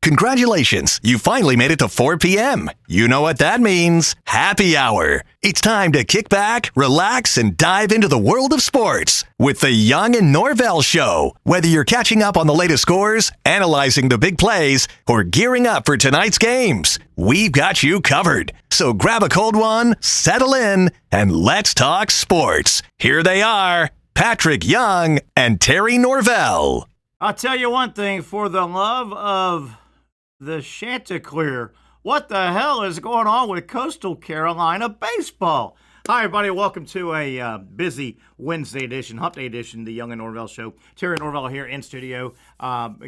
Congratulations, you finally made it to 4 p.m. You know what that means. Happy hour. It's time to kick back, relax, and dive into the world of sports with the Young and Norvelle Show. Whether you're catching up on the latest scores, analyzing the big plays, or gearing up for tonight's games, we've got you covered. So grab a cold one, settle in, and let's talk sports. Here they are, Patrick Young and Terry Norvelle. I'll tell you one thing, for the love of the Chanticleer, what the hell is going on with Coastal Carolina baseball? Hi, everybody. Welcome to a busy Wednesday edition, Hump Day edition, the Young and Norvelle Show. Terry Norvelle here in studio,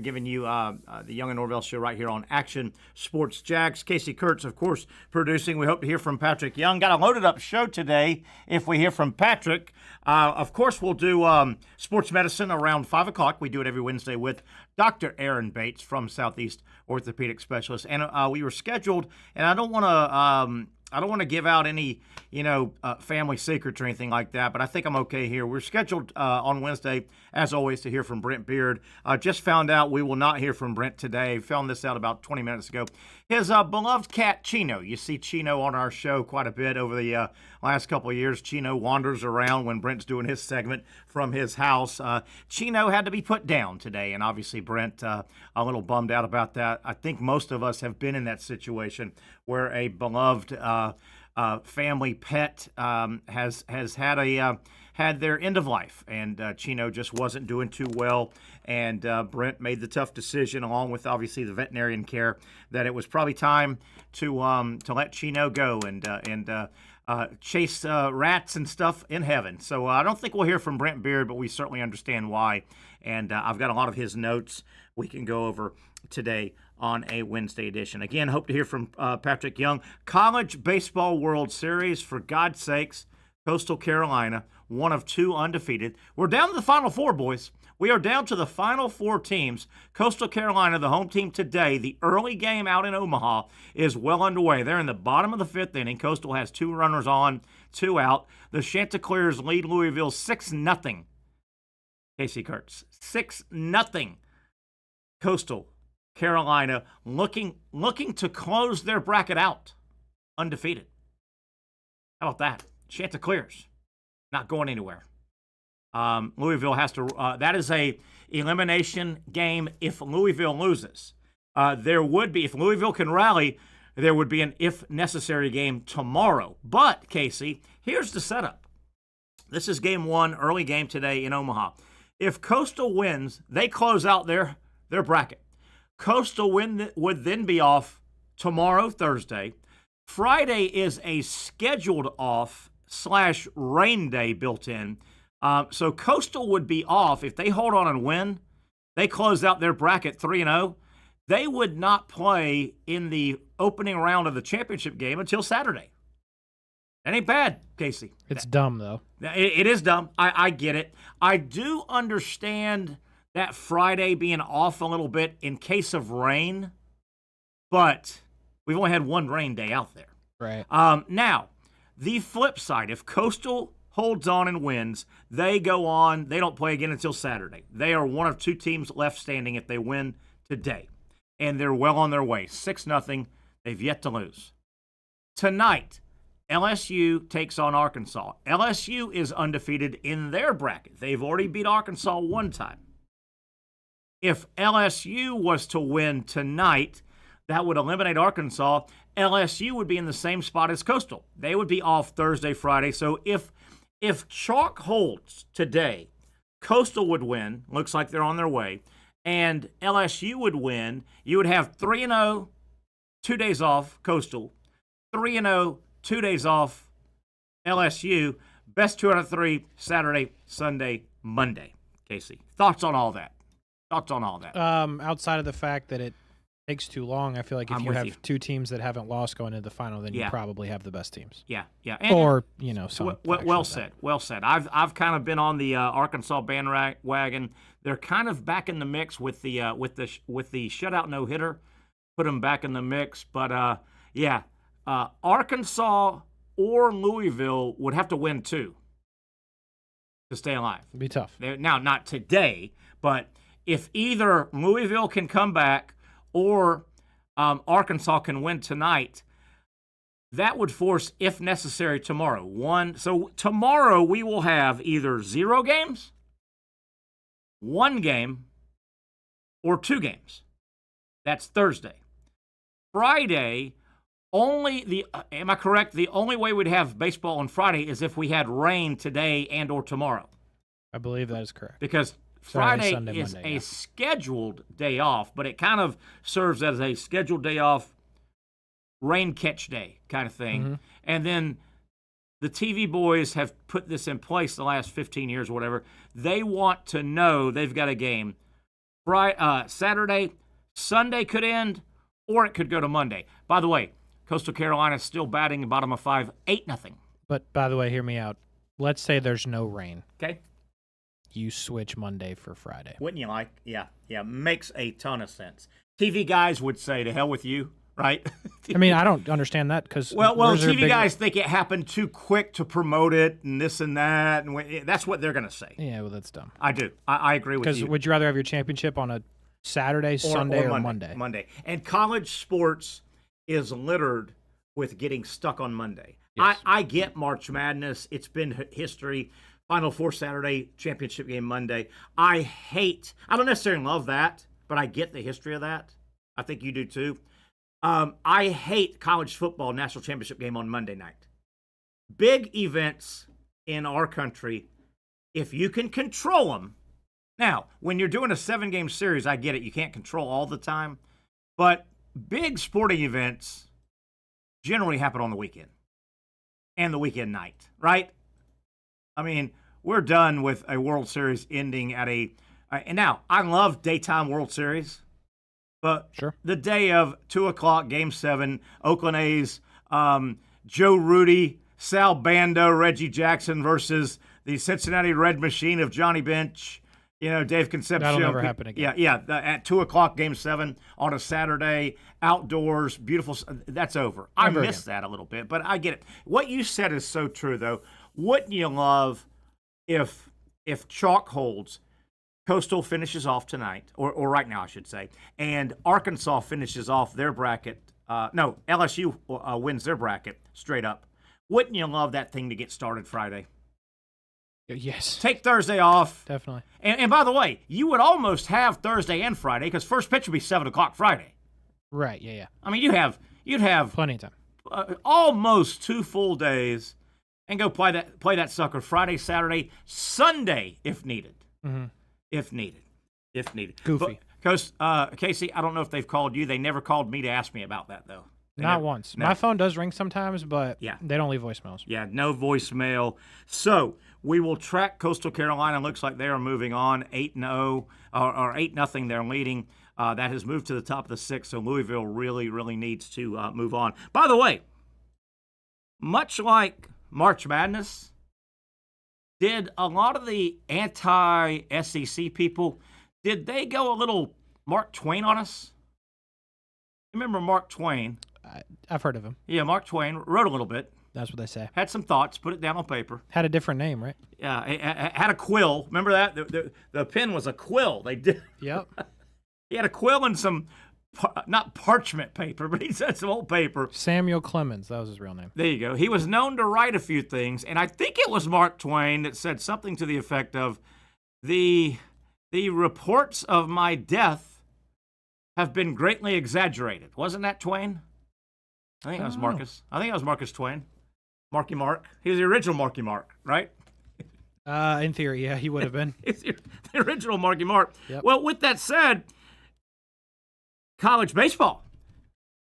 giving you the Young and Norvelle Show right here on Action Sports Jax. Casey Kurtz, of course, producing. We hope to hear from Patrick Young. Got a loaded up show today if we hear from Patrick. Of course, we'll do sports medicine around 5 o'clock. We do it every Wednesday with Dr. Aaron Bates from Southeast Orthopedic Specialist. And we were scheduled, and I don't want to give out any, family secrets or anything like that, but I think I'm okay here. We're scheduled on Wednesday, as always, to hear from Brent Beaird. Just found out we will not hear from Brent today. Found this out about 20 minutes ago. His beloved cat, Chino. You see Chino on our show quite a bit over the last couple of years. Chino wanders around when Brent's doing his segment from his house. Chino had to be put down today, and obviously Brent a little bummed out about that. I think most of us have been in that situation where a beloved family pet has had their end of life, and Chino just wasn't doing too well, and Brent made the tough decision, along with obviously the veterinarian care, that it was probably time to let Chino go and chase rats and stuff in heaven. So I don't think we'll hear from Brent Beaird, but we certainly understand why, and I've got a lot of his notes we can go over today on a Wednesday edition. Again, hope to hear from Patrick Young. College Baseball World Series, for God's sakes, Coastal Carolina, one of two undefeated. We're down to the Final Four, boys. We are down to the Final Four teams. Coastal Carolina, the home team today, the early game out in Omaha is well underway. They're in the bottom of the fifth inning. Coastal has 2 runners on, 2 out. The Chanticleers lead Louisville 6-0. Casey Kurtz, 6-0. Coastal Carolina looking to close their bracket out undefeated. How about that? Chanticleers not going anywhere. Louisville has to. That is a elimination game if Louisville loses. There would be, if Louisville can rally, there would be an if necessary game tomorrow. But Casey, here's the setup. This is game 1, early game today in Omaha. If Coastal wins, they close out their bracket. Coastal would then be off tomorrow, Thursday. Friday is a scheduled off / rain day built in. So Coastal would be off. If they hold on and win, they close out their bracket 3-0. They would not play in the opening round of the championship game until Saturday. That ain't bad, Casey. It's dumb, though. It is dumb. I get it. I do understand that Friday being off a little bit in case of rain, but we've only had one rain day out there. Right. Now, the flip side, if Coastal holds on and wins, they go on. They don't play again until Saturday. They are one of 2 teams left standing if they win today, and they're well on their way. 6-0. They've yet to lose. Tonight, LSU takes on Arkansas. LSU is undefeated in their bracket. They've already beat Arkansas one time. If LSU was to win tonight, that would eliminate Arkansas. LSU would be in the same spot as Coastal. They would be off Thursday, Friday. So if chalk holds today, Coastal would win. Looks like they're on their way. And LSU would win. You would have 3-0, 2 days off, Coastal. 3-0, 2 days off, LSU. Best 2 out of 3, Saturday, Sunday, Monday. Casey, thoughts on all that? Outside of the fact that it takes too long, I feel like if you have 2 teams that haven't lost going into the final, then you probably have the best teams. Yeah. And, some well said. Well said. I've kind of been on the Arkansas bandwagon. They're kind of back in the mix with the shutout no hitter. Put them back in the mix, but Arkansas or Louisville would have to win 2 to stay alive. It'd be tough. Now, not today, but if either Louisville can come back or Arkansas can win tonight, that would force, if necessary, tomorrow. So tomorrow we will have either 0 games, 1 game, or 2 games. That's Thursday. Friday, am I correct? The only way we'd have baseball on Friday is if we had rain today and or tomorrow. I believe that is correct. Because Friday is a scheduled day off, but it kind of serves as a scheduled day off, rain catch day kind of thing. Mm-hmm. And then the TV boys have put this in place the last 15 years or whatever. They want to know they've got a game. Saturday, Sunday could end, or it could go to Monday. By the way, Coastal Carolina is still batting bottom of 5, 8-0. But by the way, hear me out. Let's say there's no rain. Okay. You switch Monday for Friday. Wouldn't you like? Yeah, makes a ton of sense. TV guys would say, to hell with you, right? I mean, I don't understand that because... Well, TV guys think it happened too quick to promote it and this and that, and that's what they're going to say. Yeah, well, that's dumb. I do. I agree with you. Because would you rather have your championship on a Saturday, Sunday, or Monday? Monday. And college sports is littered with getting stuck on Monday. Yes. I get March Madness. It's been history. Final Four Saturday, championship game Monday. I don't necessarily love that, but I get the history of that. I think you do too. I hate college football national championship game on Monday night. Big events in our country, if you can control them. Now, when you're doing a 7-game series, I get it. You can't control all the time. But big sporting events generally happen on the weekend and the weekend night, right? I mean, we're done with a World Series ending at and now, I love daytime World Series, but sure. The day of 2 o'clock, Game 7, Oakland A's, Joe Rudy, Sal Bando, Reggie Jackson versus the Cincinnati Red Machine of Johnny Bench, Dave Concepcion. That'll never happen again. Yeah, at 2 o'clock, Game 7 on a Saturday, outdoors, beautiful. That's over. I miss that a little bit, but I get it. What you said is so true, though. Wouldn't you love if chalk holds, Coastal finishes off tonight, or right now, I should say, and Arkansas finishes off their bracket. LSU wins their bracket straight up. Wouldn't you love that thing to get started Friday? Yes. Take Thursday off. Definitely. And by the way, you would almost have Thursday and Friday because first pitch would be 7 o'clock Friday. Right. Yeah. I mean, you'd have plenty of time. Almost 2 full days, and go play that sucker Friday, Saturday, Sunday if needed. Mm-hmm. If needed. Goofy. Because Casey, I don't know if they've called you. They never called me to ask me about that though. Not once. No. My phone does ring sometimes, but yeah, they don't leave voicemails. Yeah, no voicemail. So we will track Coastal Carolina. Looks like they are moving on 8-0 or 8-0. They're leading. That has moved to the top of the 6. So Louisville really, really needs to move on. By the way, much like March Madness, did a lot of the anti-SEC people, did they go a little Mark Twain on us? Remember Mark Twain? I've heard of him. Yeah, Mark Twain wrote a little bit. That's what they say. Had some thoughts, put it down on paper. Had a different name, right? Yeah, had a quill. Remember that? The pen was a quill. They did. Yep. He had a quill and some, not parchment paper, but he said some old paper. Samuel Clemens, that was his real name. There you go. He was known to write a few things, and I think it was Mark Twain that said something to the effect of, the reports of my death have been greatly exaggerated. Wasn't that Twain? I think that was Marcus. I think that was Marcus Twain. Marky Mark. He was the original Marky Mark, right? In theory, yeah, he would have been. He's the original Marky Mark. Yep. Well, with that said, college baseball.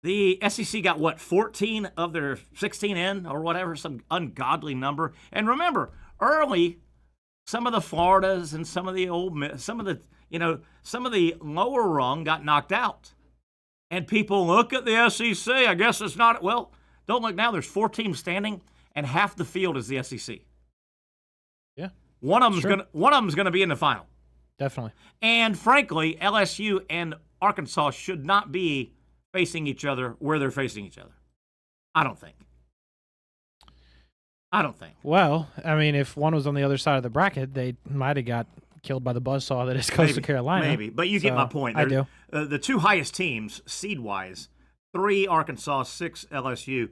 The SEC got, 14 of their 16 in or whatever, some ungodly number. And remember, early, some of the Floridas and some of the lower rung got knocked out. And people look at the SEC. I guess it's not. Well, don't look now. There's 4 teams standing, and half the field is the SEC. Yeah, one of them's gonna be in the final. Definitely. And frankly, LSU and Arkansas should not be facing each other where they're facing each other. I don't think. Well, I mean, if one was on the other side of the bracket, they might have got killed by the buzzsaw that is Coastal Carolina. Maybe, but you get my point. I do. The 2 highest teams, seed-wise, 3 Arkansas, 6 LSU.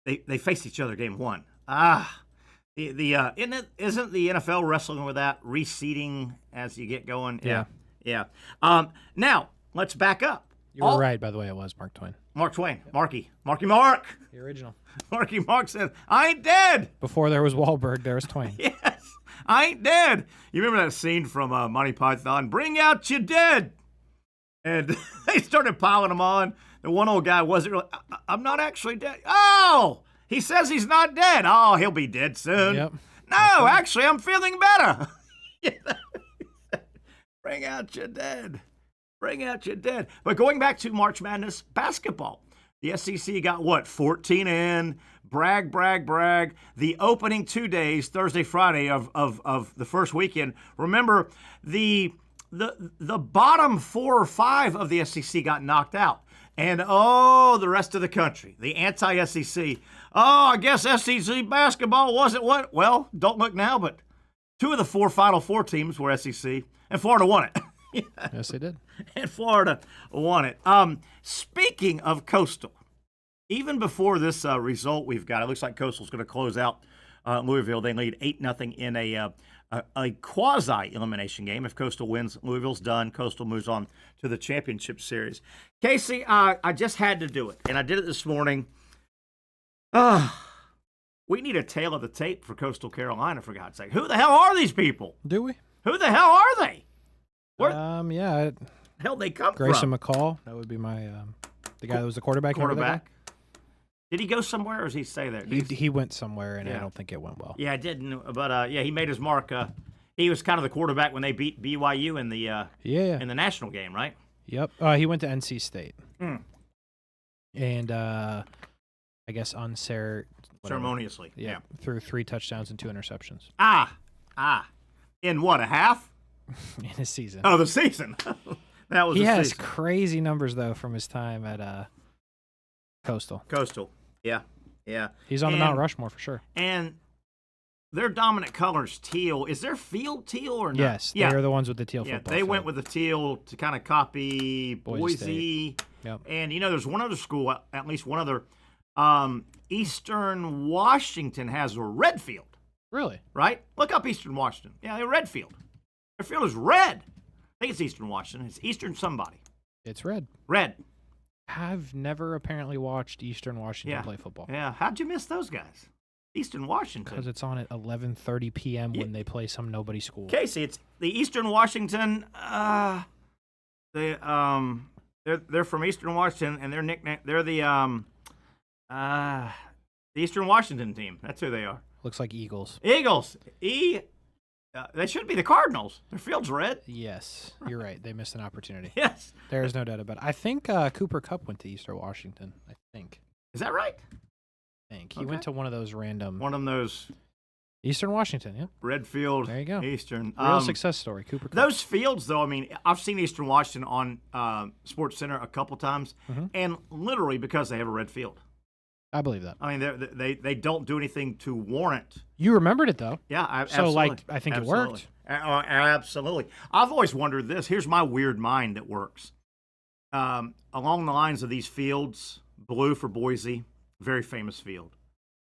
They faced each other game 1. Isn't the NFL wrestling with that reseeding as you get going? Yeah. Now let's back up. You were right, by the way. It was Mark Twain. Mark Twain. Marky Mark. The original. Marky Mark said, "I ain't dead." Before there was Wahlberg, there was Twain. Yes, I ain't dead. You remember that scene from Monty Python? Bring out your dead. And they started piling them on. The one old guy wasn't really, I'm not actually dead. Oh, he says he's not dead. Oh, he'll be dead soon. Yep. No, actually, I'm feeling better. Bring out your dead. Bring out your dead. But going back to March Madness basketball, the SEC got what? 14 in. Brag. The opening 2 days, Thursday, Friday of the first weekend. Remember, the bottom 4 or 5 of the SEC got knocked out. And, the rest of the country, the anti-SEC. I guess SEC basketball wasn't what? Well, don't look now, but 2 of the 4 Final Four teams were SEC, and Florida won it. Yes, they did. And Florida won it. Speaking of Coastal, even before this result we've got, it looks like Coastal's going to close out Louisville. They lead 8-0 in a quasi-elimination game. If Coastal wins, Louisville's done. Coastal moves on to the championship series. Casey, I just had to do it, and I did it this morning. We need a tail of the tape for Coastal Carolina, for God's sake. Who the hell are these people? Do we? Who the hell are they? Where yeah. the hell they come Grayson from? McCall. That would be my the guy that was the quarterback. Quarterback. Did he go somewhere, or does he stay there? He went somewhere, and I don't think it went well. Yeah, I didn't. But he made his mark. He was kind of the quarterback when they beat BYU in the in the national game, right? Yep. He went to NC State. And I guess ceremoniously. Yeah. Threw 3 touchdowns and 2 interceptions. In what, a half? In his season. Oh, the season. That was. He has season. crazy numbers though from his time at Coastal. Yeah. He's on the Mount Rushmore for sure. And their dominant colors, teal. Is their field teal or not? Yes, they are the ones with the teal football. They went with the teal to kind of copy Boise. Yep. And there's one other school, at least one other. Eastern Washington has a red field. Really? Right? Look up Eastern Washington. Yeah, they're red field. Their field is red. I think it's Eastern Washington. It's Eastern somebody. It's red. Red. I've never apparently watched Eastern Washington play football. Yeah. How'd you miss those guys? Eastern Washington. Because it's on at 11:30 p.m. when they play some nobody school. Casey, it's the Eastern Washington. They're from Eastern Washington, and their nickname. They're the Eastern Washington team. That's who they are. Looks like Eagles. Eagles. They should be the Cardinals. Their field's red. Yes, you're right. They missed an opportunity. Yes. There is no doubt about it. I think Cooper Kupp went to Eastern Washington. I think. Is that right? He went to one of those random. One of those. Eastern Washington, yeah. Red field. There you go. Eastern. Real success story, Cooper Kupp. Those fields, though, I mean, I've seen Eastern Washington on Sports Center a couple times, and literally because they have a red field. I believe that. I mean, they don't do anything to warrant. You remembered it, though. Yeah, absolutely. I think it worked. Absolutely. I've always wondered this. Here's my weird mind that works. Along the lines of these fields, blue for Boise, very famous field.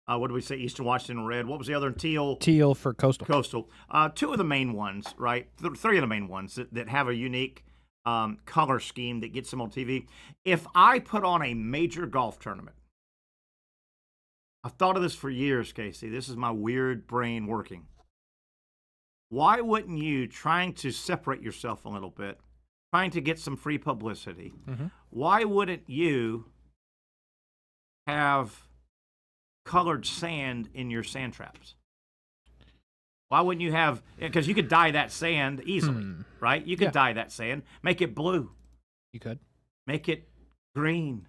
What did we say? Eastern Washington red. What was the other? Teal. Teal for Coastal. 2 of the main ones, right? 3 of the main ones that have a unique color scheme that gets them on TV. If I put on a major golf tournament, I've thought of this for years, Casey. This is my weird brain working. Why wouldn't you, trying to separate yourself a little bit, trying to get some free publicity, why wouldn't you have colored sand in your sand traps? Why wouldn't you have, because you could dye that sand easily, right? You could dye that sand, make it blue. You could. Make it green.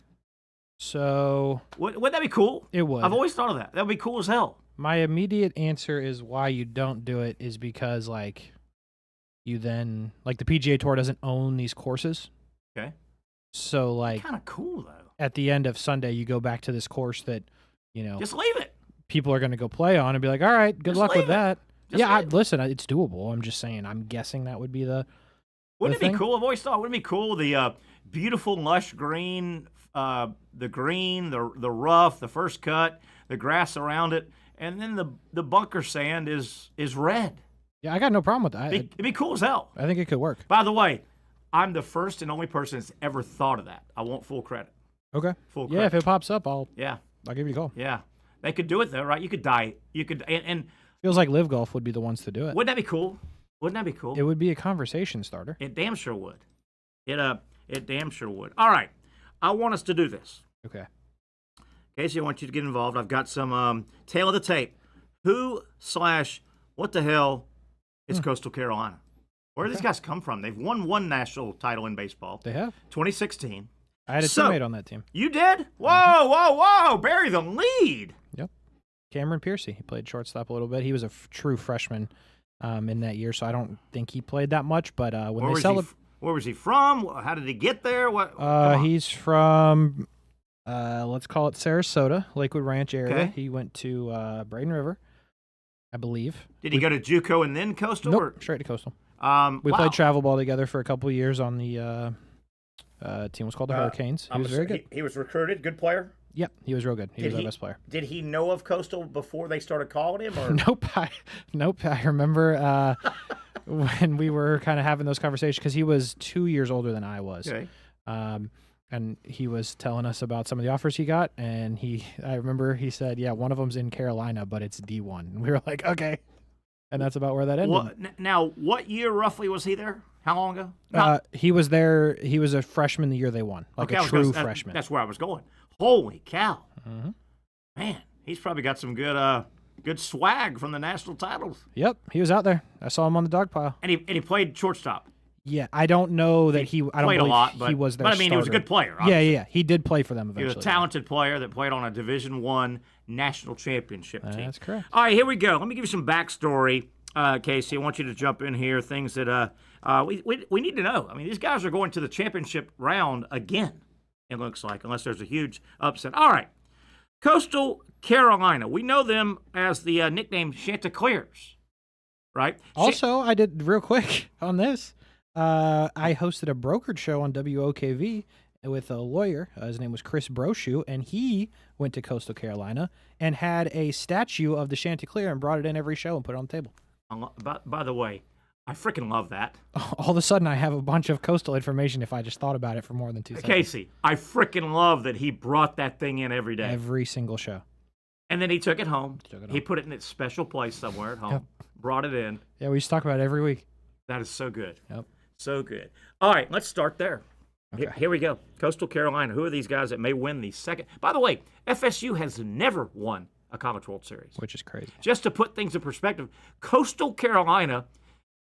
So. Wouldn't that be cool? It would. I've always thought of that. That would be cool as hell. My immediate answer is why you don't do it is because, you then, the PGA Tour doesn't own these courses. Okay. So, kind of cool, though. At the end of Sunday, you go back to this course that, just leave it. People are going to go play on and be like, all right, good luck with that. Listen, it's doable. I'm just saying, I'm guessing that would be the Wouldn't it be cool? I've always thought, wouldn't it be cool? The beautiful, lush green, the green, the rough, the first cut, the grass around it, and then the bunker sand is red. Yeah, I got no problem with that. It'd be cool as hell. I think it could work. By the way, I'm the first and only person that's ever thought of that. I want full credit. Okay. Full credit. Yeah, if it pops up, I'll give you a call. Yeah. They could do it, though, right? You could die. You could, and feels like Live Golf would be the ones to do it. Wouldn't that be cool? Wouldn't that be cool? It would be a conversation starter. It damn sure would. It damn sure would. All right. I want us to do this. Okay. Casey, I want you to get involved. I've got some tail of the tape. What the hell is Coastal Carolina? Where do these guys come from? They've won one national title in baseball. They have. 2016. I had a teammate on that team. You did? Whoa. Bury the lead. Yep. Cameron Piercy. He played shortstop a little bit. He was a true freshman in that year, so I don't think he played that much. But when they celebrated. Where was he from? How did he get there? He's from, let's call it Sarasota, Lakewood Ranch area. Okay. He went to Braden River, I believe. Did he go to JUCO and then Coastal? Nope, straight to Coastal. We wow. played travel ball together for a couple of years on the team was called the Hurricanes. He was very good. He was recruited, good player? Yep, he was real good. He was our best player. Did he know of Coastal before they started calling him? Or? Nope. I remember when we were kind of having those conversations because he was 2 years older than I was. Okay. And he was telling us about some of the offers he got, and I remember he said, yeah, one of them's in Carolina, but it's D1. And we were like, okay. And that's about where that ended. Well, now, what year roughly was he there? How long ago? He was there. He was a freshman the year they won, a true freshman. That's where I was going. Holy cow. Mm-hmm. Man, he's probably got some good swag from the national titles. Yep, he was out there. I saw him on the dog pile. And he played shortstop. Yeah, I don't know that I don't played a lot, he was their But I mean, starter. He was a good player. Obviously. Yeah. He did play for them eventually. He was a talented player that played on a Division I national championship team. That's correct. All right, here we go. Let me give you some backstory, Casey. I want you to jump in here. Things that we need to know. I mean, these guys are going to the championship round again, it looks like, unless there's a huge upset. All right. Coastal Carolina. We know them as the nickname Chanticleers, right? Also, I did real quick on this. I hosted a brokered show on WOKV with a lawyer. His name was Chris Brochu, and he went to Coastal Carolina and had a statue of the Chanticleer and brought it in every show and put it on the table. By the way, I freaking love that. All of a sudden, I have a bunch of Coastal information if I just thought about it for more than 2 seconds. Casey, I freaking love that he brought that thing in every day. Every single show. And then he took it home. He put it in its special place somewhere at home. Yep. Brought it in. Yeah, we used to talk about it every week. That is so good. Yep. So good. All right, let's start there. Okay. Here we go. Coastal Carolina. Who are these guys that may win the second? By the way, FSU has never won a College World Series. Which is crazy. Just to put things in perspective, Coastal Carolina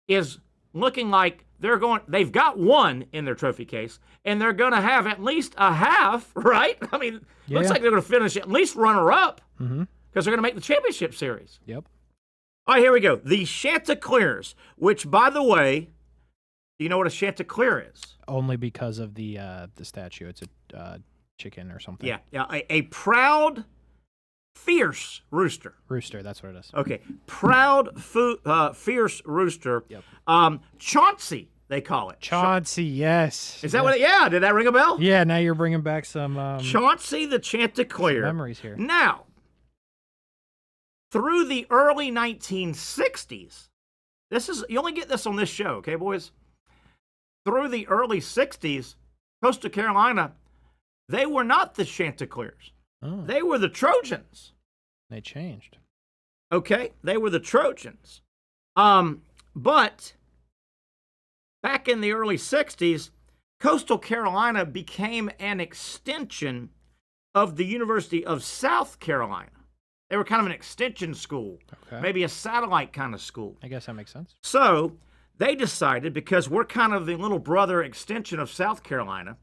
is looking like they've got one in their trophy case, and they're going to have at least a half, right? I mean, looks like they're going to finish at least runner-up because they're going to make the championship series. Yep. All right, here we go. The Chanticleers, which, by the way, do you know what a Chanticleer is? Only because of the statue. It's a chicken or something. Yeah. A proud, fierce rooster. Rooster, that's what it is. Okay. Proud, fierce rooster. Yep. Chauncey, they call it. Chauncey, yes. Is that what yeah, did that ring a bell? Yeah, now you're bringing back some Chauncey the Chanticleer. Memories here. Now, through the early 1960s, you only get this on this show, okay, boys? Through the early 60s, Coastal Carolina, they were not the Chanticleers. Oh. They were the Trojans. They changed. Okay, they were the Trojans. But back in the early 60s, Coastal Carolina became an extension of the University of South Carolina. They were kind of an extension school, maybe a satellite kind of school. I guess that makes sense. So they decided, because we're kind of the little brother extension of South Carolina,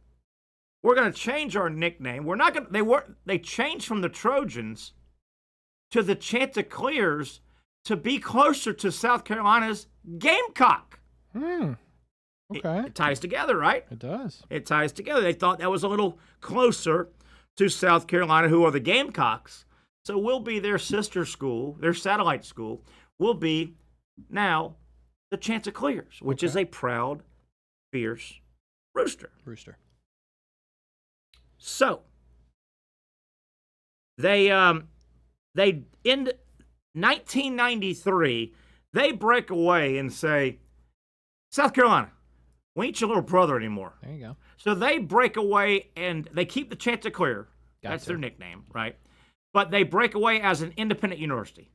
we're going to change our nickname. We're not going to, they changed from the Trojans to the Chanticleers to be closer to South Carolina's Gamecock. Okay. It ties together, right? It does. It ties together. They thought that was a little closer to South Carolina, who are the Gamecocks. So we'll be their sister school, their satellite school, will be now the Chanticleers, which is a proud, fierce rooster. So they in 1993 they break away and say, South Carolina, we ain't your little brother anymore. There you go. So they break away and they keep the Chanticleer. That's their nickname, right? But they break away as an independent university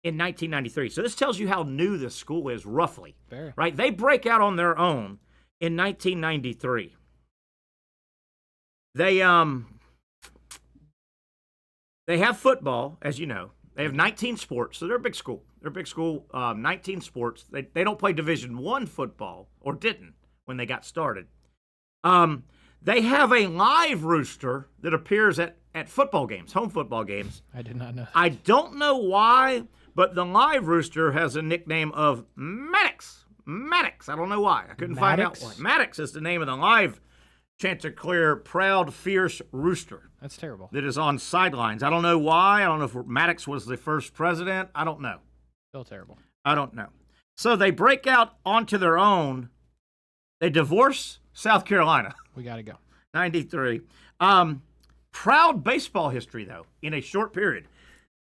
in 1993. So this tells you how new this school is, roughly. Fair. Right? They break out on their own in 1993. They have football, as you know. They have 19 sports, so they're a big school. 19 sports. They don't play Division I football, or didn't when they got started. They have a live rooster that appears at football games, home football games. I did not know that. I don't know why, but the live rooster has a nickname of Maddox. Maddox. I don't know why. I couldn't find out why. Maddox is the name of the live Chanticleer proud, fierce rooster. That's terrible. That is on sidelines. I don't know why. I don't know if Maddox was the first president. I don't know. Still terrible. I don't know. So they break out onto their own. They divorce South Carolina. We got to go. 93. Proud baseball history, though, in a short period.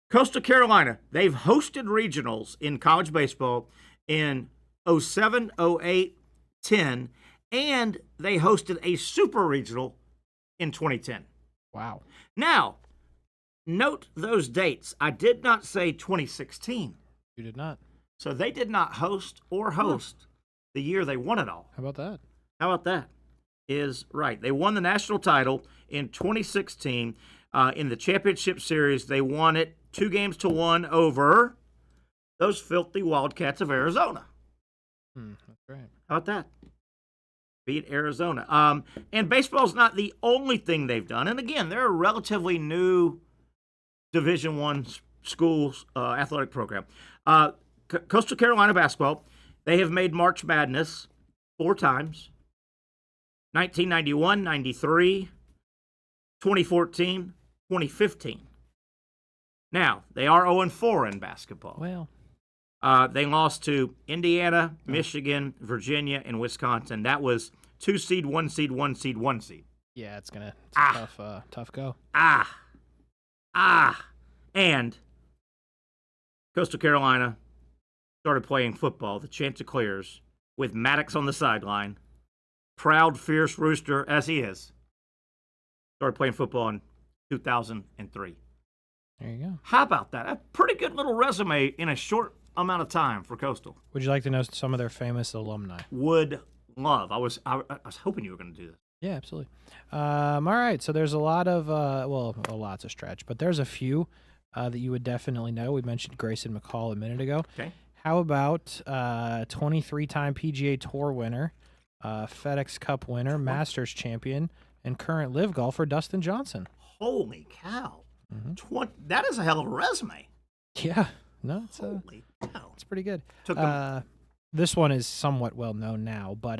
Coastal Carolina, they've hosted regionals in college baseball in 07, 08, 10, and they hosted a super regional in 2010. Wow. Now, note those dates. I did not say 2016. You did not. So they did not host the year they won it all. How about that? How about that? Is right. They won the national title in 2016 in the championship series. They won it 2-1 over those filthy Wildcats of Arizona. That's right. How about that? Beat Arizona. And baseball's not the only thing they've done. And again, they're a relatively new Division I schools athletic program. Coastal Carolina basketball, they have made March Madness 4 times. 1991, 93, 2014, 2015. Now, they are 0-4 in basketball. Well, they lost to Indiana, Michigan, Virginia, and Wisconsin. That was 2 seed, 1 seed, 1 seed, 1 seed. yeah, it's a tough go. And Coastal Carolina started playing football, the Chanticleers, with Maddox on the sideline. Proud, fierce rooster as he is. Started playing football in 2003. There you go. How about that? A pretty good little resume in a short amount of time for Coastal. Would you like to know some of their famous alumni? Would love. I was hoping you were going to do this. Yeah, absolutely. All right, so there's a lot of, a lot's a stretch, but there's a few that you would definitely know. We mentioned Grayson McCall a minute ago. Okay. How about 23-time PGA Tour winner, FedEx Cup winner, Masters champion, and current LIV golfer Dustin Johnson? Holy cow. Mm-hmm. That is a hell of a resume. Yeah. No, Holy cow. it's pretty good. Took them. This one is somewhat well known now, but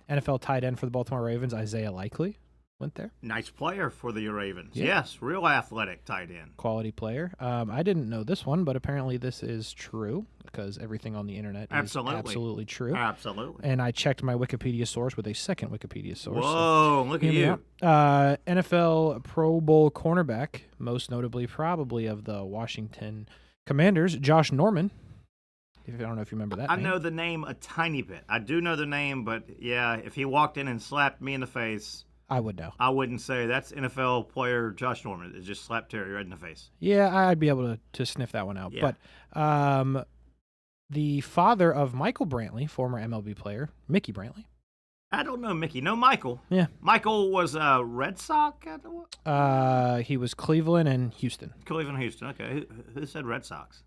NFL tight end for the Baltimore Ravens, Isaiah Likely, went there. Nice player for the Ravens. Yeah. Yes, real athletic tight end. Quality player. I didn't know this one, but apparently this is true because everything on the internet is absolutely true. Absolutely. And I checked my Wikipedia source with a second Wikipedia source. Whoa, look at you. NFL Pro Bowl cornerback, most notably probably of the Washington Commanders, Josh Norman. I don't know if you remember that name. I know the name a tiny bit. I do know the name, but yeah, if he walked in and slapped me in the face, I would know. I wouldn't say that's NFL player Josh Norman. It just slapped Terry right in the face. Yeah, I'd be able to sniff that one out. Yeah. But the father of Michael Brantley, former MLB player, Mickey Brantley. I don't know Mickey. No, Michael. Yeah. Michael was a Red Sox? He was Cleveland and Houston. Cleveland, Houston. Okay. Who said Red Sox?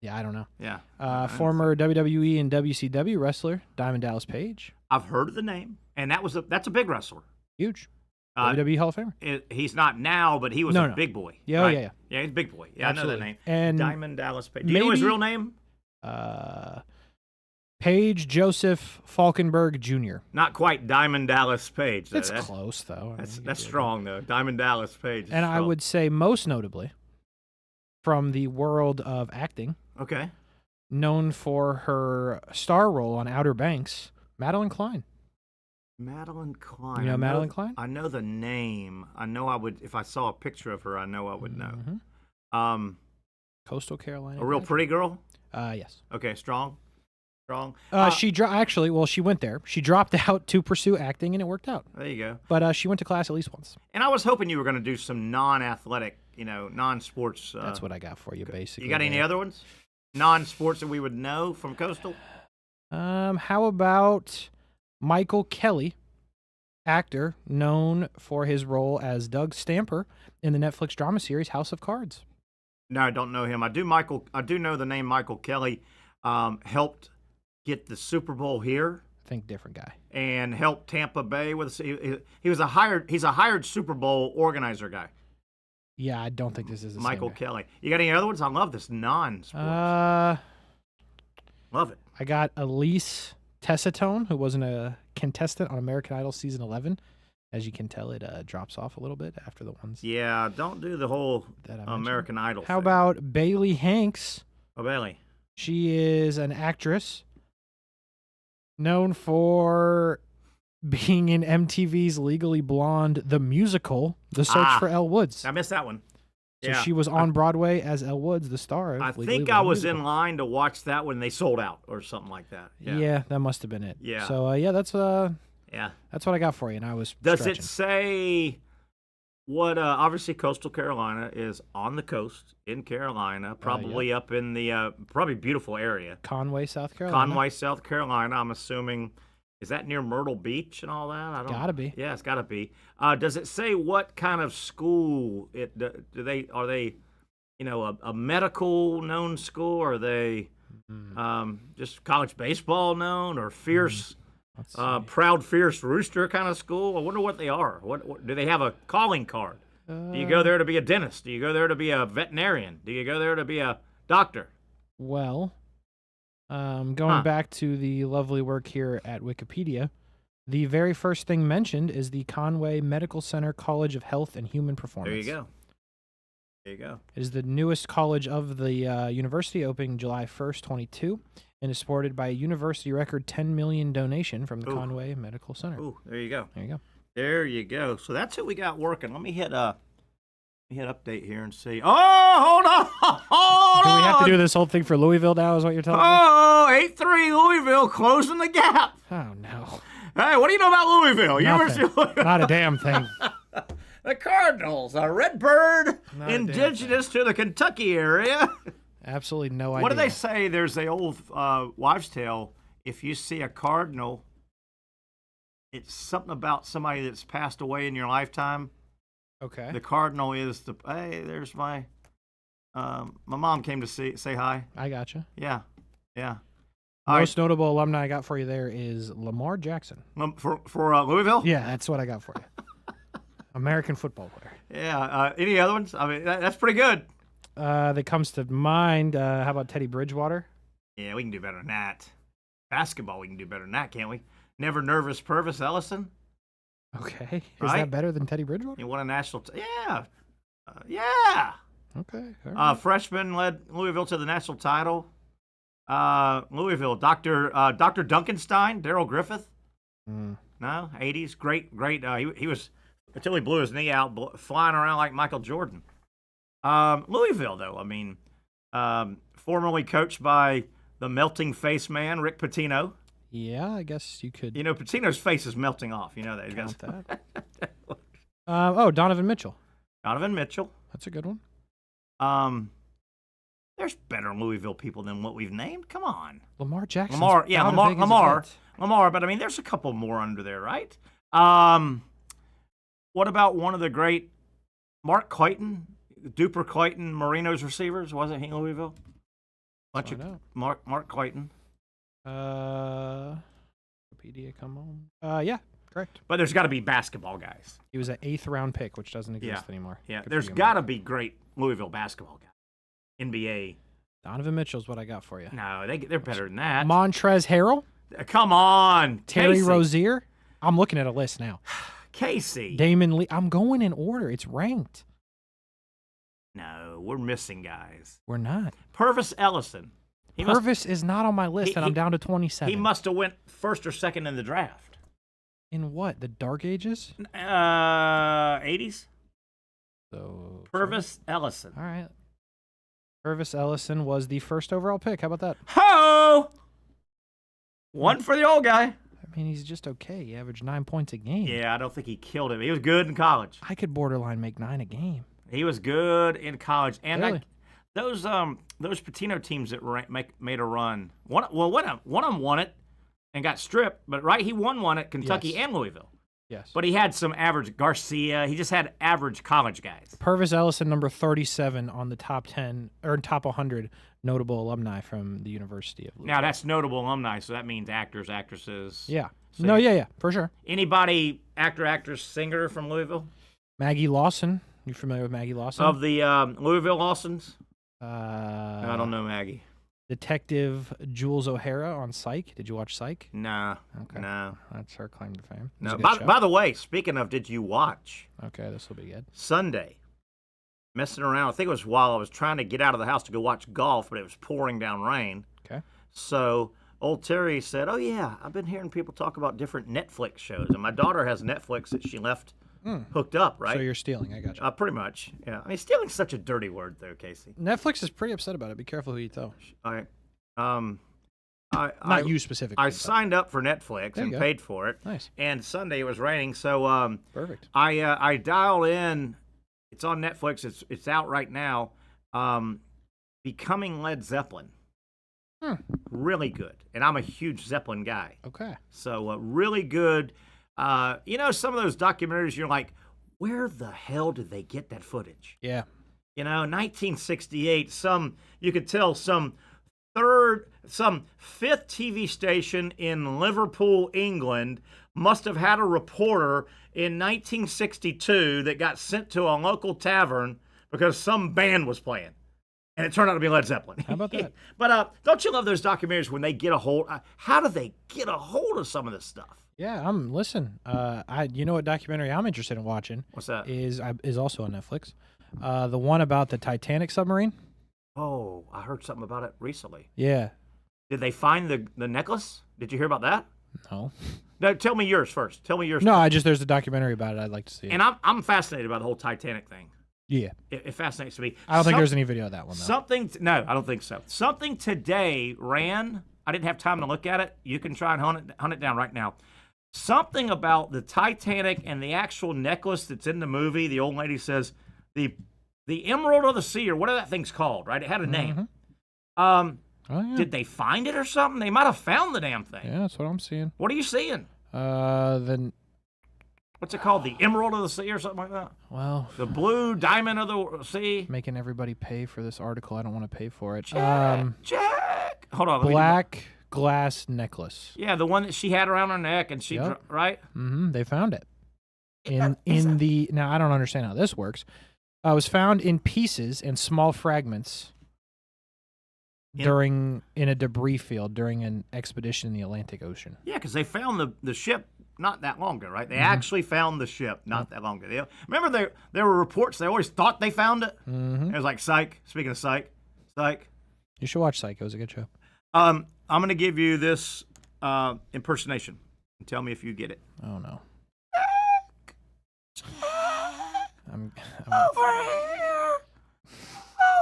Yeah, I don't know. Yeah. Former WWE and WCW wrestler, Diamond Dallas Page. I've heard of the name, and that's a big wrestler. Huge. WWE Hall of Famer. He's not now, but he was a big boy. Yeah, right? yeah. Yeah, he's a big boy. Yeah, Absolutely. I know that name. And Diamond Dallas Page. Do you know his real name? Page Joseph Falkenberg Jr. Not quite Diamond Dallas Page. It's close, though. That's strong, though. Diamond Dallas Page. And I would say most notably from the world of acting. Okay. Known for her star role on Outer Banks, Madeline Klein. Madeline Klein. You know Madeline Klein? I know the name. I know I would, if I saw a picture of her, I know I would know. Coastal Carolina. A real pretty girl? Yes. Okay, strong. She went there. She dropped out to pursue acting, and it worked out. There you go. But she went to class at least once. And I was hoping you were going to do some non-athletic, non-sports. That's what I got for you, basically. You got any other ones? Non-sports that we would know from Coastal? How about Michael Kelly, actor known for his role as Doug Stamper in the Netflix drama series House of Cards? No, I don't know him. I do know the name Michael Kelly. Helped get the Super Bowl here. I think different guy. And helped Tampa Bay with. He's a hired Super Bowl organizer guy. Yeah, I don't think this is the Michael same guy. Kelly. You got any other ones? I love this non-sports. Love it. I got Elise Tessitone, who wasn't a contestant on American Idol season 11. As you can tell, it drops off a little bit after the ones. Yeah, don't do the whole American Idol How thing. about Bailey Hanks? Oh, Bailey. She is an actress known for being in MTV's Legally Blonde, the musical, The Search for Elle Woods. I missed that one. So yeah. she was on Broadway as Elle Woods, the star of I Legally think Blonde I was musical. in line to watch that when they sold out or something like that. Yeah, that must have been it. Yeah. So that's what I got for you, and I was Does stretching. it say what? Obviously, Coastal Carolina is on the coast in Carolina, probably up in the probably beautiful area. Conway, South Carolina. Conway, South Carolina. I'm assuming. Is that near Myrtle Beach and all that? I don't. Gotta be. Yeah, it's gotta be. Does it say what kind of school it? Are they, a medical known school? Or are they just college baseball known or fierce? Proud, fierce rooster kind of school. I wonder what they are. What do they have a calling card? Do you go there to be a dentist? Do you go there to be a veterinarian? Do you go there to be a doctor? Well, going back to the lovely work here at Wikipedia, the very first thing mentioned is the Conway Medical Center College of Health and Human Performance. There you go. There you go. It is the newest college of the university, opening July 1st, 22, and is supported by a university record $10 million donation from the Conway Medical Center. Ooh, there you go. There you go. There you go. So that's who we got working. Let me hit update here and see. Oh, hold on. Do we have to do this whole thing for Louisville now, is what you're telling me? Oh, 8-3 Louisville closing the gap. Oh, no. Hey, what do you know about Louisville? Nothing. Not a damn thing. The Cardinals, a red bird, indigenous to the Kentucky area. Absolutely no idea. What do they say? There's a old wives' tale. If you see a cardinal, it's something about somebody that's passed away in your lifetime. Okay. The cardinal is hey, there's my mom came to say hi. I gotcha. Yeah. Most notable alumni I got for you there is Lamar Jackson. For Louisville? Yeah, that's what I got for you. American football player. Yeah. Any other ones? I mean, that's pretty good. That comes to mind. How about Teddy Bridgewater? Yeah, we can do better than that. Basketball, we can do better than that, can't we? Never Nervous Purvis Ellison. Okay. Is Right? that better than Teddy Bridgewater? He won a national. Yeah. Yeah. Okay. All right. Freshman led Louisville to the national title. Louisville, Dr. Duncanstein, Darrell Griffith. No, 80s, great. He was until he blew his knee out, flying around like Michael Jordan. Louisville, though, I mean, formerly coached by the melting face man, Rick Pitino. Yeah, I guess you could. Pitino's face is melting off. You know that. Count that. Donovan Mitchell. Donovan Mitchell. That's a good one. There's better Louisville people than what we've named. Come on. Lamar Jackson. Lamar. But I mean, there's a couple more under there, right? What about one of the great Mark Clayton, Duper Clayton, Marino's receivers? Wasn't he in Louisville? Mark Clayton. Wikipedia, come on. Yeah, correct. But there's got to be basketball guys. He was an 8th round pick, which doesn't exist anymore. Yeah, Good there's for you, got to Mark. be great Louisville basketball guys. NBA. Donovan Mitchell's what I got for you. No, they're better than that. Montrezl Harrell. Come on, Terry Casey. Rozier. I'm looking at a list now. Casey. Damon Lee. I'm going in order. It's ranked. No, we're missing guys. We're not. Purvis Ellison. Purvis is not on my list, and I'm down to 27. He must have went first or second in the draft. In what? The Dark Ages? 80s. So Purvis Ellison. All right. Purvis Ellison was the first overall pick. How about that? Ho! One for the old guy. I mean, he's just okay. He averaged 9 points a game. Yeah, I don't think he killed him. He was good in college. I could borderline make 9 a game. He was good in college. And Really? those Patino teams that made a run. One of them won it and got stripped, but he won one at Kentucky Yes. and Louisville. Yes. But he had some average Garcia. He just had average college guys. Purvis Ellison, number 37 on the top 10 or top 100 notable alumni from the University of Louisville. Now that's notable alumni, so that means actors, actresses. Yeah. So No, yeah, for sure. Anybody, actor, actress, singer from Louisville? Maggie Lawson. You familiar with Maggie Lawson? Of the Louisville Lawsons? Uh, I don't know Maggie. Detective Jules O'Hara on Psych. Did you watch Psych? Nah. Okay. No. That's her claim to fame. It was No. a good show. By the way, speaking of, did you watch Okay, this will be good. Sunday? Messing around. I think it was while I was trying to get out of the house to go watch golf, but it was pouring down rain. Okay. So old Terry said, "Oh yeah, I've been hearing people talk about different Netflix shows, and my daughter has Netflix that she left hooked up, right?" So you're stealing. I got you. Pretty much. Yeah. I mean, stealing's such a dirty word, though, Casey. Netflix is pretty upset about it. Be careful who you tell. All right. Not you specifically. I but- signed up for Netflix There you and go. paid for it. Nice. And Sunday it was raining, so Perfect. I dial in. It's on Netflix. It's out right now. Becoming Led Zeppelin. Really good. And I'm a huge Zeppelin guy. Okay. So really good. You know, some of those documentaries, you're like, where the hell did they get that footage? Yeah. You know, 1968, you could tell some fifth TV station in Liverpool, England, must have had a reporter in 1962 that got sent to a local tavern because some band was playing. And it turned out to be Led Zeppelin. How about that? But don't you love those documentaries when they get a hold? How do they get a hold of some of this stuff? Yeah. Listen. You know what documentary I'm interested in watching? What's that? Is also on Netflix. The one about the Titanic submarine. Oh, I heard something about it recently. Yeah. Did they find the necklace? Did you hear about that? No. No, tell me yours first. Tell me yours. No. There's a documentary about it. I'd like to see it. And I'm fascinated by the whole Titanic thing. Yeah. It fascinates me. I don't think there's any video of that one though. No, I don't think so. Something today ran. I didn't have time to look at it. You can try and hunt it down right now. Something about the Titanic and the actual necklace that's in the movie. The old lady says the Emerald of the Sea, or whatever that thing's called, right? It had a name. Oh, yeah. Did they find it or something? They might have found the damn thing. Yeah, that's what I'm seeing. What are you seeing? Then, What's it called? The Emerald of the Sea or something like that? well, The Blue Diamond of the Sea? making everybody pay for this article. I don't want to pay for it. Jack! Hold on. let me- Black glass necklace. Yeah, the one that she had around her neck and she, Yep. right? They found it. Now I don't understand how this works. It was found in pieces and small fragments in a debris field during an expedition in the Atlantic Ocean. Yeah, because they found the ship not that long ago, right? They actually found the ship not that long ago. Remember, there were reports, they always thought they found it. It was like Psych. Speaking of Psych. You should watch Psycho. It was a good show. I'm going to give you this impersonation and tell me if you get it. Oh no. I'm Over here.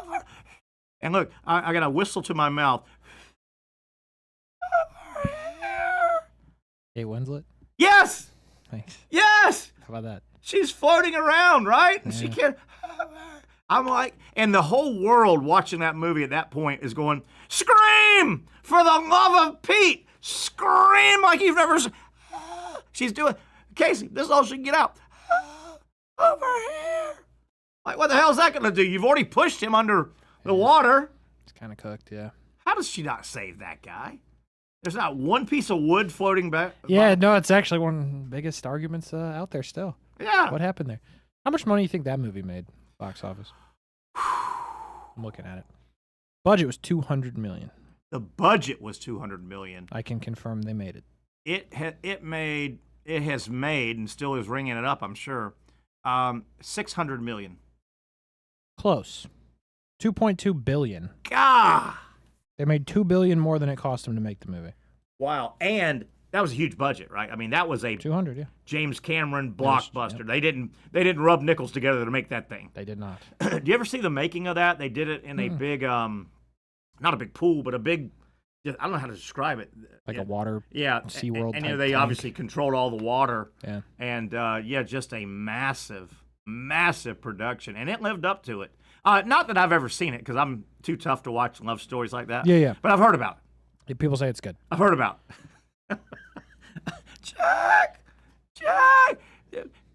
Over. And look, I got a whistle to my mouth. Over here. Kate Winslet. Yes. Thanks. Yes. How about that? She's floating around, right? And she Yeah. can't. I'm like, and the whole world watching that movie at that point is going, scream for the love of Pete. Scream like you've never. She's doing, Casey, this is all she can get out. Over here. Like, what the hell is that going to do? You've already pushed him under the water. It's kind of cooked, yeah. How does she not save that guy? There's not one piece of wood floating back. Yeah, no, it's actually one of the biggest arguments out there still. Yeah. What happened there? How much money do you think that movie made, box office? I'm looking at it. Budget was $200 million. The budget was $200 million. I can confirm they made it. It has made and still is ringing it up, I'm sure. $600 million. Close. $2.2 billion. God. They made $2 billion more than it cost them to make the movie. Wow. And that was a huge budget, right? I mean, that was a 200, yeah. James Cameron blockbuster. Yep. They didn't rub nickels together to make that thing. They did not. Do you ever see the making of that? They did it in a big, not a big pool, but a big. I don't know how to describe it. Like a water. SeaWorld. And type they tank. obviously controlled all the water. Yeah. And just a massive production, and it lived up to it. Not that I've ever seen it, because I'm too tough to watch love stories like that. Yeah. But I've heard about it. People say it's good. I've heard about it. Jack!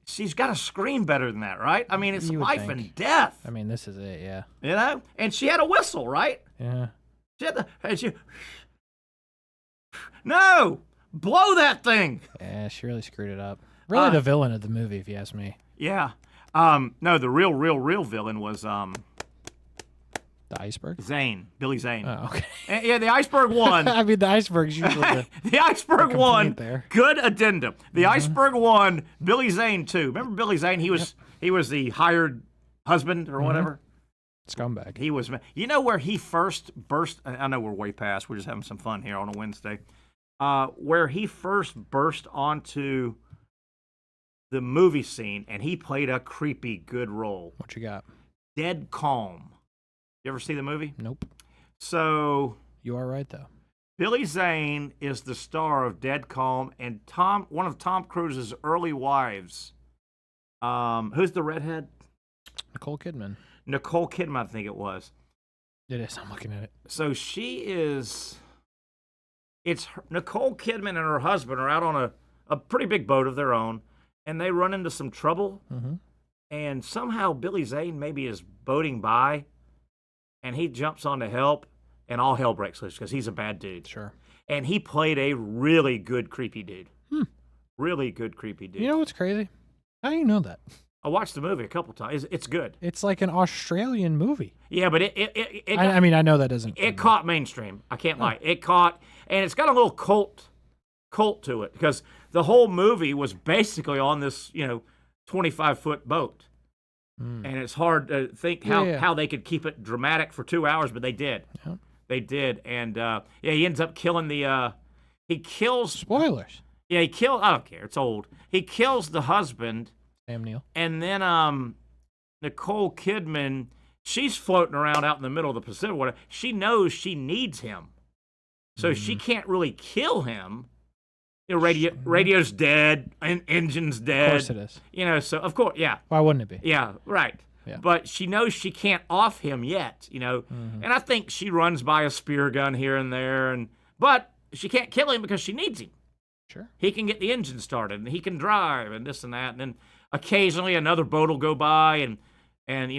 She's got to scream better than that, right? I mean, it's life and death. I mean, this is it, yeah. You know? And she had a whistle, right? Yeah. No! Blow that thing! Yeah, she really screwed it up. Really the villain of the movie, if you ask me. Yeah. No, the real villain was The iceberg? Zane. Billy Zane. Oh, okay. And, yeah, the iceberg won. I mean, the iceberg's usually the iceberg won. There. Good addendum. The iceberg won. Billy Zane too. Remember Billy Zane? He was the hired husband or whatever. Scumbag. He was. You know where he first burst? I know we're way past. We're just having some fun here on a Wednesday. Where he first burst onto the movie scene, and he played a creepy good role. What you got? Dead Calm. You ever see the movie? Nope. So You are right, though. Billy Zane is the star of Dead Calm, and one of Tom Cruise's early wives. Who's the redhead? Nicole Kidman. Nicole Kidman, I think it was. It is. I'm looking at it. So she is. Nicole Kidman and her husband are out on a pretty big boat of their own, and they run into some trouble. Mm-hmm. And somehow Billy Zane maybe is boating by, and he jumps on to help, and all hell breaks loose because he's a bad dude. Sure. And he played a really good creepy dude. Really good creepy dude. You know what's crazy? How do you know that? I watched the movie a couple times. It's good. It's like an Australian movie. Yeah, but I mean, I know that doesn't. It caught mainstream. I can't lie. It caught, and it's got a little cult to it because the whole movie was basically on this 25-foot boat. And it's hard to think how they could keep it dramatic for 2 hours, but they did. Yeah. They did. And, he ends up killing he kills... Spoilers. Yeah, I don't care. It's old. He kills the husband. Sam Neill. And then Nicole Kidman, she's floating around out in the middle of the Pacific. Whatever. She knows she needs him. So she can't really kill him. Radio's dead, engine's dead. Of course it is. So of course, yeah. Why wouldn't it be? Yeah, right. Yeah. But she knows she can't off him yet, And I think she runs by a spear gun here and there, but she can't kill him because she needs him. Sure. He can get the engine started, and he can drive, and this and that, and then occasionally another boat will go by, and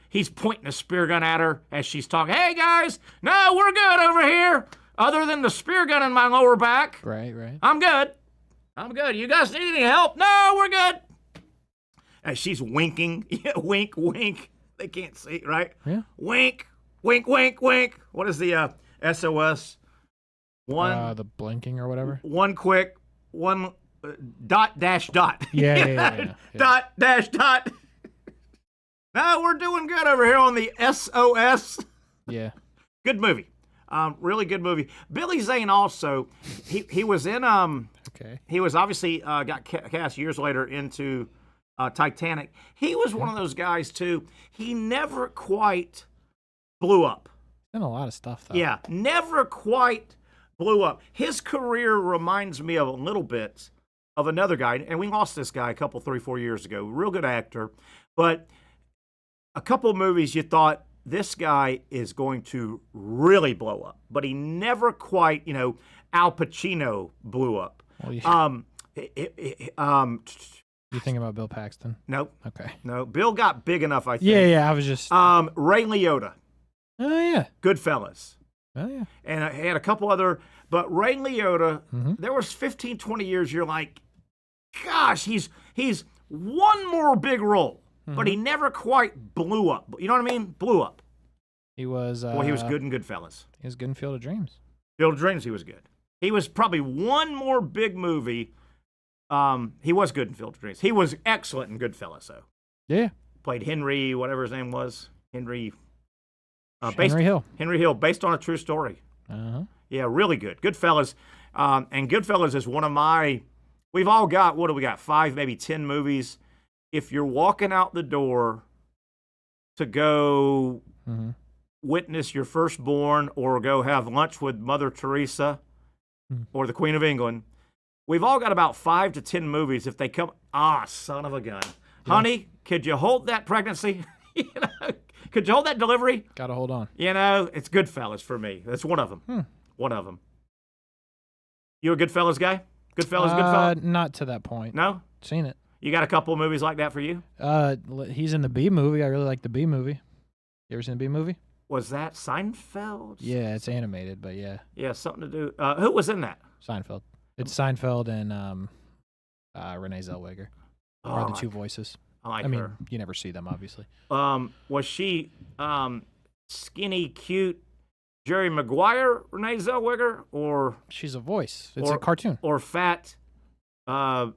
he's pointing a spear gun at her as she's talking. Hey guys, no, we're good over here. Other than the spear gun in my lower back. Right. I'm good. You guys need any help? No, we're good. And she's winking. Wink, wink. They can't see, right? Yeah. Wink, wink, wink, wink. What is the SOS? The blinking or whatever. One quick, one dot dash dot. Yeah. Dot dash dot. No, we're doing good over here on the SOS. Yeah. Good movie. Really good movie. Billy Zane also, he was in Okay. He was obviously got cast years later into Titanic. He was one of those guys too. He never quite blew up. Done a lot of stuff though. Yeah, never quite blew up. His career reminds me of a little bit of another guy, and we lost this guy a couple, 3-4 years ago. Real good actor, but a couple of movies you thought, this guy is going to really blow up, but he never quite, Al Pacino blew up. Well, you think about Bill Paxton? Nope. Okay. No, Bill got big enough, I think. Yeah, I was just... Ray Liotta. Oh, yeah. Goodfellas. Oh, yeah. And I had a couple other, but Ray Liotta, there was 15, 20 years, you're like, gosh, he's one more big role. But he never quite blew up. You know what I mean? Blew up. He was... Well, he was good in Goodfellas. He was good in Field of Dreams. Field of Dreams, he was good. He was probably one more big movie. He was good in Field of Dreams. He was excellent in Goodfellas, though. Yeah. Played Henry, whatever his name was. Henry Hill. Henry Hill, based on a true story. Uh-huh. Yeah, really good. Goodfellas. And Goodfellas is one of my. We've all got, what do we got? 5, maybe 10 movies. If you're walking out the door to go witness your firstborn or go have lunch with Mother Teresa or the Queen of England, we've all got about 5 to 10 movies. If they come, son of a gun. Yeah. Honey, could you hold that pregnancy? Could you hold that delivery? Got to hold on. It's Goodfellas for me. That's one of them. One of them. You a Goodfellas guy? Goodfellas? Not to that point. No? Seen it. You got a couple of movies like that for you? He's in the B movie. I really like the B movie. You ever seen the B movie? Was that Seinfeld? Yeah, it's animated, but yeah. Yeah, something to do. Who was in that? Seinfeld. It's Seinfeld and Renee Zellweger are the two voices. I mean, her. You never see them, obviously. Was she skinny, cute Jerry Maguire, Renee Zellweger, or she's a voice? It's a cartoon. Or fat?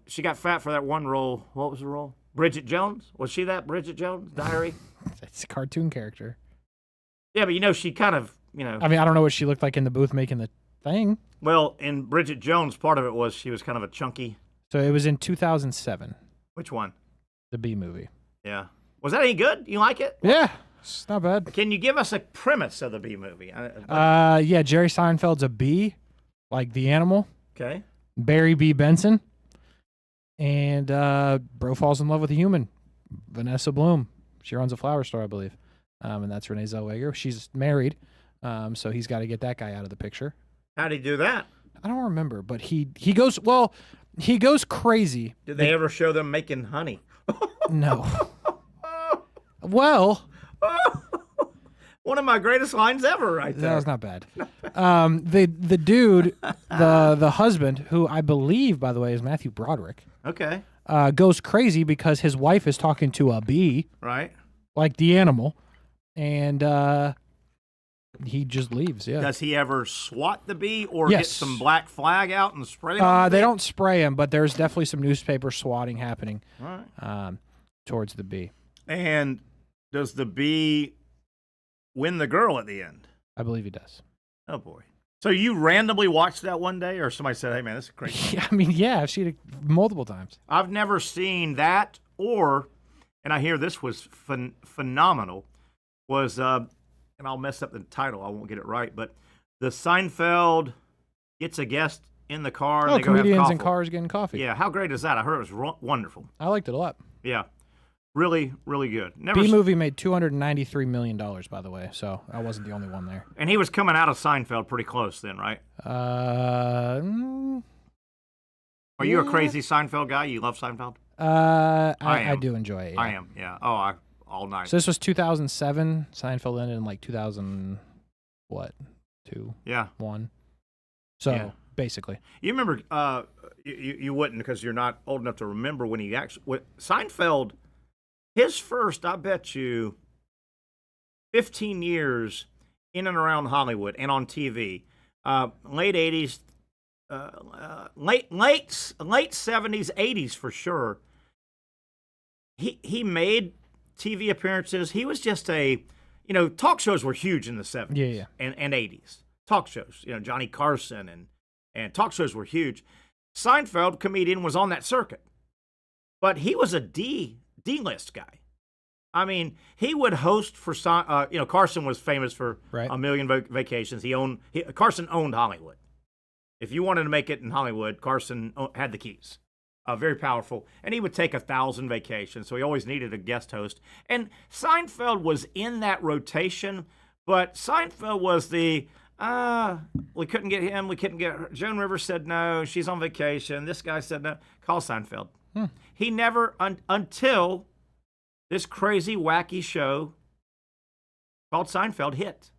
She got fat for that one role. What was the role? Bridget Jones? Was she that Bridget Jones? Diary? It's a cartoon character. Yeah, but she kind of, I mean, I don't know what she looked like in the booth making the thing. Well, in Bridget Jones, part of it was she was kind of a chunky. So it was in 2007. Which one? The B movie. Yeah. Was that any good? You like it? Yeah. It's not bad. Can you give us a premise of the B movie? Yeah, Jerry Seinfeld's a bee, like the animal. Okay. Barry B. Benson. And bro falls in love with a human, Vanessa Bloom. She runs a flower store, I believe. And that's Renee Zellweger. She's married, so he's got to get that guy out of the picture. How'd he do that? I don't remember, but he goes crazy. Did they ever show them making honey? No. Well, one of my greatest lines ever, right there. That was not bad. The dude, the husband, who I believe, by the way, is Matthew Broderick. Okay. Goes crazy because his wife is talking to a bee, right? Like the animal, and he just leaves. Yeah. Does he ever swat the bee or yes. get some black flag out and spray him? They don't spray him, but there's definitely some newspaper swatting happening. All right. Towards the bee. And does the bee win the girl at the end? I believe he does. Oh boy. So you randomly watched that one day, or somebody said, "Hey man, this is crazy." Yeah, I mean, yeah, I've seen it multiple times. I've never seen that, and I hear this was phenomenal. Was and I'll mess up the title. I won't get it right, but the Seinfeld gets a guest in the car. Oh, and they go have comedians coffee. in cars getting coffee. Yeah, how great is that? I heard it was wonderful. I liked it a lot. Yeah, really, really good. B movie made $293 million, by the way, so I wasn't the only one there. And he was coming out of Seinfeld pretty close then, right? Are you a crazy Seinfeld guy? You love Seinfeld? I do enjoy it. Yeah. I am, yeah. Oh, all night. So this was 2007. Seinfeld ended in like 2000, what? 2? Yeah. 1. So yeah. Basically. You remember, you wouldn't because you're not old enough to remember when he actually, Seinfeld, his first, I bet you, 15 years in and around Hollywood and on TV, late 80s, late 70s, 80s for sure. He made TV appearances. He was just talk shows were huge in the 70s yeah. and 80s. Talk shows, Johnny Carson and talk shows were huge. Seinfeld, comedian, was on that circuit. But he was a D-list guy. I mean, he would host for, Carson was famous for A Million Vacations. Carson owned Hollywood. If you wanted to make it in Hollywood, Carson had the keys. Very powerful. And he would take 1,000 vacations, so he always needed a guest host. And Seinfeld was in that rotation, but Seinfeld was we couldn't get him, we couldn't get her. Joan Rivers said no, she's on vacation. This guy said no. Call Seinfeld. He never, until this crazy, wacky show called Seinfeld hit.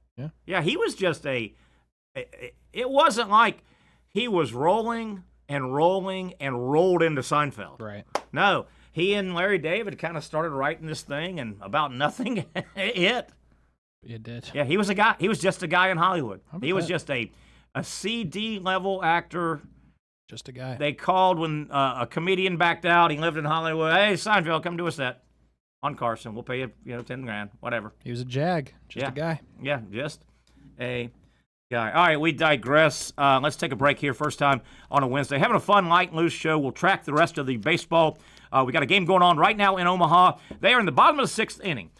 Yeah, he was just it wasn't like he was rolling and rolling and rolled into Seinfeld. Right. No, he and Larry David kind of started writing this thing, and about nothing it hit. It did. Yeah, he was a guy. He was just a guy in Hollywood. He was just a CD level actor. Just a guy. They called when a comedian backed out. He lived in Hollywood. Hey, Seinfeld, come do a set on Carson. We'll pay you, $10,000, whatever. He was a jag. Just a guy. Yeah, just a guy. All right, we digress. Let's take a break here. First time on a Wednesday. Having a fun, light and loose show. We'll track the rest of the baseball. We got a game going on right now in Omaha. They are in the bottom of the 6th inning.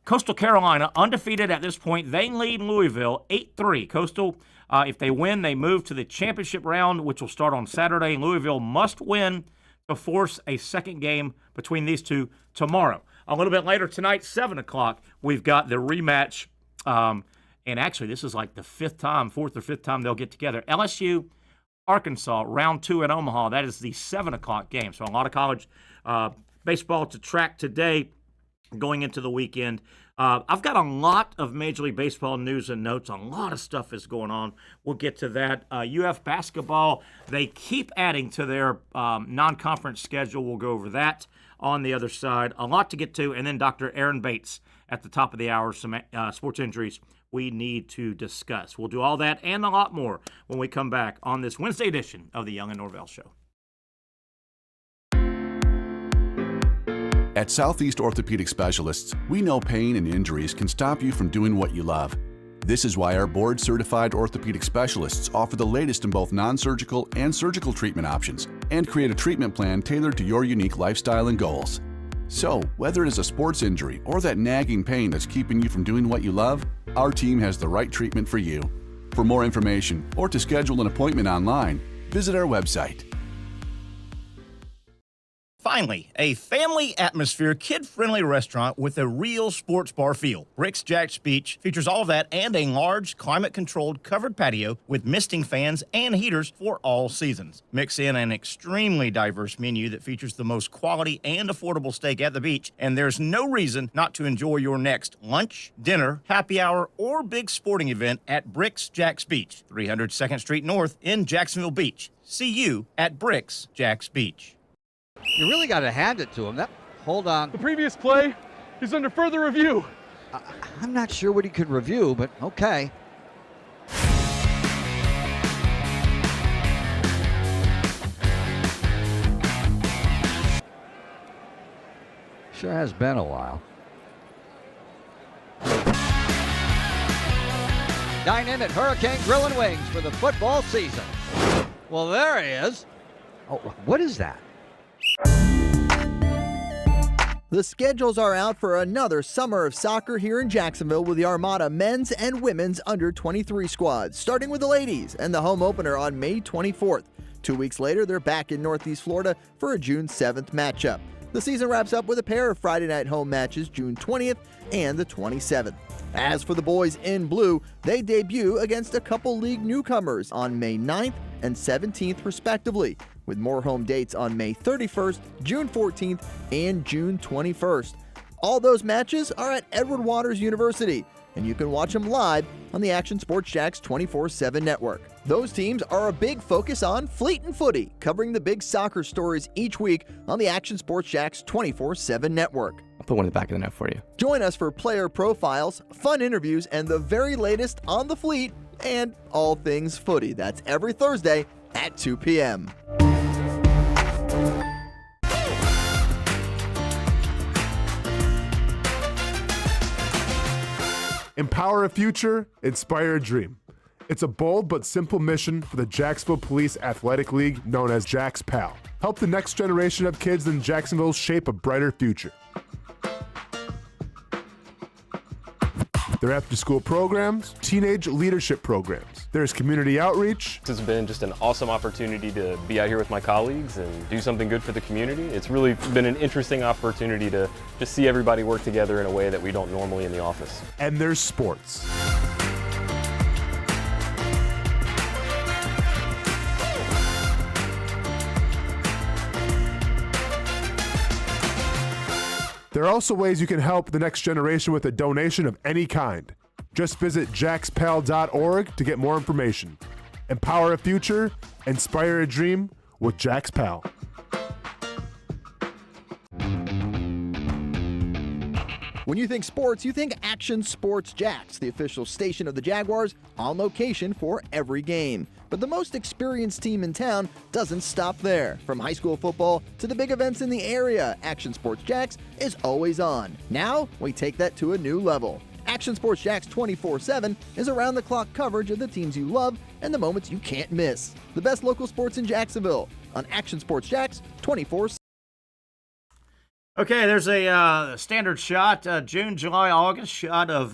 Coastal Carolina, undefeated at this point. They lead Louisville 8-3. Coastal, if they win, they move to the championship round, which will start on Saturday. Louisville must win to force a second game between these two tomorrow. A little bit later tonight, 7 o'clock, we've got the rematch. And actually, this is like the 4th or 5th time they'll get together. LSU, Arkansas, round 2 in Omaha. That is the 7 o'clock game. So a lot of college baseball to track today going into the weekend. I've got a lot of Major League Baseball news and notes. A lot of stuff is going on. We'll get to that. UF basketball, they keep adding to their non-conference schedule. We'll go over that on the other side. A lot to get to. And then Dr. Aaron Bates at the top of the hour, some sports injuries we need to discuss. We'll do all that and a lot more when we come back on this Wednesday edition of the Young and Norvelle Show. At Southeast Orthopedic Specialists, we know pain and injuries can stop you from doing what you love. This is why our board-certified orthopedic specialists offer the latest in both non-surgical and surgical treatment options and create a treatment plan tailored to your unique lifestyle and goals. So, whether it is a sports injury or that nagging pain that's keeping you from doing what you love, our team has the right treatment for you. For more information or to schedule an appointment online, visit our website. Finally, a family atmosphere, kid-friendly restaurant with a real sports bar feel. Bricks Jack's Beach features all of that and a large, climate-controlled covered patio with misting fans and heaters for all seasons. Mix in an extremely diverse menu that features the most quality and affordable steak at the beach, and there's no reason not to enjoy your next lunch, dinner, happy hour, or big sporting event at Bricks Jack's Beach, 300 2nd Street North in Jacksonville Beach. See you at Bricks Jack's Beach. You really got to hand it to him. Hold on. The previous play is under further review. I'm not sure what he could review, but okay. Sure has been a while. Dine in at Hurricane Grill and Wings for the football season. Well, there he is. Oh, what is that? The schedules are out for another summer of soccer here in Jacksonville with the Armada men's and women's under-23 squads, starting with the ladies and the home opener on May 24th. 2 weeks later, they're back in Northeast Florida for a June 7th matchup. The season wraps up with a pair of Friday night home matches June 20th and the 27th. As for the boys in blue, they debut against a couple league newcomers on May 9th and 17th respectively, with more home dates on May 31st, June 14th, and June 21st. All those matches are at Edward Waters University, and you can watch them live on the Action Sports Jacks 24/7 network. Those teams are a big focus on Fleet and Footy, covering the big soccer stories each week on the Action Sports Jacks 24/7 network. I'll put one in the back of the net for you. Join us for player profiles, fun interviews, and the very latest on the Fleet and all things footy. That's every Thursday at 2 p.m. Empower a future, inspire a dream. It's a bold but simple mission for the Jacksonville Police Athletic League known as Jack's PAL. Help the next generation of kids in Jacksonville shape a brighter future. Their after-school programs, teenage leadership programs. There's community outreach. This has been just an awesome opportunity to be out here with my colleagues and do something good for the community. It's really been an interesting opportunity to just see everybody work together in a way that we don't normally in the office. And there's sports. There are also ways you can help the next generation with a donation of any kind. Just visit jackspal.org to get more information. Empower a future, inspire a dream with Jack's Pal. When you think sports, you think Action Sports Jacks, the official station of the Jaguars, on location for every game. But the most experienced team in town doesn't stop there. From high school football to the big events in the area, Action Sports Jacks is always on. Now, we take that to a new level. Action Sports Jax 24/7 is around-the-clock coverage of the teams you love and the moments you can't miss. The best local sports in Jacksonville on Action Sports Jax 24/7. Okay, there's a standard shot, June, July, August shot of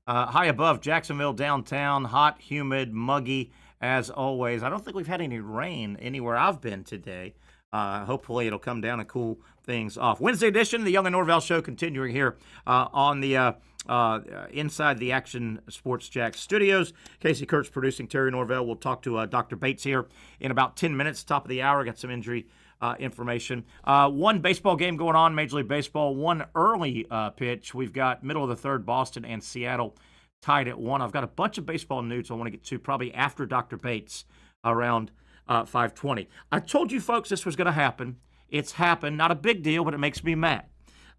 high above Jacksonville downtown, hot, humid, muggy as always. I don't think we've had any rain anywhere I've been today. Hopefully it'll come down and cool things off. Wednesday edition of the Young and Norvelle Show continuing here on the inside the Action Sports Jax studios. Casey Kurtz producing, Terry Norvelle. We'll talk to Dr. Bates here in about 10 minutes, top of the hour. Got some injury information. One baseball game going on, Major League Baseball. One early pitch. We've got middle of the third, Boston and Seattle tied at 1. I've got a bunch of baseball news I want to get to probably after Dr. Bates around 5:20. I told you folks this was going to happen. It's happened. Not a big deal, but it makes me mad.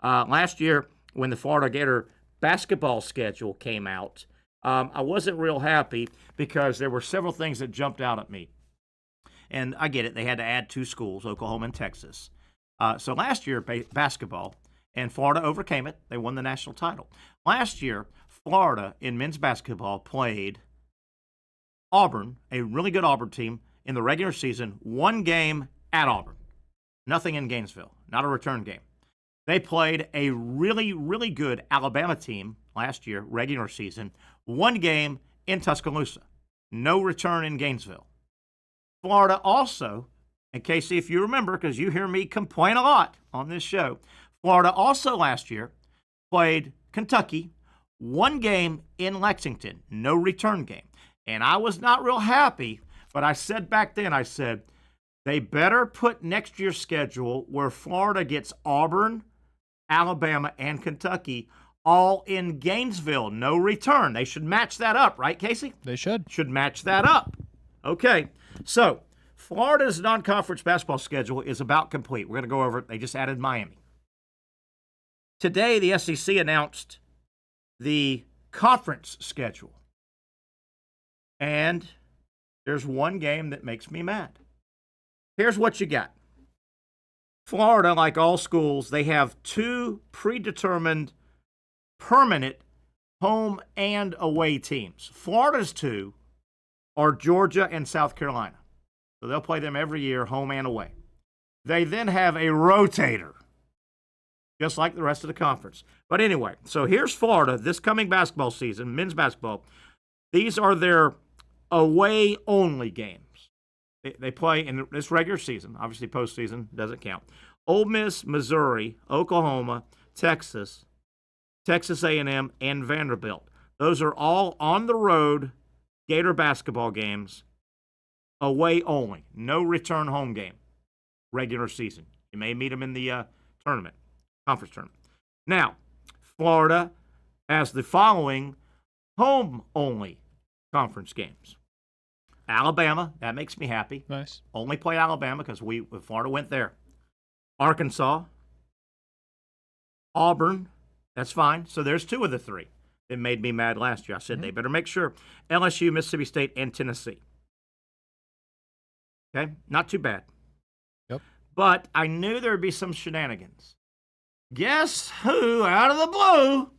Last year, when the Florida Gator basketball schedule came out, I wasn't real happy because there were several things that jumped out at me. And I get it. They had to add 2 schools, Oklahoma and Texas. So last year, basketball, and Florida overcame it. They won the national title. Last year, Florida in men's basketball played Auburn, a really good Auburn team, in the regular season, 1 game at Auburn. Nothing in Gainesville, not a return game. They played a really, really good Alabama team last year, regular season, 1 game in Tuscaloosa. No return in Gainesville. Florida also, and Casey, if you remember, because you hear me complain a lot on this show, Florida also last year played Kentucky, 1 game in Lexington, no return game. And I was not real happy, but I said back then, I said, they better put next year's schedule where Florida gets Auburn, Alabama, and Kentucky all in Gainesville, no return. They should match that up, right, Casey? They should. Should match that up. Okay, so Florida's non-conference basketball schedule is about complete. We're going to go over it. They just added Miami. Today, the SEC announced the conference schedule. And there's 1 game that makes me mad. Here's what you got. Florida, like all schools, they have 2 predetermined permanent home and away teams. Florida's 2 are Georgia and South Carolina. So they'll play them every year, home and away. They then have a rotator, just like the rest of the conference. But anyway, so here's Florida this coming basketball season, men's basketball. These are their away-only games. They play in this regular season. Obviously, postseason doesn't count. Ole Miss, Missouri, Oklahoma, Texas, Texas A&M, and Vanderbilt. Those are all on the road Gator basketball games, away only. No return home game, regular season. You may meet them in the tournament, conference tournament. Now, Florida has the following home-only conference games. Alabama, that makes me happy. Nice. Only play Alabama because Florida went there. Arkansas, Auburn, that's fine. So there's 2 of the 3 that made me mad last year. I said they better make sure. LSU, Mississippi State, and Tennessee. Okay, not too bad. Yep. But I knew there would be some shenanigans. Guess who, out of the blue,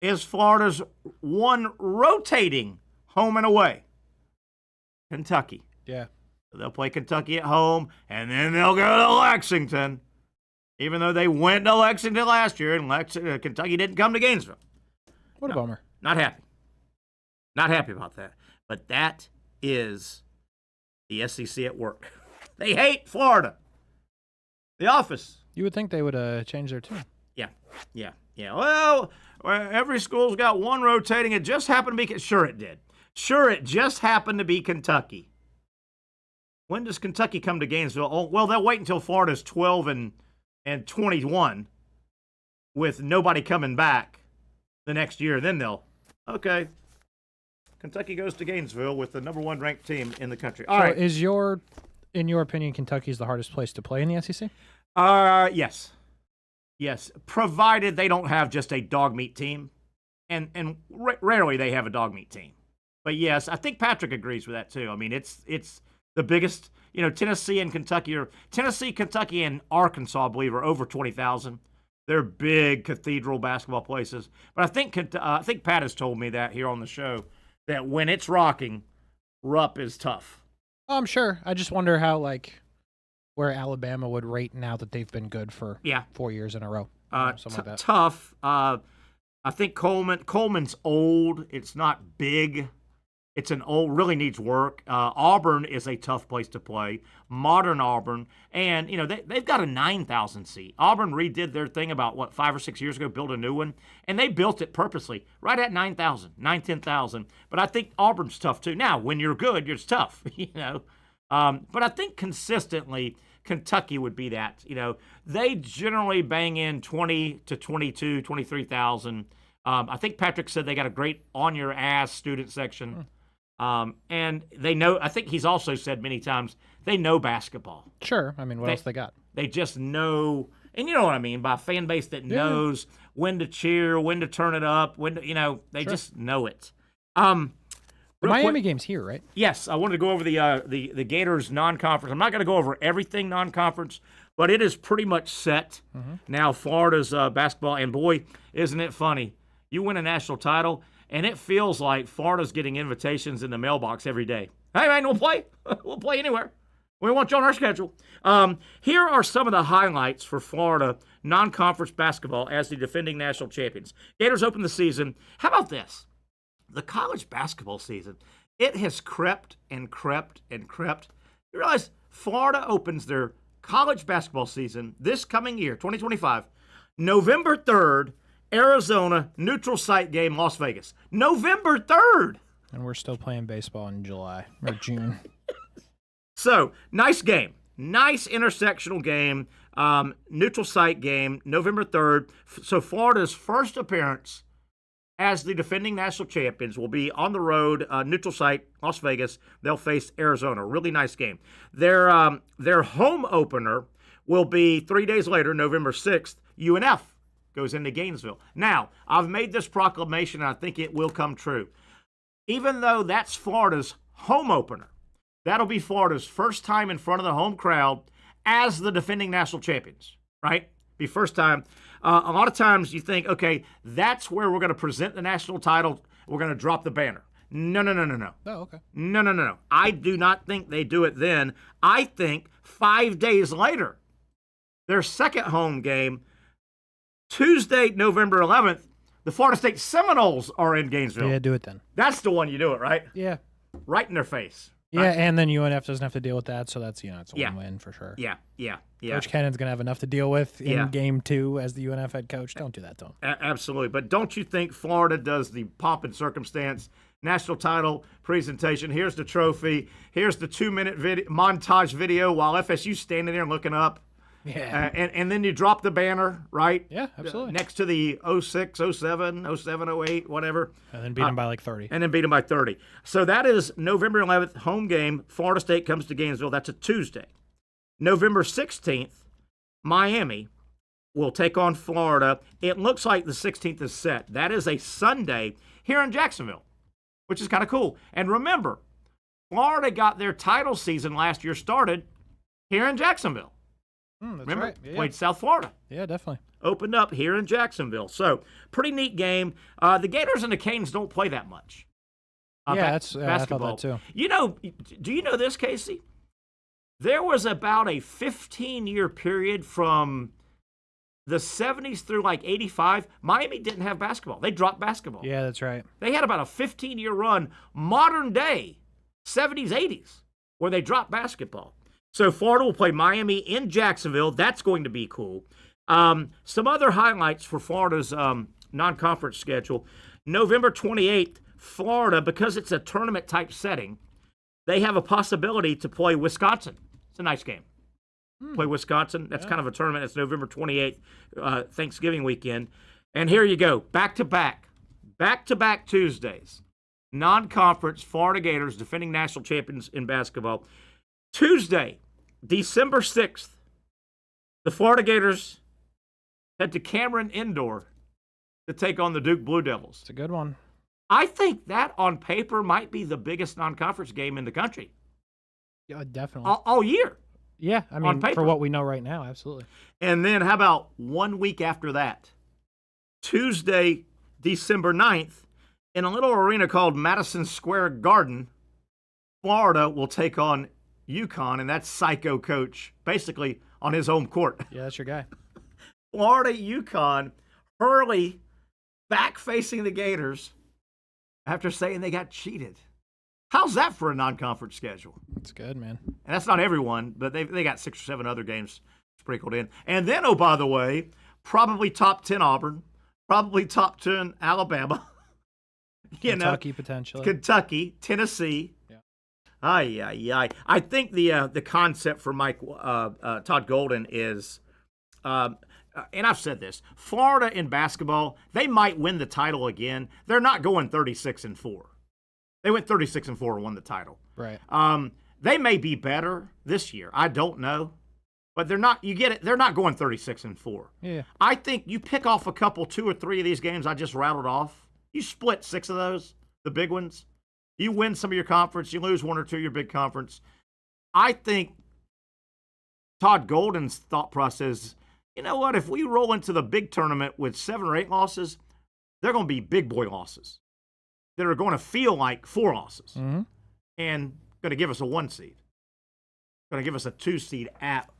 is Florida's 1 rotating home and away? Kentucky. Yeah. So they'll play Kentucky at home, and then they'll go to Lexington, even though they went to Lexington last year, and Kentucky didn't come to Gainesville. What a bummer. Not happy. Not happy about that. But that is the SEC at work. They hate Florida. The office. You would think they would change their tune. Yeah. Well, every school's got 1 rotating. It just happened to be. Sure, it did. Sure, it just happened to be Kentucky. When does Kentucky come to Gainesville? Oh, well, they'll wait until Florida's 12 and 21 with nobody coming back the next year. Then they'll, okay, Kentucky goes to Gainesville with the number 1 ranked team in the country. All right. Is in your opinion, Kentucky's the hardest place to play in the SEC? Yes, provided they don't have just a dog meat team. And rarely they have a dog meat team. But yes, I think Patrick agrees with that too. I mean, it's the biggest, Tennessee, Kentucky, and Arkansas, I believe, are over 20,000. They're big cathedral basketball places. But I think Pat has told me that here on the show, that when it's rocking, Rupp is tough. Oh, I'm sure. I just wonder how, where Alabama would rate now that they've been good for 4 years in a row. Something like that. Tough. I think Coleman's old. It's not big. It's really needs work. Auburn is a tough place to play. Modern Auburn. And, they've got a 9,000 seat. Auburn redid their thing about, 5 or 6 years ago, built a new one. And they built it purposely, right at 10,000. But I think Auburn's tough, too. Now, when you're good, it's tough, But I think consistently, Kentucky would be that. They generally bang in 20 to 22, 23,000. I think Patrick said they got a great on-your-ass student section. And they know, I think he's also said many times, they know basketball. Sure. I mean, what else they got? They just know, and you know what I mean, by a fan base that knows when to cheer, when to turn it up, when to, they just know it. The Miami game's here, right? Yes, I wanted to go over the Gators non-conference. I'm not going to go over everything non-conference, but it is pretty much set. Now Florida's basketball, and boy, isn't it funny. You win a national title, and it feels like Florida's getting invitations in the mailbox every day. Hey, man, we'll play. We'll play anywhere. We want you on our schedule. Here are some of the highlights for Florida non-conference basketball as the defending national champions. Gators open the season. How about this? The college basketball season, it has crept and crept and crept. You realize Florida opens their college basketball season this coming year, 2025, November 3rd, Arizona, neutral site game, Las Vegas. November 3rd. And we're still playing baseball in July or June. So, nice game. Nice intersectional game. Neutral site game, November 3rd. So, Florida's first appearance as the defending national champions will be on the road, neutral site, Las Vegas. They'll face Arizona. Really nice game. Their home opener will be 3 days later, November 6th. UNF goes into Gainesville. Now, I've made this proclamation, and I think it will come true. Even though that's Florida's home opener, that'll be Florida's first time in front of the home crowd as the defending national champions, right? Be first time. A lot of times you think, okay, that's where we're going to present the national title. We're going to drop the banner. No. Oh, okay. No. I do not think they do it then. I think 5 days later, their second home game, Tuesday, November 11th, the Florida State Seminoles are in Gainesville. Yeah, do it then. That's the one you do it, right? Yeah. Right in their face. Yeah, right? And then UNF doesn't have to deal with that, so that's it's a win-win for sure. Yeah. Coach Kennan's going to have enough to deal with in game 2 as the UNF head coach. Don't do that to him. Absolutely. But don't you think Florida does the pomp and circumstance national title presentation? Here's the trophy. Here's the 2-minute montage video while FSU's standing there looking up. Yeah. And then you drop the banner, right? Yeah, absolutely. Next to the 06, 07, 08, whatever. And then beat them by like 30. And then beat them by 30. So that is November 11th, home game. Florida State comes to Gainesville. That's a Tuesday. November 16th, Miami will take on Florida. It looks like the 16th is set. That is a Sunday here in Jacksonville, which is kind of cool. And remember, Florida got their title season last year started here in Jacksonville. That's Remember, right. Yeah. played South Florida. Yeah, definitely. Opened up here in Jacksonville. So, pretty neat game. The Gators and the Canes don't play that much. Basketball. I thought that too. Do you know this, Casey? There was about a 15-year period from the 70s through like 85. Miami didn't have basketball. They dropped basketball. Yeah, that's right. They had about a 15-year run, modern day, 70s, 80s, where they dropped basketball. So Florida will play Miami in Jacksonville. That's going to be cool. Some other highlights for Florida's non-conference schedule. November 28th, Florida, because it's a tournament-type setting, they have a possibility to play Wisconsin. It's a nice game. Play Wisconsin. That's kind of a tournament. It's November 28th, Thanksgiving weekend. And here you go, back-to-back Tuesdays. Non-conference Florida Gators, defending national champions in basketball. Tuesday, December 6th, the Florida Gators head to Cameron Indoor to take on the Duke Blue Devils. It's a good one. I think that on paper might be the biggest non-conference game in the country. Yeah, definitely. All year. Yeah, I mean, paper. for what we know right now, absolutely. And then how about 1 week after that? Tuesday, December 9th, in a little arena called Madison Square Garden, Florida will take on UConn, and that's Psycho Coach, basically on his home court. Yeah, that's your guy. Florida, UConn, Hurley back facing the Gators after saying they got cheated. How's that for a non-conference schedule? That's good, man. And that's not everyone, but they got 6 or 7 other games sprinkled in. And then, oh, by the way, probably top 10 Auburn, probably top 10 Alabama. Kentucky, potentially. Kentucky, Tennessee. Yeah. I think the concept for Todd Golden is, and I've said this, Florida in basketball, they might win the title again. They're not going 36-4. They went 36-4 and won the title. Right. They may be better this year. I don't know. But they're not, you get it, they're not going 36-4. Yeah. I think you pick off a couple, 2 or 3 of these games I just rattled off. You split 6 of those, the big ones. You win some of your conference. You lose 1 or 2 of your big conference. I think Todd Golden's thought process, you know what, if we roll into the big tournament with 7 or 8 losses, they're going to be big boy losses that are going to feel like 4 losses and going to give us a 1 seed. Going to give us a 2 seed at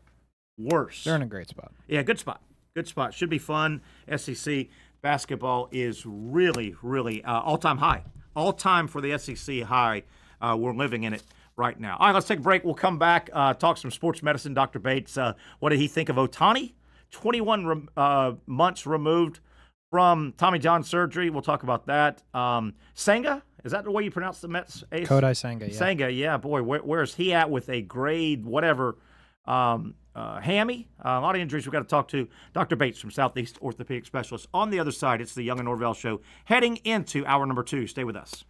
worst. They're in a great spot. Yeah, good spot. Good spot. Should be fun. SEC basketball is really, really all-time high. All-time for the SEC high. We're living in it right now. All right, let's take a break. We'll come back, talk some sports medicine. Dr. Bates, what did he think of Ohtani? 21 months removed from Tommy John surgery. We'll talk about that. Senga, is that the way you pronounce the Mets ace? Kodai Senga, yeah. Senga, yeah. Boy, where's he at with a grade whatever hammy? A lot of injuries we've got to talk to Dr. Bates from Southeast Orthopedic Specialist. On the other side, it's the Young and Norvelle Show heading into hour number 2. Stay with us.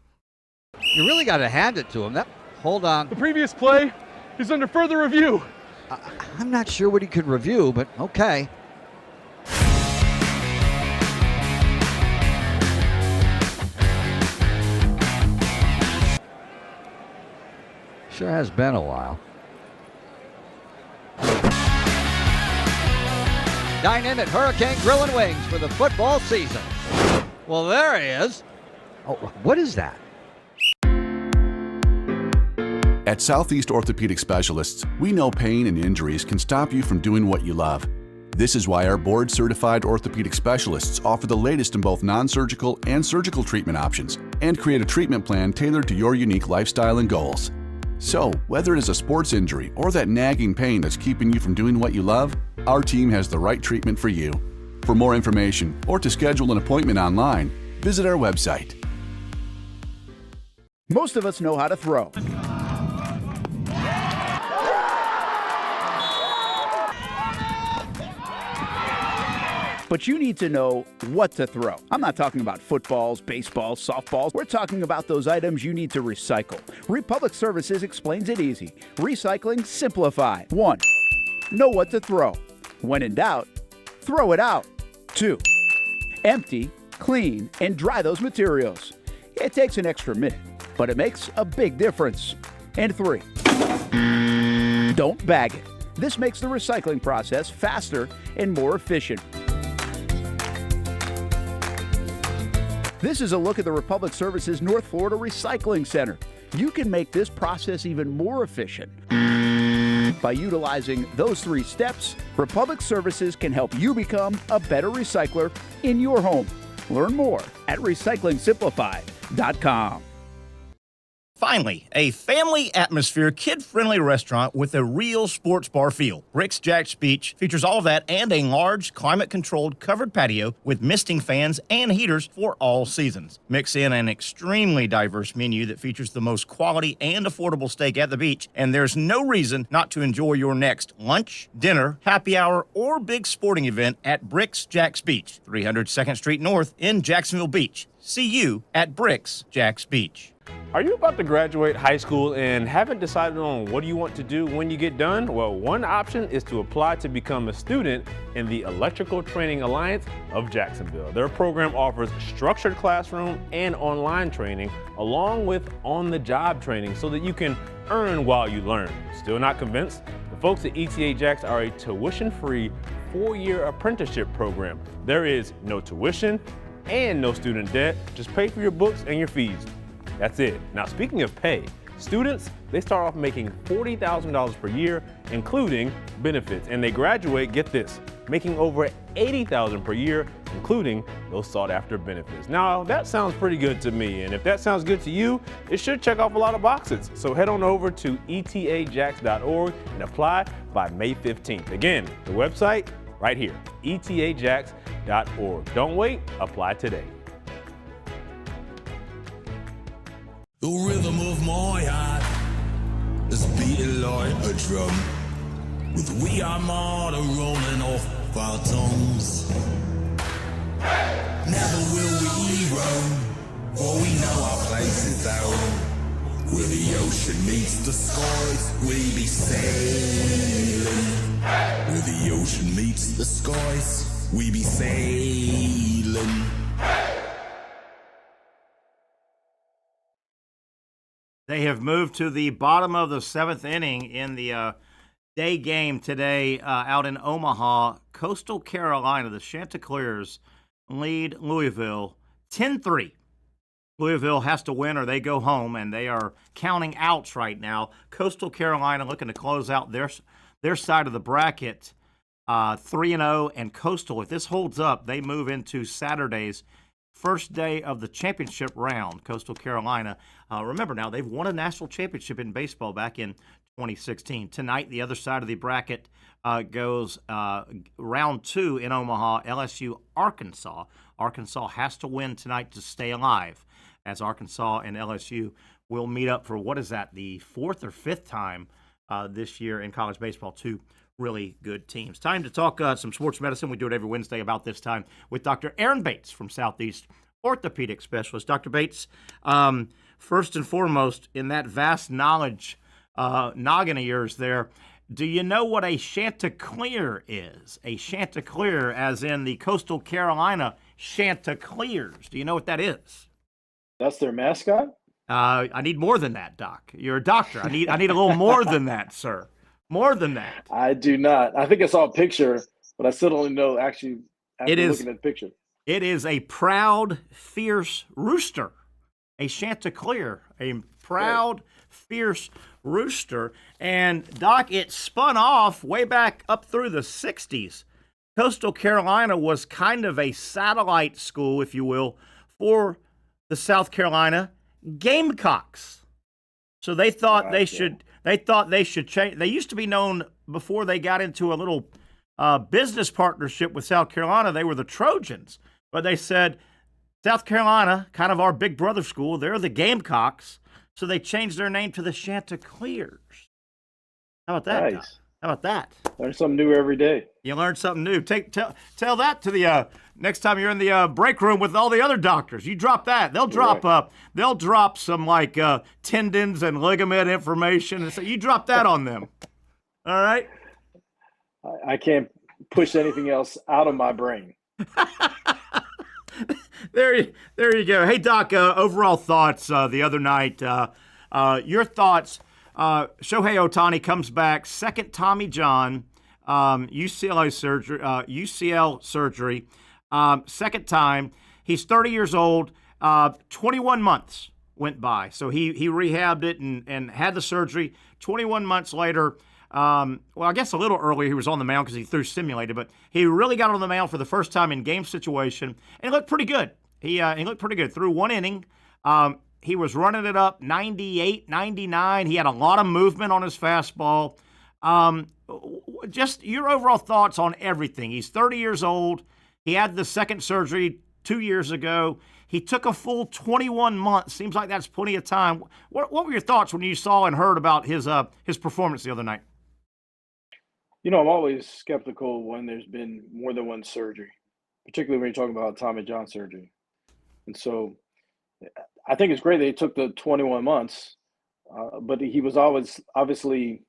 You really got to hand it to him. Hold on. The previous play is under further review. I'm not sure what he could review, but okay. Sure has been a while. Dynamic Hurricane Grill and Wings for the football season. Well, there he is. Oh, what is that? At Southeast Orthopedic Specialists, we know pain and injuries can stop you from doing what you love. This is why our board-certified orthopedic specialists offer the latest in both non-surgical and surgical treatment options and create a treatment plan tailored to your unique lifestyle and goals. So, whether it is a sports injury or that nagging pain that's keeping you from doing what you love, our team has the right treatment for you. For more information or to schedule an appointment online, visit our website. Most of us know how to throw. But you need to know what to throw. I'm not talking about footballs, baseballs, softballs. We're talking about those items you need to recycle. Republic Services explains it easy. Recycling simplified. 1. Know what to throw. When in doubt, throw it out. 2. Empty, clean, and dry those materials. It takes an extra minute, but it makes a big difference. And 3. Don't bag it. This makes the recycling process faster and more efficient. This is a look at the Republic Services North Florida Recycling Center. You can make this process even more efficient. By utilizing those 3 steps, Republic Services can help you become a better recycler in your home. Learn more at recyclingsimplified.com. Finally, a family atmosphere, kid-friendly restaurant with a real sports bar feel. Bricks Jack's Beach features all of that and a large, climate-controlled covered patio with misting fans and heaters for all seasons. Mix in an extremely diverse menu that features the most quality and affordable steak at the beach, and there's no reason not to enjoy your next lunch, dinner, happy hour, or big sporting event at Bricks Jack's Beach, 300 2nd Street North in Jacksonville Beach. See you at Bricks Jack's Beach. Are you about to graduate high school and haven't decided on what you want to do when you get done? Well, one option is to apply to become a student in the Electrical Training Alliance of Jacksonville. Their program offers structured classroom and online training, along with on-the-job training so that you can earn while you learn. Still not convinced? The folks at ETA Jacks are a tuition-free 4-year apprenticeship program. There is no tuition and no student debt. Just pay for your books and your fees. That's it. Now, speaking of pay, students, they start off making $40,000 per year, including benefits, and they graduate, get this, making over $80,000 per year, including those sought-after benefits. Now, that sounds pretty good to me, and if that sounds good to you, it should check off a lot of boxes. So head on over to etajacks.org and apply by May 15th. Again, the website right here, etajacks.org. Don't wait, apply today. The rhythm of my heart is beating like a drum, with We Armada rolling off our tongues. Never will we roam, for we know our place is down. Where the ocean meets the skies, we be sailing. Where the ocean meets the skies, we be sailing. They have moved to the bottom of the 7th inning in the day game today out in Omaha. Coastal Carolina, the Chanticleers, lead Louisville 10-3. Louisville has to win or they go home, and they are counting outs right now. Coastal Carolina looking to close out their side of the bracket 3-0, and Coastal, if this holds up, they move into Saturday's first day of the championship round. Coastal Carolina, remember now, they've won a national championship in baseball back in 2016. Tonight, the other side of the bracket goes round 2 in Omaha, LSU, Arkansas. Arkansas has to win tonight to stay alive, as Arkansas and LSU will meet up for, what is that, the 4th or 5th time this year in college baseball. Two really good teams. Time to talk some sports medicine. We do it every Wednesday about this time with Dr. Aaron Bates from Southeast, orthopedic specialist. Dr. Bates, first and foremost, in that vast knowledge noggin of yours there, do you know what a Chanticleer is? A Chanticleer, as in the Coastal Carolina Chanticleers. Do you know what that is? That's their mascot? I need more than that, Doc. You're a doctor. I need a little more than that, sir. More than that. I do not. I think I saw a picture, but I still don't know actually after looking at the picture. It is a proud, fierce rooster. A Chanticleer. A proud, fierce rooster. And, Doc, it spun off way back up through the 60s. Coastal Carolina was kind of a satellite school, if you will, for the South Carolina Gamecocks. So they thought they should change. They used to be known, before they got into a little business partnership with South Carolina, they were the Trojans. But they said, South Carolina, kind of our big brother school, they're the Gamecocks. So they changed their name to the Chanticleers. How about that? Nice. How about that? Learn something new every day. You learn something new. Tell that to the next time you're in the break room with all the other doctors. You drop that. They'll drop some like tendons and ligament information, and so you drop that on them. All right. I can't push anything else out of my brain. There you go. Hey, Doc. Overall thoughts the other night. Your thoughts. Shohei Ohtani comes back, second Tommy John, UCL surgery, second time. He's 30 years old. 21 months went by. So he rehabbed it and had the surgery. 21 months later, well, I guess a little earlier he was on the mound because he threw simulated, but he really got on the mound for the first time in game situation, and he looked pretty good. He looked pretty good. Through one inning, he was running it up 98, 99. He had a lot of movement on his fastball. Just your overall thoughts on everything. He's 30 years old. He had the second surgery 2 years ago. He took a full 21 months. Seems like that's plenty of time. What were your thoughts when you saw and heard about his performance the other night? You know, I'm always skeptical when there's been more than one surgery, particularly when you're talking about Tommy John surgery. And so I think it's great that he took the 21 months, but he was always obviously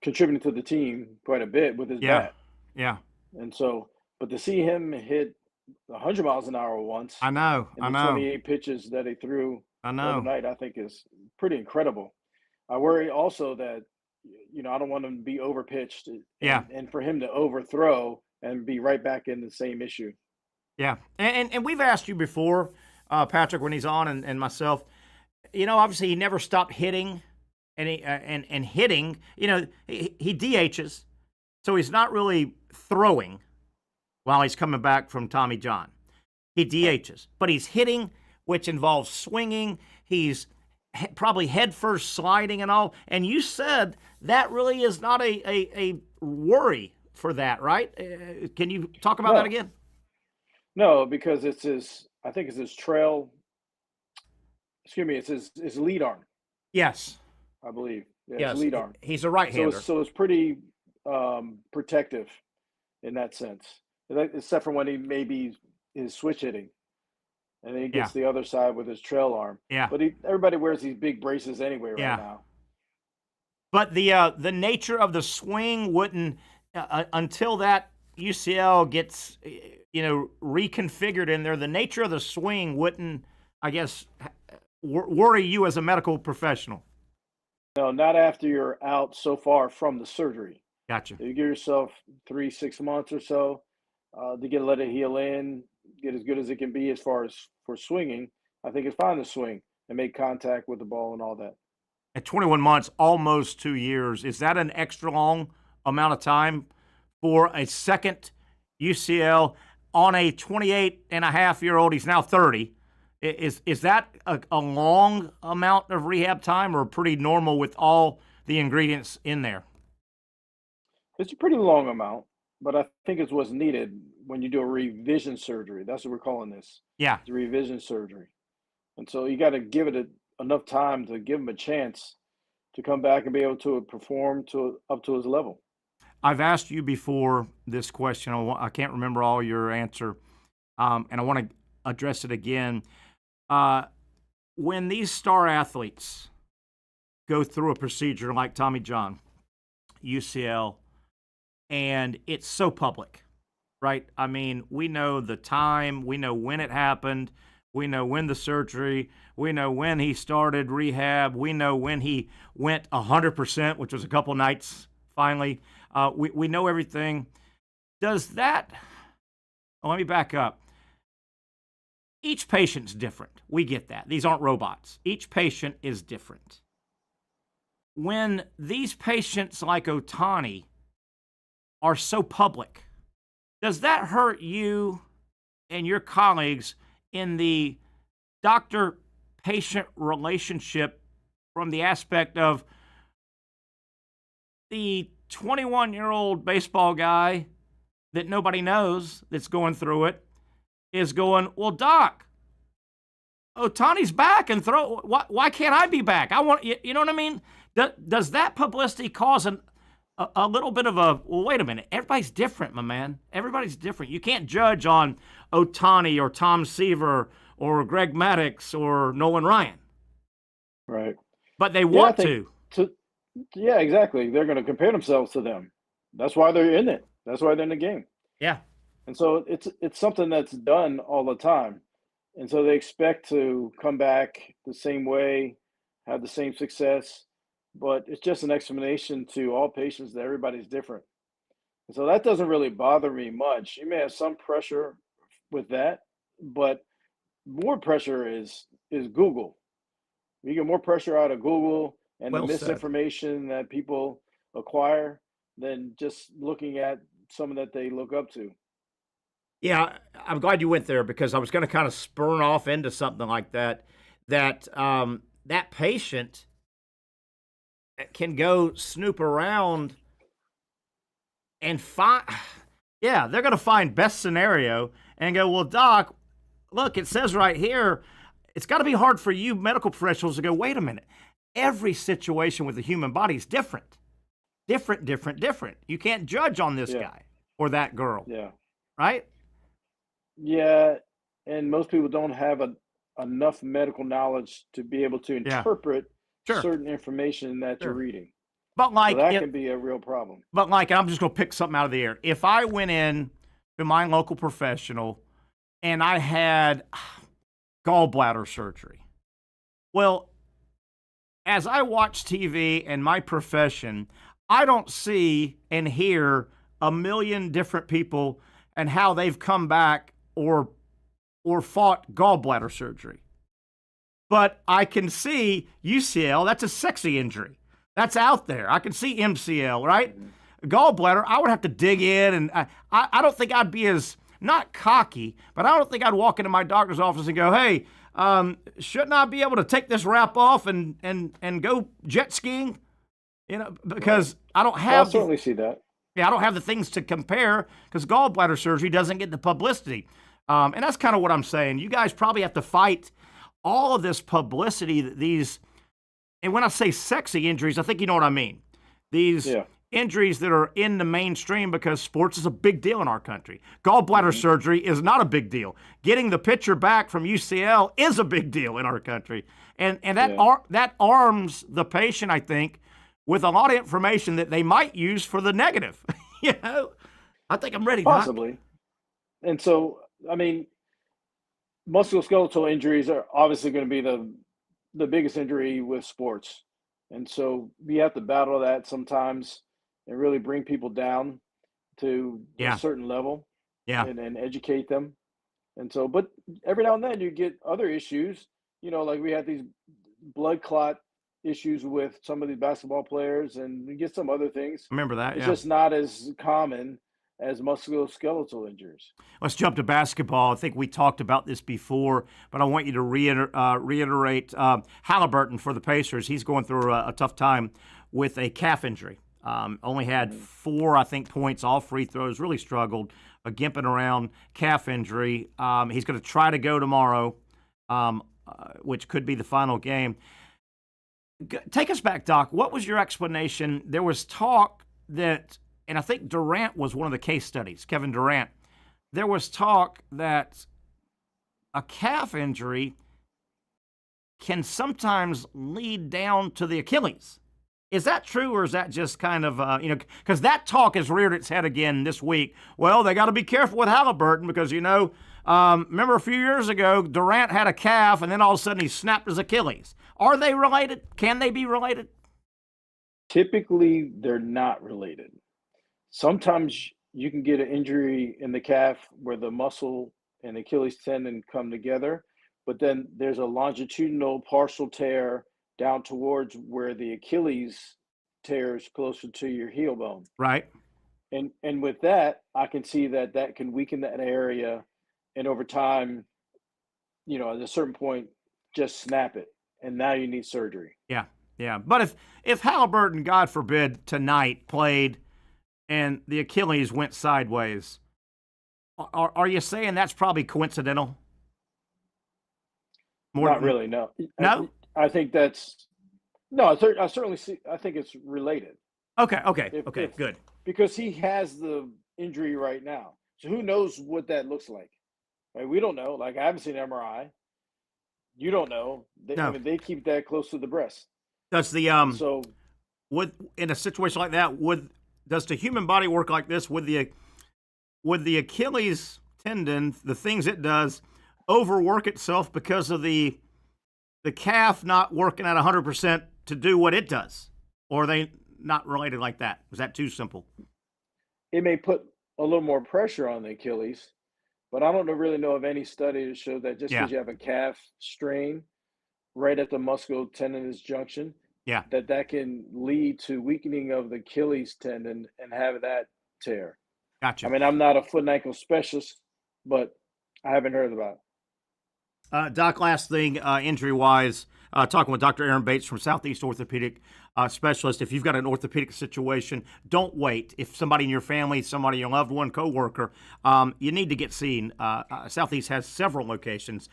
contributing to the team quite a bit with his bat. Yeah. And so, but to see him hit 100 miles an hour once, I know. 28 pitches that he threw the other night, I think is pretty incredible. I worry also that, I don't want him to be overpitched Yeah. and for him to overthrow and be right back in the same issue. Yeah. And we've asked you before, Patrick, when he's on, and myself, obviously he never stopped hitting and hitting. He DHs, so he's not really throwing while he's coming back from Tommy John. He DHs, but he's hitting, which involves swinging. He's probably head first sliding and all. And you said that really is not a worry for that, right? Can you talk about that again? No, because it's his trail. Excuse me, it's his lead arm. Yes. I believe. Yeah, yes. His lead arm. He's a right-hander. So it's pretty protective in that sense, except for when he maybe is switch hitting. And then he gets the other side with his trail arm. Yeah. But everybody wears these big braces anyway right now. But the nature of the swing wouldn't until that UCL gets reconfigured in there. The nature of the swing wouldn't, I guess, worry you as a medical professional. No, not after you're out so far from the surgery. Gotcha. You give yourself 3-6 months or so to let it heal in, get as good as it can be as far as for swinging. I think it's fine to swing and make contact with the ball and all that. At 21 months, almost 2 years, is that an extra long amount of time for a second UCL on a 28-and-a-half-year-old? He's now 30. Is that a long amount of rehab time or pretty normal with all the ingredients in there? It's a pretty long amount, but I think it's what's needed when you do a revision surgery. That's what we're calling this. Yeah. It's a revision surgery. And so you got to give it enough time to give him a chance to come back and be able to perform up to his level. I've asked you before this question. I can't remember all your answer, and I want to address it again. When these star athletes go through a procedure like Tommy John, UCL, and it's so public, right? I mean, we know the time, we know when it happened, we know when the surgery, we know when he started rehab, we know when he went 100%, which was a couple nights finally. We know everything. Does that, let me back up. Each patient's different. We get that. These aren't robots. Each patient is different. When these patients like Ohtani are so public, does that hurt you and your colleagues in the doctor-patient relationship from the aspect of the 21-year-old baseball guy that nobody knows that's going through it is going, well, doc, Ohtani's back and why can't I be back? I want, you know what I mean? Does that publicity cause a little bit of a, well, wait a minute, everybody's different, my man. Everybody's different. You can't judge on Ohtani or Tom Seaver or Greg Maddux or Nolan Ryan. Right. But they want to. Yeah, exactly. They're going to compare themselves to them. That's why they're in it. That's why they're in the game. Yeah. And so it's something that's done all the time. And so they expect to come back the same way, have the same success, but it's just an explanation to all patients that everybody's different. And so that doesn't really bother me much. You may have some pressure with that, but more pressure is Google. You get more pressure out of Google and the misinformation that people acquire than just looking at someone that they look up to. Yeah, I'm glad you went there because I was going to kind of spurn off into something like that. That patient can go snoop around and find. Yeah, they're going to find best scenario and go, well, doc, look, it says right here. It's got to be hard for you medical professionals to go, wait a minute. Every situation with the human body is different. Different. You can't judge on this guy or that girl. Yeah. Right? Yeah, and most people don't have enough medical knowledge to be able to interpret certain information that you're reading. But like so that can be a real problem. But like, I'm just going to pick something out of the air. If I went in to my local professional and I had gallbladder surgery, well, as I watch TV and my profession, I don't see and hear a million different people and how they've come back or fought gallbladder surgery. But I can see UCL, that's a sexy injury. That's out there. I can see MCL, right? Gallbladder, I would have to dig in, and I don't think I'd be as, not cocky, but I don't think I'd walk into my doctor's office and go, hey, shouldn't I be able to take this wrap off and go jet skiing? You know, because I don't have. I certainly see that. Yeah, I don't have the things to compare because gallbladder surgery doesn't get the publicity. And that's kind of what I'm saying. You guys probably have to fight all of this publicity that these, and when I say sexy injuries, I think you know what I mean. These injuries that are in the mainstream because sports is a big deal in our country. Gallbladder surgery is not a big deal. Getting the pitcher back from UCL is a big deal in our country. And that arms the patient, I think, with a lot of information that they might use for the negative. You know, I think I'm ready. Possibly. Doc. And so, I mean, musculoskeletal injuries are obviously going to be the biggest injury with sports. And so we have to battle that sometimes and really bring people down to a certain level and educate them. And so, but every now and then you get other issues, you know, like we had these blood clot issues with some of the basketball players, and we get some other things. Remember that? It's just not as common as musculoskeletal injuries. Let's jump to basketball. I think we talked about this before, but I want you to reiterate Halliburton for the Pacers. He's going through a tough time with a calf injury. Only had 4, I think, points, all free throws, really struggled, gimping around, calf injury. He's going to try to go tomorrow, which could be the final game. Take us back, Doc. What was your explanation? There was talk that, and I think Durant was one of the case studies, Kevin Durant. There was talk that a calf injury can sometimes lead down to the Achilles. Is that true, or is that just kind of, because that talk has reared its head again this week. Well, they got to be careful with Halliburton because, remember a few years ago, Durant had a calf, and then all of a sudden he snapped his Achilles. Are they related? Can they be related? Typically, they're not related. Sometimes you can get an injury in the calf where the muscle and Achilles tendon come together, but then there's a longitudinal partial tear down towards where the Achilles tears closer to your heel bone. Right. And with that, I can see that can weaken that area, and over time, at a certain point, just snap it. And now you need surgery. Yeah. But if Halliburton, God forbid, tonight played and the Achilles went sideways, are you saying that's probably coincidental? Not really, no. No? I think that's – no, I certainly see – I think it's related. Okay, good. Because he has the injury right now. So who knows what that looks like? Right? We don't know. Like, I haven't seen an MRI. You don't know. They keep that close to the breast. Does the in a situation like that, does the human body work like this? Would the Achilles tendon, the things it does, overwork itself because of the calf not working at 100% to do what it does? Or are they not related like that? Is that too simple? It may put a little more pressure on the Achilles. But I don't really know of any study to show that just because you have a calf strain right at the musculotendinous junction, that can lead to weakening of the Achilles tendon and have that tear. Gotcha. I mean, I'm not a foot and ankle specialist, but I haven't heard about it. Doc, last thing, injury-wise, talking with Dr. Aaron Bates from Southeast Orthopedic Specialist. If you've got an orthopedic situation, don't wait. If somebody in your family, somebody, your loved one, coworker, you need to get seen. Southeast has several locations.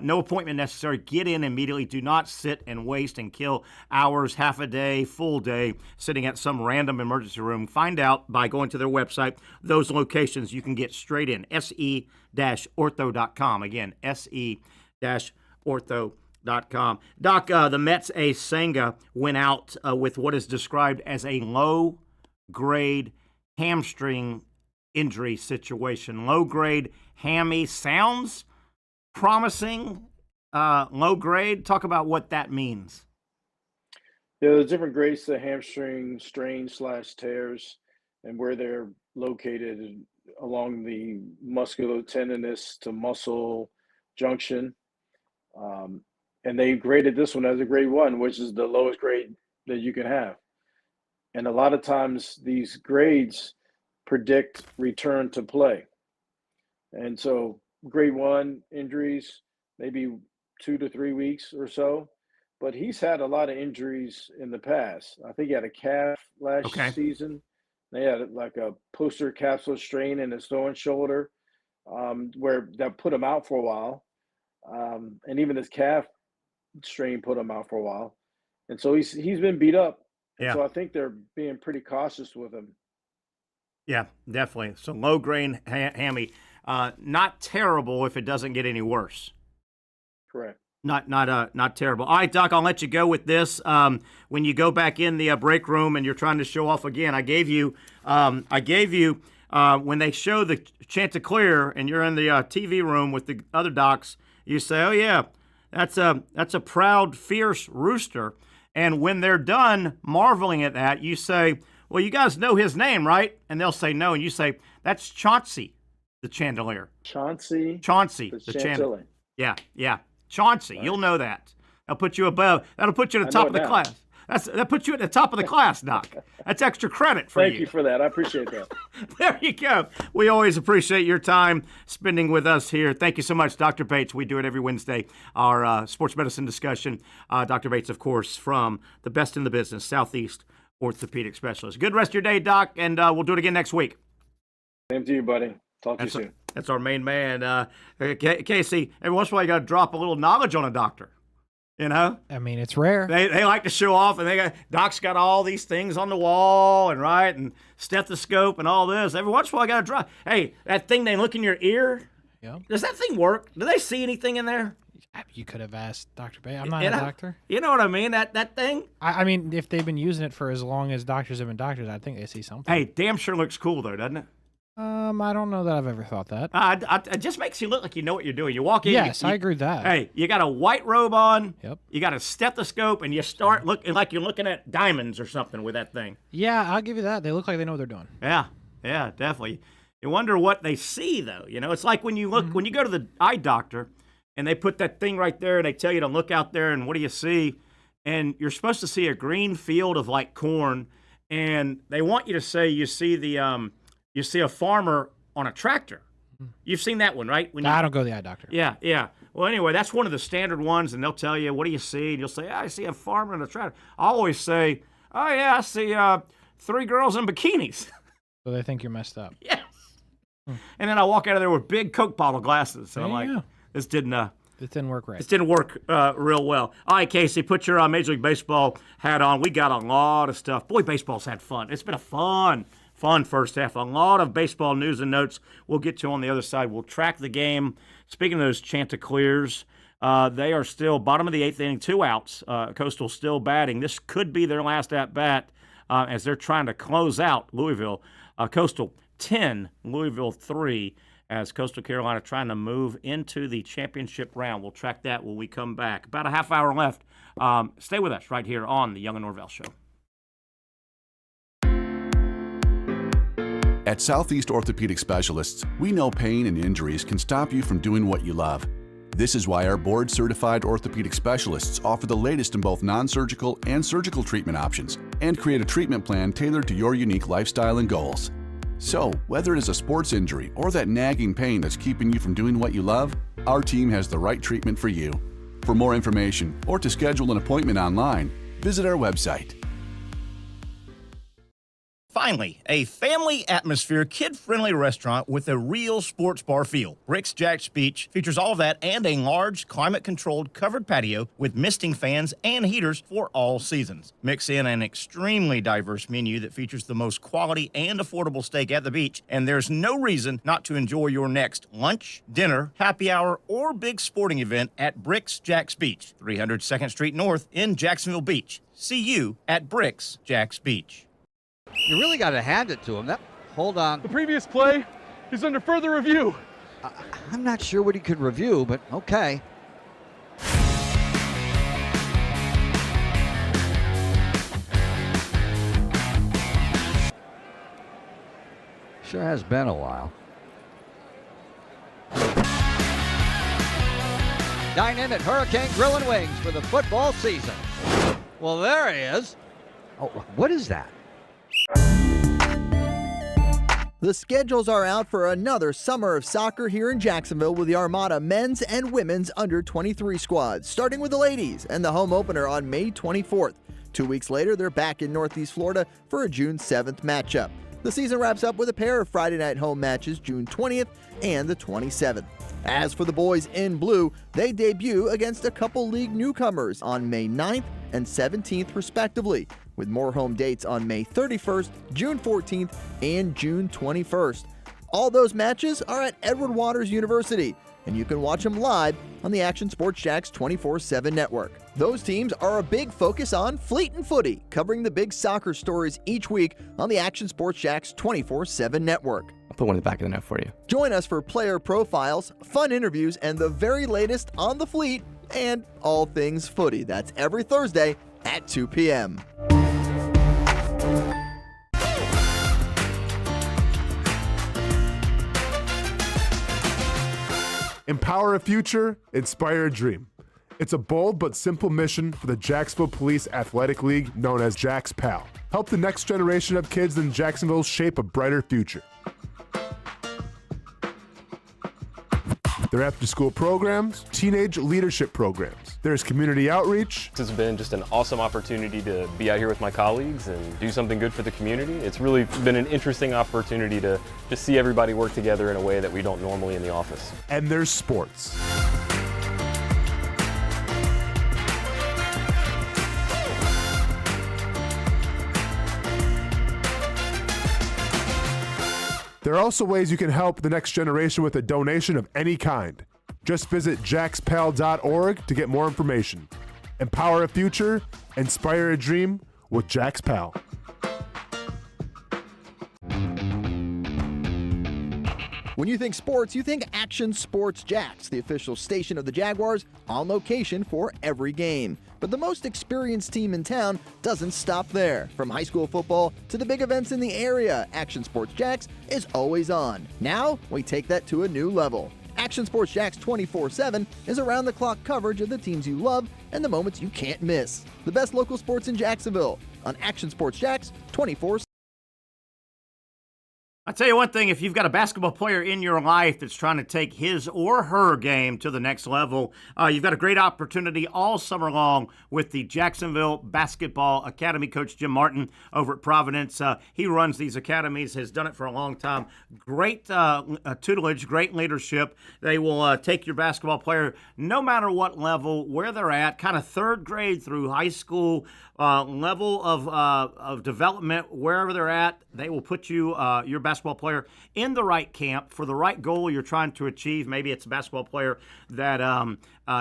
No appointment necessary. Get in immediately. Do not sit and waste and kill hours, half a day, full day, sitting at some random emergency room. Find out by going to their website. Those locations you can get straight in. se-ortho.com. Again, se-ortho.com. Doc, the Mets' ace Senga went out with what is described as a low-grade hamstring injury situation. Low-grade hammy sounds promising. Low-grade, talk about what that means. Yeah, there's different grades to hamstring strain/tears and where they're located along the musculotendinous to muscle junction. And they graded this one as a grade 1, which is the lowest grade that you can have. And a lot of times these grades predict return to play. And so grade 1 injuries, maybe 2 to 3 weeks or so. But he's had a lot of injuries in the past. I think he had a calf last season. They had like a posterior capsular strain in his throwing shoulder, where that put him out for a while. And even his calf strain put him out for a while. And so he's been beat up. And so I think they're being pretty cautious with him. Yeah, definitely. So low grade hammy, not terrible if it doesn't get any worse. Correct. Not terrible. All right, Doc, I'll let you go with this. When you go back in the break room and you're trying to show off again, I gave you when they show the Chanticleer and you're in the TV room with the other docs, you say, "Oh yeah, that's a proud, fierce rooster." And when they're done marveling at that, you say, "Well, you guys know his name, right?" And they'll say no, and you say, "That's Chauncey, the Chanticleer." Chauncey, the Chanticleer. Yeah. Chauncey, right. You'll know that. That'll put you above. That'll put you at the top of the class. That puts you at the top of the class, Doc. That's extra credit for you. Thank you for that. I appreciate that. There you go. We always appreciate your time spending with us here. Thank you so much, Dr. Bates. We do it every Wednesday, our sports medicine discussion. Dr. Bates, of course, from the best in the business, Southeast Orthopedic Specialist. Good rest of your day, Doc, and we'll do it again next week. Same to you, buddy. Talk to you soon. That's our main man. Casey, every once in a while you got to drop a little knowledge on a doctor. You know? I mean, it's rare. They like to show off, and Doc's got all these things on the wall, and stethoscope and all this. Every once in a while I got to drop. Hey, that thing they look in your ear, does that thing work? Do they see anything in there? You could have asked Dr. Bay. I'm not a doctor. You know what I mean? That thing? I mean, if they've been using it for as long as doctors have been doctors, I think they see something. Hey, damn sure looks cool, though, doesn't it? I don't know that I've ever thought that. It just makes you look like you know what you're doing. You walk in. Yes, I agree with that. Hey, you got a white robe on. Yep. You got a stethoscope, and you start looking like you're looking at diamonds or something with that thing. Yeah, I'll give you that. They look like they know what they're doing. Yeah, definitely. You wonder what they see, though. You know, it's like when you look when you go to the eye doctor, and they put that thing right there, and they tell you to look out there, and what do you see? And you're supposed to see a green field of like corn, and they want you to say you see a farmer on a tractor. You've seen that one, right? I don't go to the eye doctor. Yeah. Well, anyway, that's one of the standard ones, and they'll tell you, what do you see? And you'll say, I see a farmer on a tractor. I always say, oh, yeah, I see 3 girls in bikinis. So they think you're messed up. Yes. And then I walk out of there with big Coke bottle glasses. And I'm like, this didn't work right. This didn't work real well. All right, Casey, put your Major League Baseball hat on. We got a lot of stuff. Boy, baseball's had fun. It's been a fun first half. A lot of baseball news and notes we'll get to on the other side. We'll track the game. Speaking of those Chanticleers, they are still bottom of the 8th inning, 2 outs. Coastal still batting. This could be their last at-bat as they're trying to close out Louisville. Coastal 10, Louisville 3, as Coastal Carolina trying to move into the championship round. We'll track that when we come back. About a half hour left. Stay with us right here on the Young and Norvelle Show. At Southeast Orthopedic Specialists, we know pain and injuries can stop you from doing what you love. This is why our board-certified orthopedic specialists offer the latest in both non-surgical and surgical treatment options and create a treatment plan tailored to your unique lifestyle and goals. So, whether it is a sports injury or that nagging pain that's keeping you from doing what you love, our team has the right treatment for you. For more information or to schedule an appointment online, visit our website. Finally, a family atmosphere, kid-friendly restaurant with a real sports bar feel. Bricks Jack's Beach features all of that and a large, climate-controlled covered patio with misting fans and heaters for all seasons. Mix in an extremely diverse menu that features the most quality and affordable steak at the beach, and there's no reason not to enjoy your next lunch, dinner, happy hour, or big sporting event at Bricks Jack's Beach, 300 2nd Street North in Jacksonville Beach. See you at Bricks Jack's Beach. You really got to hand it to him. Hold on. The previous play is under further review. I'm not sure what he could review, but okay. Sure has been a while. Dine in at Hurricane Grill and Wings for the football season. Well, there he is. Oh, what is that? The schedules are out for another summer of soccer here in Jacksonville with the Armada men's and women's under-23 squads, starting with the ladies and the home opener on May 24th. 2 weeks later, they're back in Northeast Florida for a June 7th matchup. The season wraps up with a pair of Friday night home matches June 20th and the 27th. As for the boys in blue, they debut against a couple league newcomers on May 9th and 17th respectively, with more home dates on May 31st, June 14th, and June 21st. All those matches are at Edward Waters University, and you can watch them live on the Action Sports Jacks 24/7 network. Those teams are a big focus on Fleet and Footy, covering the big soccer stories each week on the Action Sports Jacks 24/7 network. I'll put one in the back of the net for you. Join us for player profiles, fun interviews, and the very latest on the Fleet and all things footy. That's every Thursday at 2 p.m. Empower a future, inspire a dream. It's a bold but simple mission for the Jacksonville Police Athletic League known as Jax PAL. Help the next generation of kids in Jacksonville shape a brighter future. Their after-school programs, teenage leadership programs. There's community outreach. It's been just an awesome opportunity to be out here with my colleagues and do something good for the community. It's really been an interesting opportunity to just see everybody work together in a way that we don't normally in the office. And there's sports. There are also ways you can help the next generation with a donation of any kind. Just visit jaxpal.org to get more information. Empower a future, inspire a dream with Jax PAL. When you think sports, you think Action Sports Jacks, the official station of the Jaguars, on location for every game. But the most experienced team in town doesn't stop there. From high school football to the big events in the area, Action Sports Jacks is always on. Now, we take that to a new level. Action Sports Jacks 24/7 is around-the-clock coverage of the teams you love and the moments you can't miss. The best local sports in Jacksonville on Action Sports Jacks 24/7. I'll tell you one thing, if you've got a basketball player in your life that's trying to take his or her game to the next level, you've got a great opportunity all summer long with the Jacksonville Basketball Academy. Coach Jim Martin over at Providence, he runs these academies, has done it for a long time. Great tutelage, great leadership. They will take your basketball player no matter what level, where they're at, kind of third grade through high school level of development, wherever they're at. They will put you, your basketball player, in the right camp for the right goal you're trying to achieve. Maybe it's a basketball player that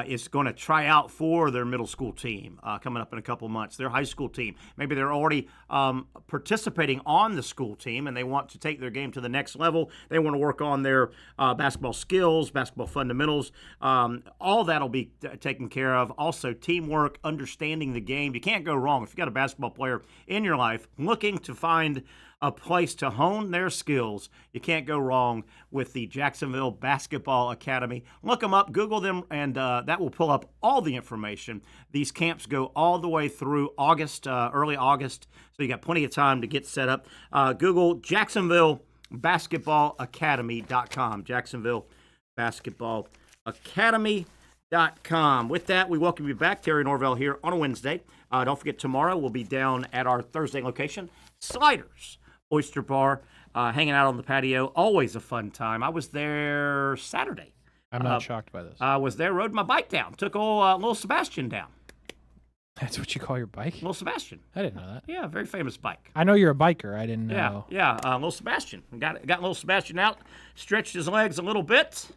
is going to try out for their middle school team coming up in a couple months, their high school team. Maybe they're already participating on the school team and they want to take their game to the next level. They want to work on their basketball skills, basketball fundamentals. All that will be taken care of. Also, teamwork, understanding the game. You can't go wrong if you've got a basketball player in your life looking to find a place to hone their skills. You can't go wrong with the Jacksonville Basketball Academy. Look them up, Google them, and that will pull up all the information. These camps go all the way through August, early August, so you got plenty of time to get set up. Google Jacksonville Basketball Academy.com. Jacksonville Basketball Academy.com. With that, we welcome you back. Terry Norvelle here on a Wednesday. Don't forget, tomorrow we'll be down at our Thursday location, Sliders Oyster Bar, hanging out on the patio. Always a fun time. I was there Saturday. I'm not shocked by this. I was there, rode my bike down, took old little Sebastian down. That's what you call your bike? Little Sebastian. I didn't know that. Yeah, very famous bike. I know you're a biker. I didn't know. Yeah, little Sebastian. Got little Sebastian out, stretched his legs a little bit,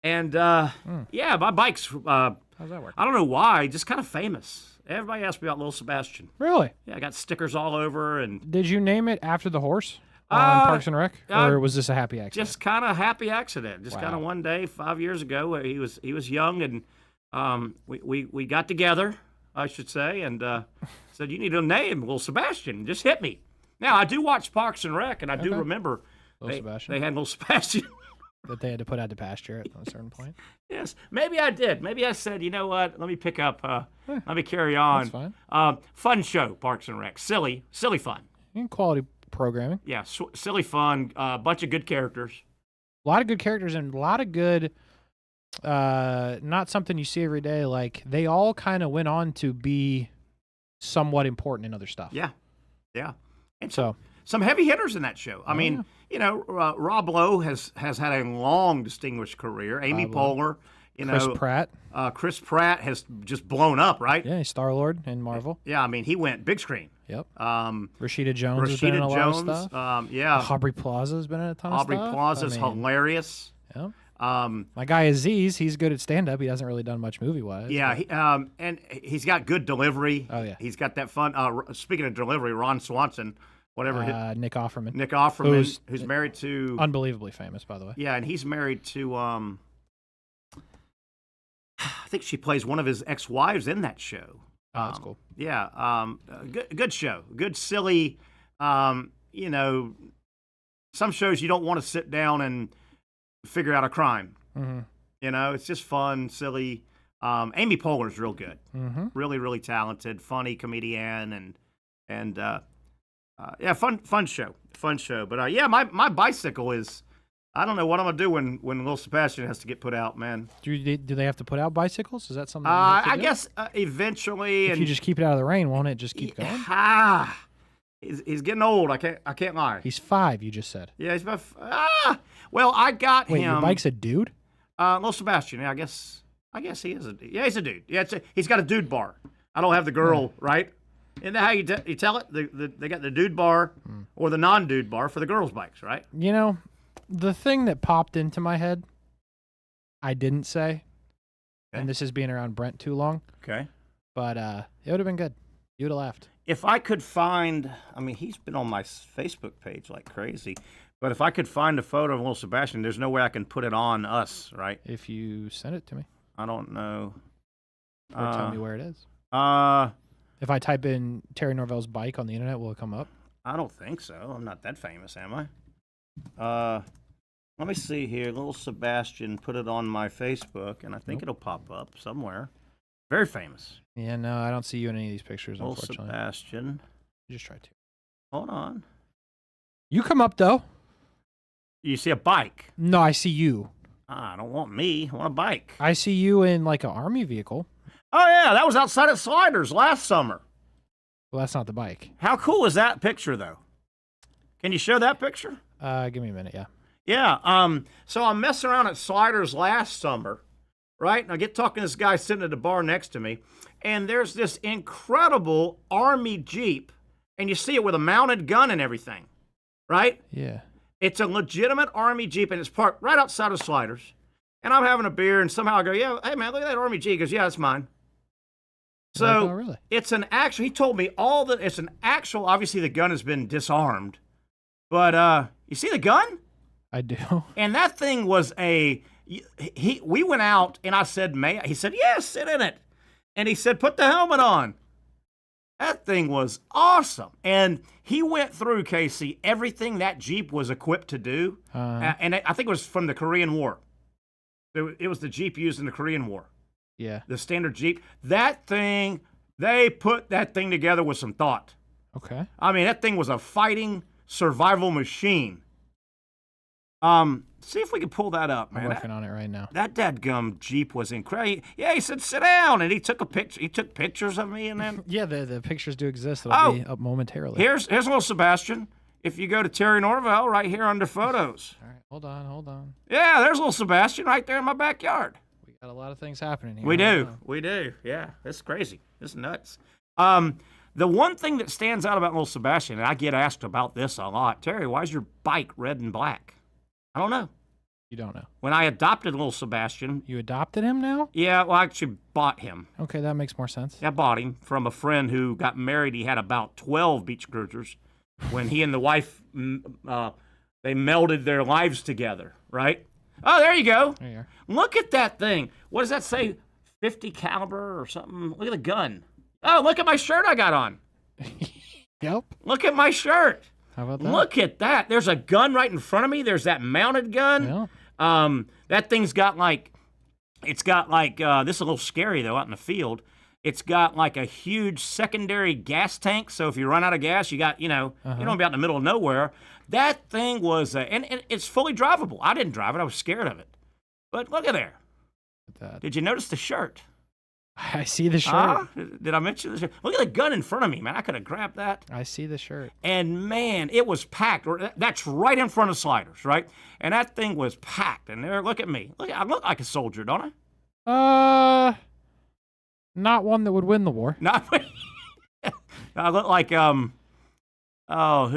and yeah, my bike's. How's that work? I don't know why, just kind of famous. Everybody asked me about little Sebastian. Really? Yeah, I got stickers all over. And did you name it after the horse on Parks and Rec, or was this a happy accident? Just kind of happy accident. Just kind of one day 5 years ago, he was young, and we got together, I should say, and said, you need a name, little Sebastian. Just hit me. Now, I do watch Parks and Rec, and I do remember Sebastian. They had little Sebastian. That they had to put out to pasture at a certain point. Yes, maybe I did. Maybe I said, you know what? Let me pick up. Let me carry on. That's fine. Fun show, Parks and Rec. Silly fun. And quality programming. Yeah, silly fun. A bunch of good characters. A lot of good characters and a lot of good. Not something you see every day. Like they all kind of went on to be somewhat important in other stuff. Yeah. And so some heavy hitters in that show. I mean, you know, Rob Lowe has had a long, distinguished career. Amy Poehler, Chris Pratt has just blown up, right? Yeah, he's Star-Lord in Marvel. Yeah, I mean, he went big screen. Yep. Rashida Jones has been in a lot of stuff. Yeah. Aubrey Plaza's been in a ton of stuff. Aubrey Plaza's hilarious. Yep. My guy Aziz, he's good at stand-up. He hasn't really done much movie-wise. Yeah, and he's got good delivery. Oh, yeah. He's got that fun. Speaking of delivery, Ron Swanson, whatever. Nick Offerman. Nick Offerman, who's married to... Unbelievably famous, by the way. Yeah, and he's married to... I think she plays one of his ex-wives in that show. Oh, that's cool. Yeah, good show. Good, silly, you know, some shows you don't want to sit down and figure out a crime. Mm-hmm. You know, it's just fun, silly. Amy Poehler's real good. Mm-hmm. Really, really talented, funny comedian, and yeah, fun show. But yeah, my bicycle is. I don't know what I'm gonna do when Little Sebastian has to get put out, man. Do they have to put out bicycles? Is that something? I guess eventually. If you just keep it out of the rain, won't it just keep going? He's getting old. I can't lie. He's 5. You just said. Yeah, he's about. Well, I got Wait, him. your bike's a dude? Little Sebastian. Yeah, I guess he is a. Yeah, he's a dude. Yeah, he's got a dude bar. I don't have the girl, right? Isn't that how you tell it? They got the dude bar or the non-dude bar for the girls' bikes, right? You know, the thing that popped into my head, I didn't say, and this is being around Brent too long. Okay. But it would have been good. You would have laughed. If I could find, I mean, he's been on my Facebook page like crazy, but if I could find a photo of Little Sebastian, there's no way I can put it on us, right? If you send it to me. I don't know. Or tell me where it is. If I type in Terry Norvelle's bike on the internet, will it come up? I don't think so. I'm not that famous, am I? Let me see here. Little Sebastian, put it on my Facebook, and I think it'll pop up somewhere. Very famous. Yeah, no, I don't see you in any of these pictures, Little unfortunately. Sebastian. You just try to. Hold on. You come up, though. You see a bike? No, I see you. I don't want me. I want a bike. I see you in, like, an army vehicle. Oh, yeah. That was outside of Sliders last summer. Well, that's not the bike. How cool is that picture, though? Can you show that picture? Give me a minute, yeah. Yeah. So I'm messing around at Sliders last summer, right? And I get talking to this guy sitting at the bar next to me, and there's this incredible Army Jeep, and you see it with a mounted gun and everything, right? Yeah. It's a legitimate Army Jeep, and it's parked right outside of Sliders. And I'm having a beer, and somehow I go, yeah, hey, man, look at that Army Jeep. He goes, yeah, that's mine. So really? It's an actual, he told me it's an actual, obviously the gun has been disarmed, but you see the gun? I do. And that thing was we went out, and I said, he said, yes, sit in it. And he said, put the helmet on. That thing was awesome. And he went through, Casey, everything that Jeep was equipped to do. And I think it was from the Korean War. It was the Jeep used in the Korean War. Yeah. The standard Jeep. That thing, they put that thing together with some thought. Okay. I mean, that thing was a fighting survival machine. See if we can pull that up, man. I'm working on it right now. That dadgum Jeep was incredible. Yeah, he said, sit down, and he took a picture. He took pictures of me, and then yeah, the pictures do exist. It'll be up momentarily. Here's little Sebastian. If you go to Terry Norvelle, right here under photos. All right, hold on. Yeah, there's little Sebastian right there in my backyard. We got a lot of things happening here. We do. Yeah, it's crazy. It's nuts. The one thing that stands out about little Sebastian, and I get asked about this a lot, Terry, why is your bike red and black? I don't know. You don't know. When I adopted little Sebastian. You adopted him now? Yeah, well, I actually bought him. Okay, that makes more sense. I bought him from a friend who got married. He had about 12 beach cruisers. When he and the wife, they melded their lives together, right? Oh, there you go. There you are. Look at that thing. What does that say? 50 caliber or something? Look at the gun. Oh, look at my shirt I got on. Yep. Look at my shirt. How about that? Look at that. There's a gun right in front of me. There's that mounted gun. Yeah. That thing's got like, this is a little scary though out in the field. It's got like a huge secondary gas tank. So if you run out of gas, you got, you don't be out in the middle of nowhere. That thing was, and it's fully drivable. I didn't drive it. I was scared of it. But look at there. Did you notice the shirt? I see the shirt. Did I mention the shirt? Look at the gun in front of me, man. I could have grabbed that. I see the shirt. And, man, it was packed. That's right in front of Sliders, right? And that thing was packed. And there, look at me. Look, I look like a soldier, don't I? Not one that would win the war. Not. I look like, who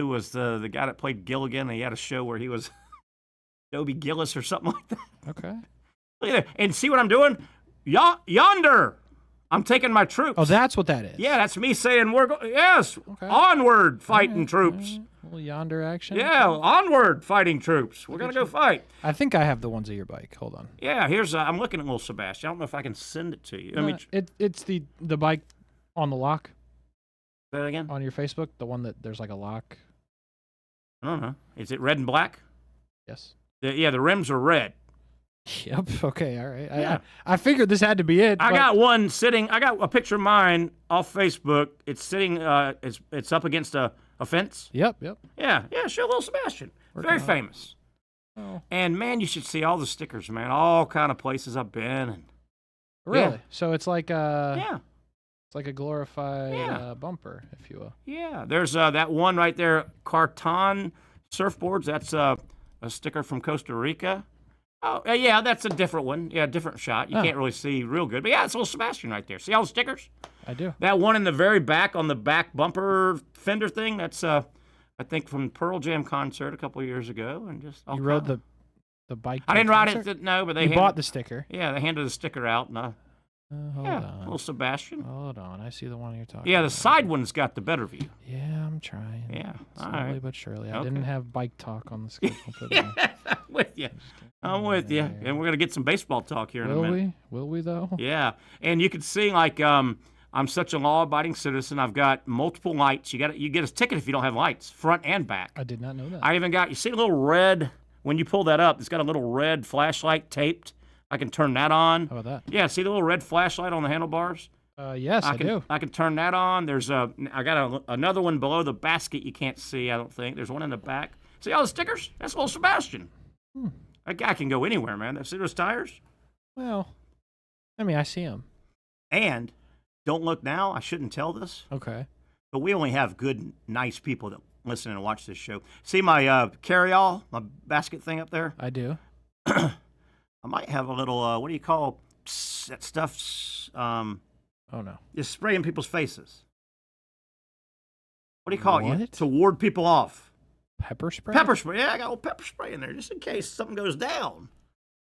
was the guy that played Gilligan? He had a show where he was Dobie Gillis or something like that. Okay. Look at that. And see what I'm doing? Yonder. I'm taking my troops. Oh, that's what that is. Yeah, that's me saying onward, fighting troops. A little yonder action. Yeah, onward, fighting troops. We're going to go fight. I think I have the ones of your bike. Hold on. Yeah, here's, I'm looking at little Sebastian. I don't know if I can send it to you. It's the bike on the lock. Say that again? On your Facebook, the one that there's like a lock. I don't know. Is it red and black? Yes. The rims are red. Yep. Okay. All right. Yeah. I figured this had to be it. I got one sitting. I got a picture of mine off Facebook. It's sitting. It's up against a fence. Yep. Yeah. Show little Sebastian. Very famous. Oh. And man, you should see all the stickers, man. All kind of places I've been. And really? Yeah. So it's like yeah. It's like a glorified bumper, if you will. Yeah. There's that one right there. Carton surfboards. That's a sticker from Costa Rica. Oh, yeah, that's a different one. Yeah, different shot. You can't really see real good. But yeah, it's little Sebastian right there. See all the stickers? I do. That one in the very back on the back bumper fender thing, that's, I think, from Pearl Jam concert a couple of years ago. And just you rode the bike? I didn't ride it, no, but they bought the sticker. Yeah, they handed the sticker out. And, hold on. Little Sebastian. Hold on. I see the one you're talking about. Yeah, the side one's got the better view. Yeah, I'm trying. Yeah, Slowly all right. but surely. I Okay. didn't have bike talk on the schedule today. Yeah, I'm with you. I'm with you. And we're going to get some baseball talk here in a minute. Will we, though? Yeah. And you can see, like, I'm such a law-abiding citizen. I've got multiple lights. You get a ticket if you don't have lights, front and back. I did not know that. I even got, you see a little red, when you pull that up, it's got a little red flashlight taped. I can turn that on. How about that? Yeah, see the little red flashlight on the handlebars? Yes, I do. I can turn that on. I got another one below the basket you can't see, I don't think. There's one in the back. See all the stickers? That's little Sebastian. That guy can go anywhere, man. See those tires? Well, I mean, I see him. And don't look now. I shouldn't tell this. Okay. But we only have good, nice people that listen and watch this show. See my carry-all, my basket thing up there? I do. I might have a little, what do you call that stuff? Oh, no. Just spray in people's faces. What do you call it? What? To ward people off. Pepper spray? Pepper spray. Yeah, I got a little pepper spray in there just in case something goes down.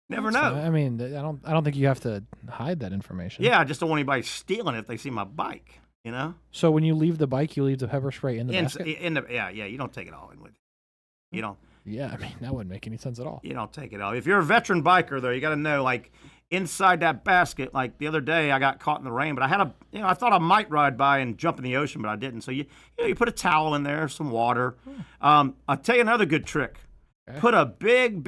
Never know. I mean, I don't think you have to hide that information. Yeah, I just don't want anybody stealing it if they see my bike, you know? So when you leave the bike, you leave the pepper spray in the basket? Yeah, you don't take it all in with you. You don't. Yeah, I mean, that wouldn't make any sense at all. You don't take it all. If you're a veteran biker, though, you got to know, like, inside that basket, like the other day I got caught in the rain, but I had I thought I might ride by and jump in the ocean, but I didn't. So you put a towel in there, some water. I'll tell you another good trick. Okay. Put a big,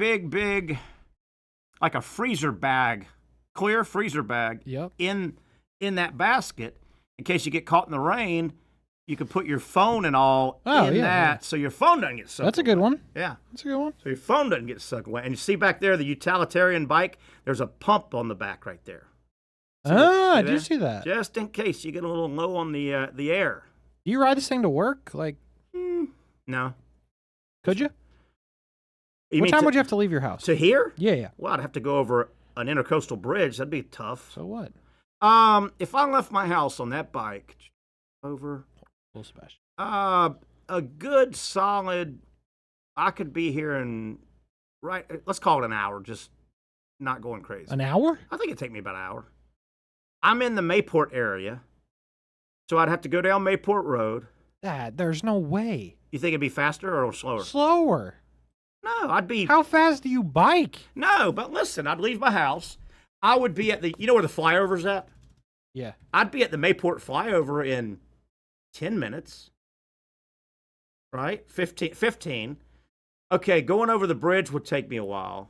like a freezer bag, clear freezer bag in that basket in case you get caught in the rain. You can put your phone and all in that so your phone doesn't get sucked That's a good one. Yeah. That's a good one. So your phone doesn't get sucked away. And you see back there, the utilitarian bike, there's a pump on the back right there. I do see that. Just in case you get a little low on the air. Do you ride this thing to work? Like, no. Could you? What time would you have to leave your house? To here? Yeah. Well, I'd have to go over an intercoastal bridge. That'd be tough. So what? If I left my house on that bike over... Special. A good solid, I could be here in, let's call it an hour, just not going crazy. An hour? I think it'd take me about an hour. I'm in the Mayport area, so I'd have to go down Mayport Road. Dad, there's no way. You think it'd be faster or slower? Slower. No, I'd be... How fast do you bike? No, but listen, I'd leave my house. I would be at you know where the flyover's at? Yeah. I'd be at the Mayport flyover in 10 minutes. right? 15. Okay, going over the bridge would take me a while.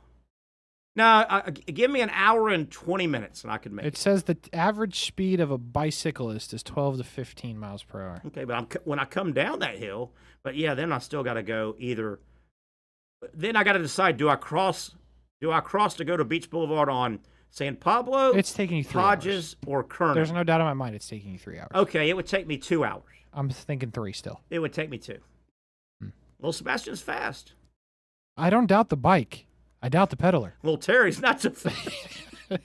Now, give me an hour and 20 minutes, and I could make it. It says the average speed of a bicyclist is 12 to 15 miles per hour. Okay, but when I come down that hill, but yeah, then I still got to go either. Then I got to decide: do I cross to go to Beach Boulevard on San Pablo? It's taking you 3 Hodges hours. or Kernan? There's no doubt in my mind it's taking you 3 hours. Okay, it would take me 2 hours. I'm thinking 3 still. It would take me 2. Little Sebastian's fast. I don't doubt the bike. I doubt the peddler. Little Terry's not so fast.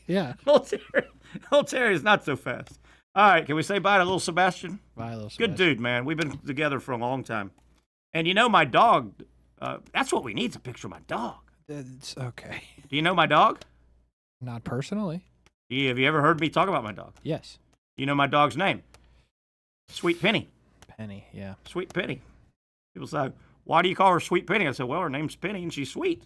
Yeah. Little Terry's not so fast. All right, can we say bye to little Sebastian? Bye, little Sebastian. Good dude, man. We've been together for a long time. And you know my dog, that's what we need is a picture of my dog. It's okay. Do you know my dog? Not personally. Have you ever heard me talk about my dog? Yes. You know my dog's name? Sweet Penny. Penny, yeah. Sweet Penny. People say, why do you call her Sweet Penny? I said, well, her name's Penny and she's sweet.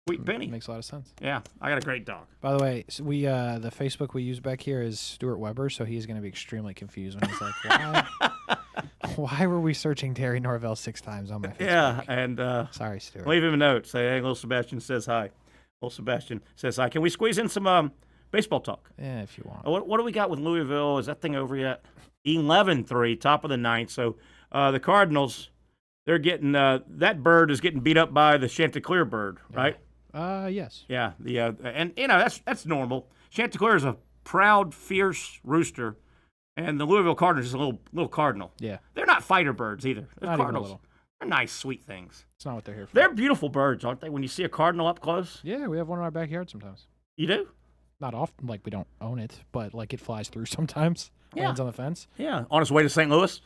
Sweet Penny. Makes a lot of sense. Yeah, I got a great dog. By the way, so we the Facebook we use back here is Stuart Weber, so he's going to be extremely confused when he's like, why were we searching Terry Norvelle 6 times on my Facebook? Yeah, and sorry, Stuart. Leave him a note. Say, hey, little Sebastian says hi. Little Sebastian says hi. Can we squeeze in some baseball talk? Yeah, if you want. What do we got with Louisville? Is that thing over yet? 11-3, top of the 9th. So the Cardinals, they're getting that bird is getting beat up by the Chanticleer bird, right? Yes. Yeah. And you know that's normal. Chanticleer is a proud, fierce rooster, and the Louisville Cardinals is a little cardinal. Yeah. They're not fighter birds either. They're Not even a cardinals. little. They're nice, sweet things. It's not what they're here for. They're beautiful birds, aren't they? When you see a cardinal up close. Yeah, we have one in our backyard sometimes. You do? Not often, like we don't own it, but like it flies through sometimes. Yeah. Lands on the fence. Yeah. On its way to St. Louis.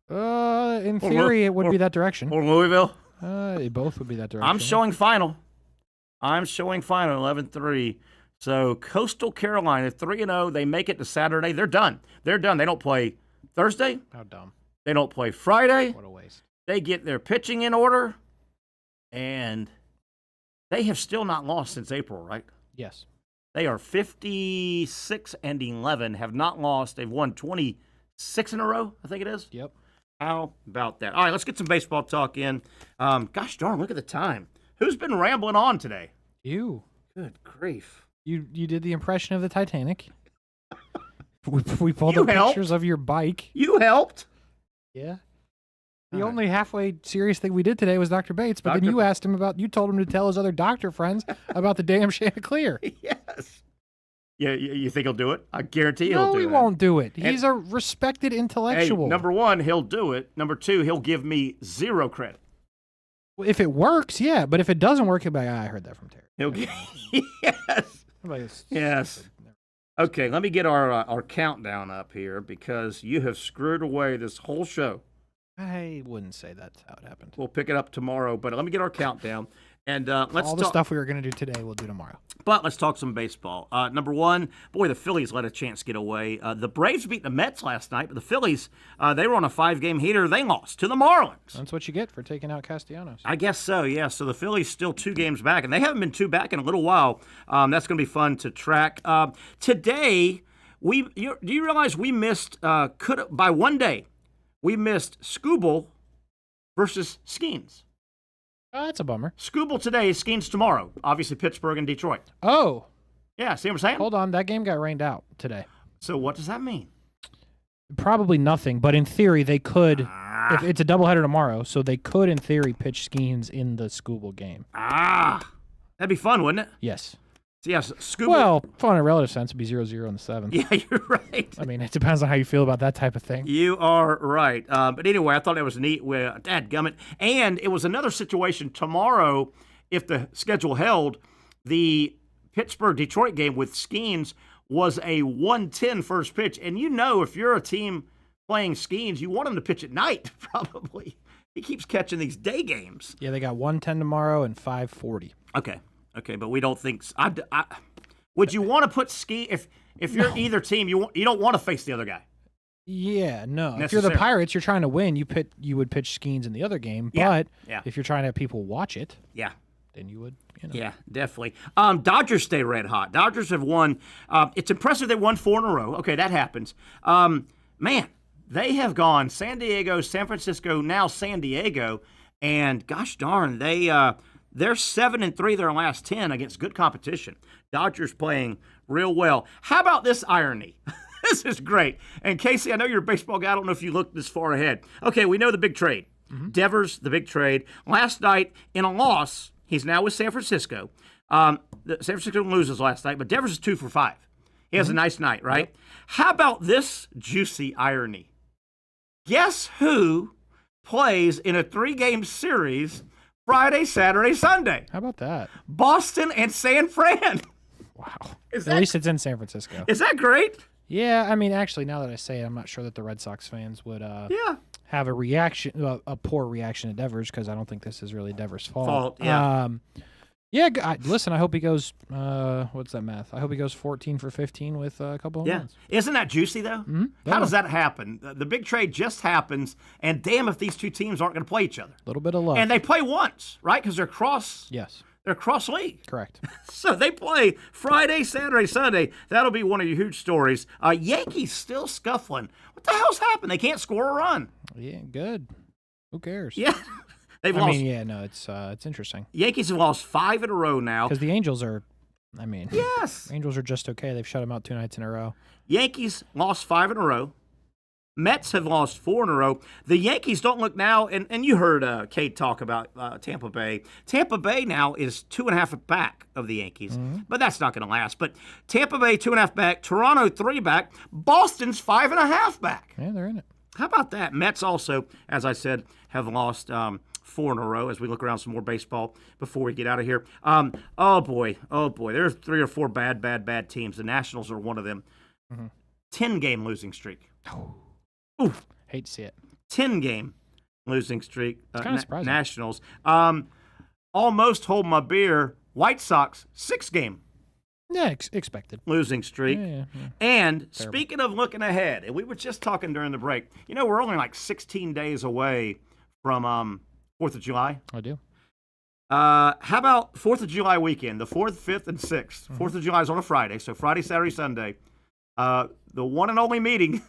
In theory, it would be that direction. Or Louisville. It both would be that direction. I'm showing final 11-3. So Coastal Carolina 3-0. They make it to Saturday. They're done. They don't play Thursday. How dumb. They don't play Friday. What a waste. They get their pitching in order, and they have still not lost since April, right? Yes. They are 56-11, have not lost. They've won 26 in a row, I think it is. Yep. How about that? All right, let's get some baseball talk in. Gosh darn, look at the time. Who's been rambling on today? You. Good grief. You did the impression of the Titanic. we pulled up pictures of your bike. You helped. Yeah. The only halfway serious thing we did today was Dr. Bates, but then you asked him you told him to tell his other doctor friends about the damn Chanticleer. Yes. Yeah, you think he'll do it? I guarantee he'll do it. No, he won't do it. He's a respected intellectual. Hey, number 1, he'll do it. Number 2, he'll give me 0 credit. Well, if it works, yeah. But if it doesn't work, he'll be like, I heard that from Terry. He'll give Yes. Okay, let me get our countdown up here because you have screwed away this whole show. I wouldn't say that's how it happened. We'll pick it up tomorrow, but let me get our countdown. And let's all the stuff we were going to do today, we'll do tomorrow. But let's talk some baseball. Number 1, boy, the Phillies let a chance get away. The Braves beat the Mets last night, but the Phillies, they were on a 5-game heater. They lost to the Marlins. That's what you get for taking out Castellanos. I guess so, yeah. So the Phillies still 2 games back, and they haven't been 2 back in a little while. That's going to be fun to track. Today, do you realize we missed, by 1 day, we missed Scooble versus Skeens. That's a bummer. Scooble today, Skeens tomorrow. Obviously, Pittsburgh and Detroit. Oh. Yeah, see what I'm saying? Hold on. That game got rained out today. So what does that mean? Probably nothing, but in theory, they could. If it's a doubleheader tomorrow, so they could, in theory, pitch Skeens in the Scooble game. That'd be fun, wouldn't it? Yes. So yes, Scooble. Well, fun in a relative sense would be 0-0 in the 7th. Yeah, you're right. I mean, it depends on how you feel about that type of thing. You are right. But anyway, I thought it was neat with dadgummit. And it was another situation tomorrow, if the schedule held, the Pittsburgh-Detroit game with Skeens was a 1:10 first pitch. And you know if you're a team playing Skeens, you want him to pitch at night, probably. He keeps catching these day games. Yeah, they got 1:10 tomorrow and 5:40. Okay, but we don't think. Would you want to put Ski if you're either team? You don't want to face the other guy. Yeah, no. If you're the Pirates, you're trying to win. You would pitch Skeens in the other game. But if you're trying to have people watch it, then you would. Yeah, definitely. Dodgers stay red hot. Dodgers have won. It's impressive they won 4 in a row. Okay, that happens. Man, They have gone San Diego, San Francisco, now San Diego, and gosh darn, they're 7-3 their last 10 against good competition. Dodgers playing real well. How about this irony? This is great. And Casey, I know you're a baseball guy. I don't know if you looked this far ahead. Okay, we know the big trade. Devers, the big trade. Last night, in a loss, he's now with San Francisco. San Francisco loses last night, but Devers is 2 for 5. He has a nice night, right? Yep. How about this juicy irony? Guess who plays in a 3-game series Friday, Saturday, Sunday? How about that? Boston and San Fran. Wow. At least it's in San Francisco. Is that great? Yeah, I mean, actually, now that I say it, I'm not sure that the Red Sox fans would have a reaction, a poor reaction to Devers, because I don't think this is really Devers' fault. Listen, I hope he goes, what's that math? I hope he goes 14 for 15 with a couple of runs. Isn't that juicy, though? Mm-hmm. How does that happen? The big trade just happens, and damn if these two teams aren't going to play each other. A little bit of luck. And they play once, right? Because they're cross. Yes. They're cross-league. Correct. So they play Friday, Saturday, Sunday. That'll be one of your huge stories. Yankees still scuffling. What the hell's happened? They can't score a run. Yeah, good. Who cares? Yeah. They've lost. It's interesting. Yankees have lost 5 in a row now. Because the Angels are, yes. Angels are just okay. They've shut them out 2 nights in a row. Yankees lost 5 in a row. Mets have lost 4 in a row. The Yankees don't look now, and you heard Kate talk about Tampa Bay. Tampa Bay now is 2.5 back of the Yankees, but that's not going to last. But Tampa Bay 2.5 back, Toronto 3 back, Boston's 5.5 back. Yeah, they're in it. How about that? Mets also, as I said, have lost 4 in a row as we look around some more baseball before we get out of here. Oh boy. There are 3 or 4 bad teams. The Nationals are one of them. 10-game losing streak. Oof. Hate to see it. 10-game losing streak. It's kind of surprising. Nationals. Almost hold my beer. White Sox, 6-game. Yeah, expected. Losing streak. Yeah. And Terrible. Speaking of looking ahead, and we were just talking during the break, we're only like 16 days away from 4th of July. I do. How about 4th of July weekend, the 4th, 5th, and 6th? 4th of July is on a Friday, so Friday, Saturday, Sunday. The one and only meeting,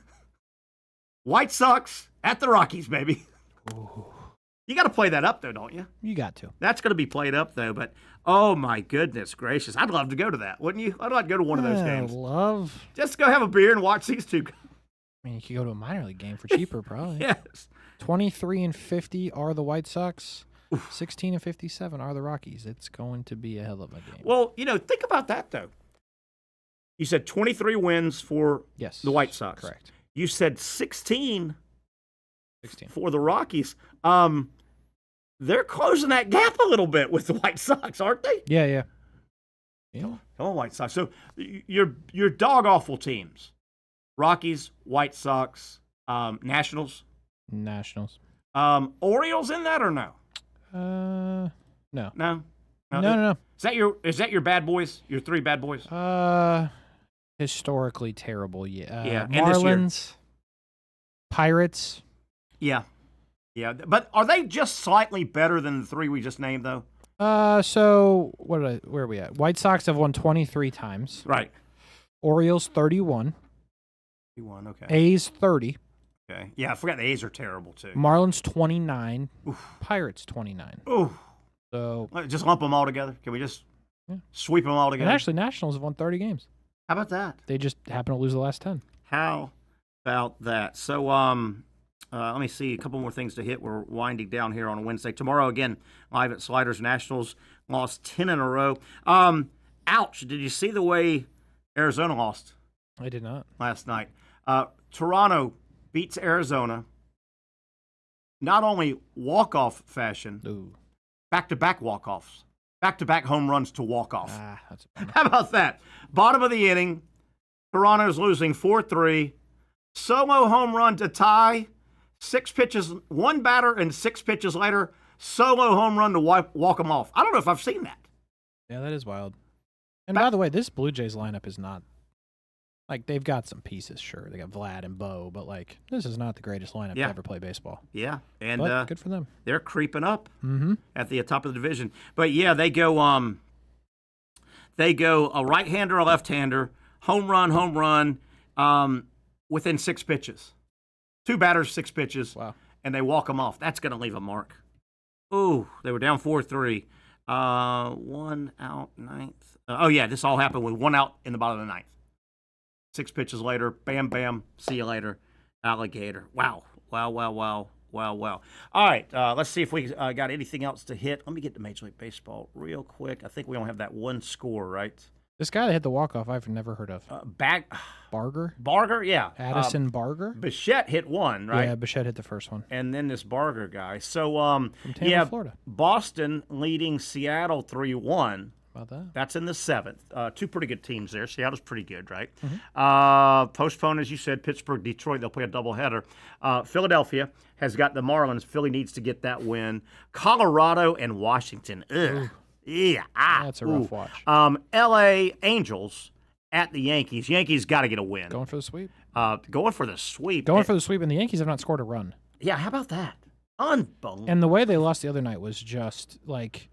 White Sox at the Rockies, baby. Ooh. You got to play that up, though, don't you? You got to. That's going to be played up, though, but oh, my goodness gracious. I'd love to go to that, wouldn't you? I'd like to go to one of those games. Love. Just go have a beer and watch these two. I mean, you could go to a minor league game for cheaper, probably. Yes. 23-50 are the White Sox. 16-57 are the Rockies. It's going to be a hell of a game. Well, think about that, though. You said 23 wins for the White Sox. Correct. You said 16 16 for the Rockies. They're closing that gap a little bit with the White Sox, aren't they? Yeah. Come on, White Sox. So your dog-awful teams, Rockies, White Sox, Nationals. Orioles in that or no? No. No. Is that your bad boys? Your 3 bad boys? Historically terrible. Yeah. And this year. Marlins, Pirates. Yeah. But are they just slightly better than the 3 we just named, though? So where are we at? White Sox have won 23 times. Right. Orioles 31. 31. Okay. A's 30. Okay. Yeah, I forgot the A's are terrible too. Marlins 29. Oof. Pirates 29. Ooh. So just lump them all together. Can we just sweep them all together? And actually, Nationals have won 30 games. How about that? They just happen to lose the last 10. How about that? So, let me see a couple more things to hit. We're winding down here on a Wednesday. Tomorrow, again, live at Sliders. Nationals lost 10 in a row. Ouch. Did you see the way Arizona lost? I did not. Last night. Toronto beats Arizona. Not only walk-off fashion, Ooh. Back-to-back walk-offs. Back-to-back home runs to walk-off. That's a How about that? Bottom of the inning, Toronto's losing 4-3. Solo home run to tie. 6 pitches, 1 batter, and 6 pitches later, solo home run to walk them off. I don't know if I've seen that. Yeah, that is wild. And by the way, this Blue Jays lineup is not, they've got some pieces, sure. They got Vlad and Bo, but, this is not the greatest lineup to ever play baseball. Yeah, and but good for them. They're creeping up Mm-hmm. at the top of the division. But, yeah, they go a right-hander, a left-hander, home run, within 6 pitches. 2 batters, 6 pitches. Wow. And they walk them off. That's going to leave a mark. Ooh, they were down 4-3. 1 out, 9th. This all happened with 1 out in the bottom of the 9th. 6 pitches later, bam, bam, see you later, alligator. Wow. All right, let's see if we got anything else to hit. Let me get to Major League Baseball real quick. I think we only have that one score, right? This guy that hit the walk-off, I've never heard of. Barger, yeah. Addison Barger? Bichette hit one, right? Yeah, Bichette hit the first one. And then this Barger guy. So, From Tampa, Florida. Boston leading Seattle 3-1. About that. That's in the 7th. 2 pretty good teams there. Seattle's pretty good, right? Mm-hmm. Postponed, as you said, Pittsburgh, Detroit. They'll play a doubleheader. Philadelphia has got the Marlins. Philly needs to get that win. Colorado and Washington. Ugh. Yeah. That's a rough watch. L.A. Angels at the Yankees. Yankees got to get a win. Going for the sweep. Going for the sweep. And the Yankees have not scored a run. Yeah, how about that? Unbelievable. And the way they lost the other night was just like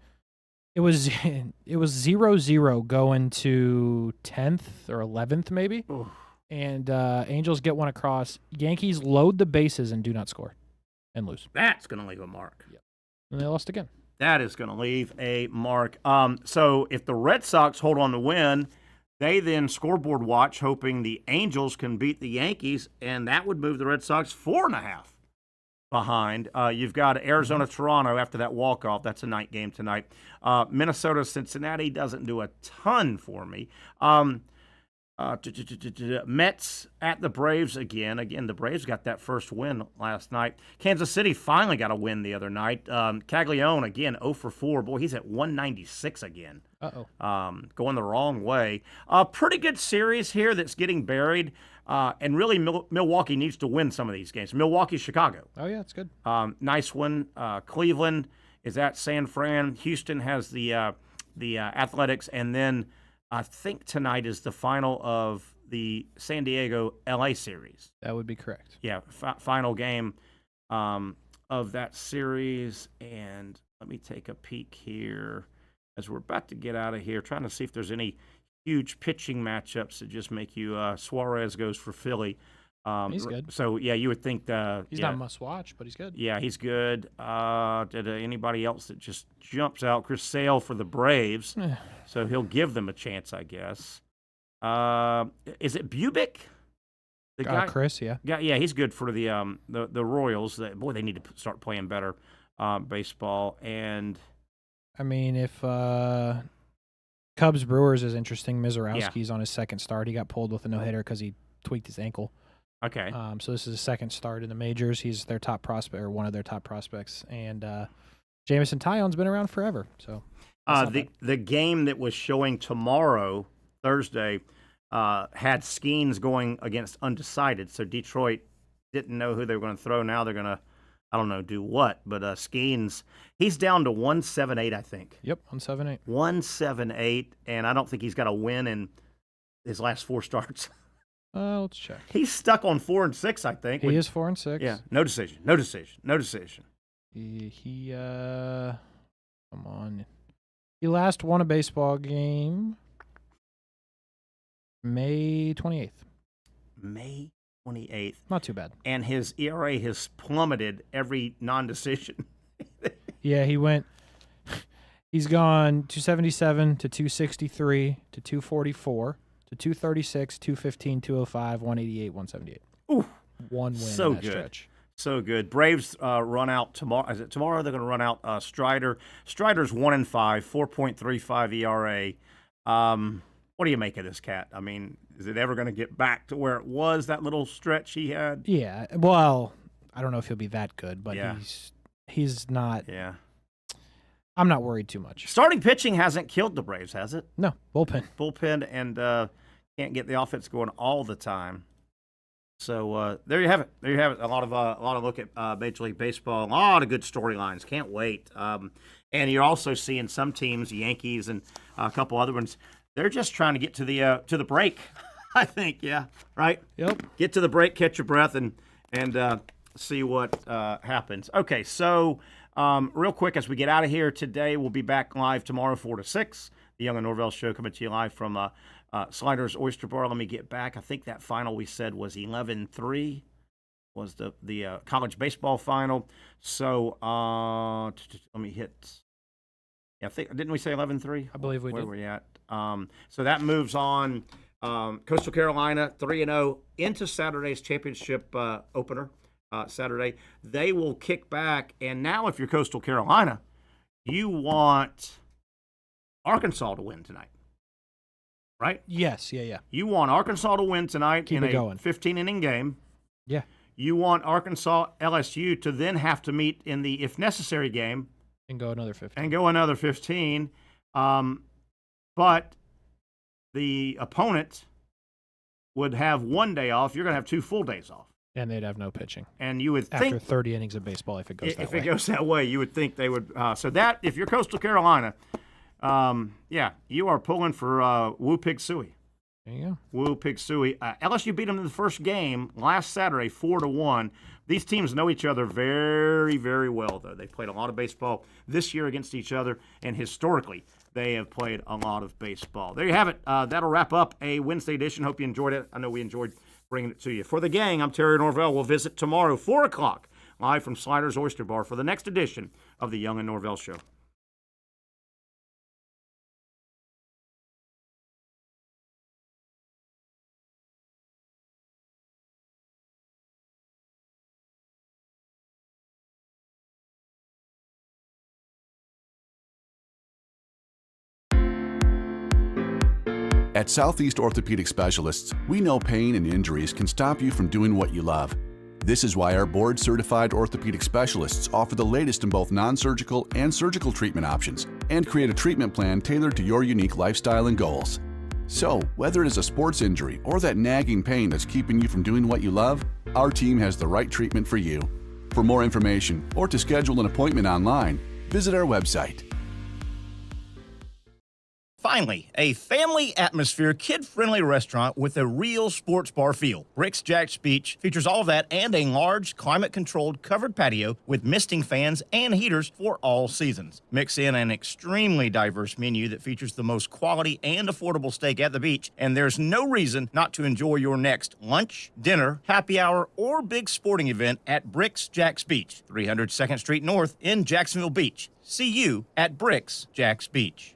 it was 0-0 going to 10th or 11th maybe. Ooh. And Angels get one across. Yankees load the bases and do not score and lose. That's going to leave a mark. Yep. And they lost again. That is going to leave a mark. So if the Red Sox hold on to win, they then scoreboard watch, hoping the Angels can beat the Yankees, and that would move the Red Sox 4.5 behind. You've got Arizona-Toronto after that walk-off. That's a night game tonight. Minnesota-Cincinnati doesn't do a ton for me. Mets at the Braves again. Again, the Braves got that first win last night. Kansas City finally got a win the other night. Caglione, again, 0 for 4. Boy, he's at 196 again. Going the wrong way. Pretty good series here that's getting buried. And really, Milwaukee needs to win some of these games. Milwaukee-Chicago. Oh, yeah, it's good. Nice one. Cleveland is at San Fran. Houston has the Athletics. And then I think tonight is the final of the San Diego-LA series. That would be correct. Yeah, final game of that series. And let me take a peek here as we're about to get out of here, trying to see if there's any huge pitching matchups that just make you Suarez goes for Philly. He's good. So, yeah, you would think he's not must-watch, but he's good. Yeah, he's good. Did anybody else that just jumps out? Chris Sale for the Braves. So he'll give them a chance, I guess. Is it Bubic? The guy, Chris, yeah. Yeah, he's good for the Royals. Boy, they need to start playing better baseball. And I mean, if Cubs Brewers is interesting, Mizorowski's on his second start. He got pulled with a no-hitter because he tweaked his ankle. Okay. So this is his second start in the majors. He's their top prospect, or one of their top prospects. And Jamison Tyon's been around forever. So the game that was showing tomorrow, Thursday, had Skeens going against undecided. So Detroit didn't know who they were going to throw. Now they're going to, I don't know, do what. But Skeens, he's down to 178, I think. Yep, 178. 178, and I don't think he's got a win in his last 4 starts. Let's check. He's stuck on 4-6, I think. He is 4-6. Yeah, no decision. He come on. He last won a baseball game May 28th. May 28th. Not too bad. And his ERA has plummeted every non-decision. Yeah, he's gone 277 to 263 to 244 to 236, 215, 205, 188, 178. Ooh. One win So in that good. stretch. So good. Braves run out tomorrow. Is it tomorrow they're going to run out Strider? Strider's 1-5, 4.35 ERA. What do you make of this cat? I mean, is it ever going to get back to where it was, that little stretch he had? Yeah. Well, I don't know if he'll be that good, but he's not. Yeah. I'm not worried too much. Starting pitching hasn't killed the Braves, has it? No, Bullpen, and can't get the offense going all the time. So there you have it. A lot of look at Major League Baseball. A lot of good storylines. Can't wait. And you're also seeing some teams, the Yankees and a couple other ones. They're just trying to get to the break. I think, yeah, right. Yep. Get to the break, catch your breath, and see what happens. Okay, so real quick as we get out of here today, we'll be back live tomorrow 4 to 6. The Young and Norvelle Show coming to you live from Sliders Oyster Bar. Let me get back. I think that final we said was 11-3. was the college baseball final. So let me hit. Yeah, didn't we say 11-3? I believe we Where did. were we at? So that moves on. Coastal Carolina 3-0 into Saturday's championship opener. Saturday, they will kick back, and now if you're Coastal Carolina, you want Arkansas to win tonight, right? Yes, yeah. You want Arkansas to win tonight Keep in it a going. 15-inning game. Yeah. You want Arkansas LSU to then have to meet in the if necessary game And go another 15. and go another 15. But the opponent would have 1 day off. You're going to have 2 full days off. And they'd have no pitching. And you would After think 30 innings of baseball, if it goes that way. if it goes that way, you would think they would. So that if you're Coastal Carolina, you are pulling for Woo Pig Suey. There you go. Woo Pig Suey. LSU beat them in the first game last Saturday, 4-1. These teams know each other very, very well, though. They played a lot of baseball this year against each other, and historically, they have played a lot of baseball. There you have it. That'll wrap up a Wednesday edition. Hope you enjoyed it. I know we enjoyed bringing it to you. For the gang, I'm Terry Norvelle. We'll visit tomorrow, 4 o'clock, live from Sliders Oyster Bar for the next edition of the Young and Norvelle Show. At Southeast Orthopedic Specialists, we know pain and injuries can stop you from doing what you love. This is why our board-certified orthopedic specialists offer the latest in both non-surgical and surgical treatment options and create a treatment plan tailored to your unique lifestyle and goals. So, whether it is a sports injury or that nagging pain that's keeping you from doing what you love, our team has the right treatment for you. For more information or to schedule an appointment online, visit our website. Finally, a family atmosphere, kid-friendly restaurant with a real sports bar feel. Bricks Jack's Beach features all of that and a large, climate-controlled covered patio with misting fans and heaters for all seasons. Mix in an extremely diverse menu that features the most quality and affordable steak at the beach, and there's no reason not to enjoy your next lunch, dinner, happy hour, or big sporting event at Bricks Jack's Beach, 300 2nd Street North in Jacksonville Beach. See you at Bricks Jack's Beach.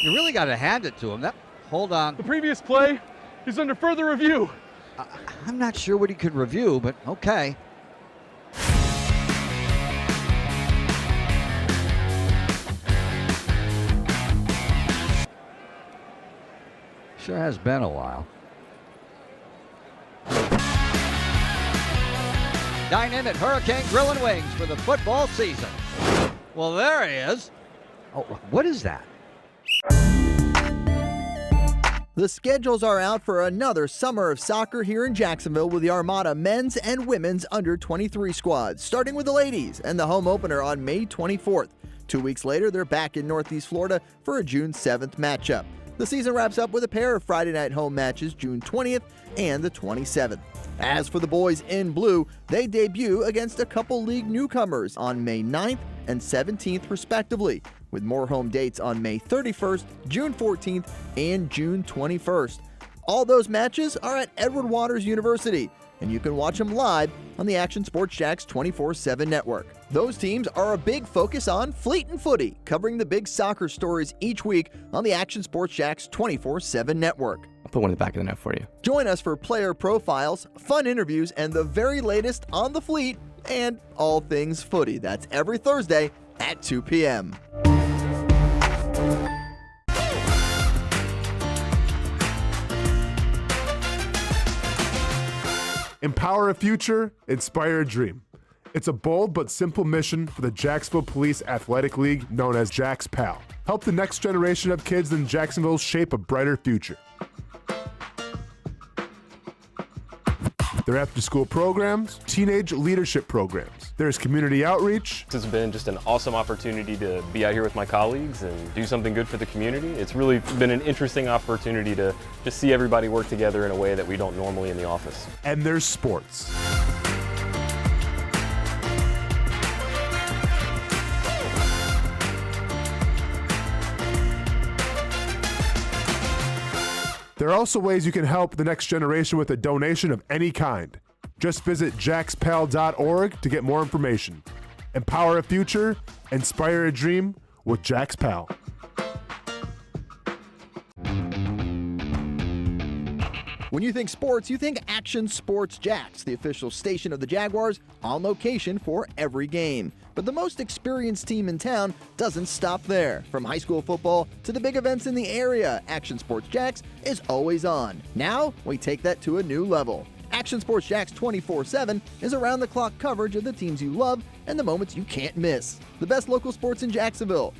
You really got to hand it to him. Hold on. The previous play is under further review. I'm not sure what he could review, but okay. Sure has been a while. Dine in at Hurricane Grill and Wings for the football season. Well, there he is. Oh, what is that? The schedules are out for another summer of soccer here in Jacksonville with the Armada men's and women's under-23 squads, starting with the ladies and the home opener on May 24th. 2 weeks later, they're back in Northeast Florida for a June 7th matchup. The season wraps up with a pair of Friday night home matches June 20th and the 27th. As for the boys in blue, they debut against a couple league newcomers on May 9th and 17th respectively, with more home dates on May 31st, June 14th, and June 21st. All those matches are at Edward Waters University, and you can watch them live on the Action Sports Jax 24/7 network. Those teams are a big focus on Fleet and Footy, covering the big soccer stories each week on the Action Sports Jax 24/7 network. I'll put one in the back of the net for you. Join us for player profiles, fun interviews, and the very latest on the Fleet and all things footy. That's every Thursday at 2 p.m. Empower a future, inspire a dream. It's a bold but simple mission for the Jacksonville Police Athletic League known as Jax PAL. Help the next generation of kids in Jacksonville shape a brighter future. Their after-school programs, teenage leadership programs. There's community outreach. It's been just an awesome opportunity to be out here with my colleagues and do something good for the community. It's really been an interesting opportunity to just see everybody work together in a way that we don't normally in the office. And there's sports. There are also ways you can help the next generation with a donation of any kind. Just visit jaxpal.org to get more information. Empower a future, inspire a dream with Jax Pal. When you think sports, you think Action Sports Jax, the official station of the Jaguars, on location for every game. But the most experienced team in town doesn't stop there. From high school football to the big events in the area, Action Sports Jax is always on. Now, we take that to a new level. Action Sports Jax 24/7 is around-the-clock coverage of the teams you love and the moments you can't miss. The best local sports in Jacksonville.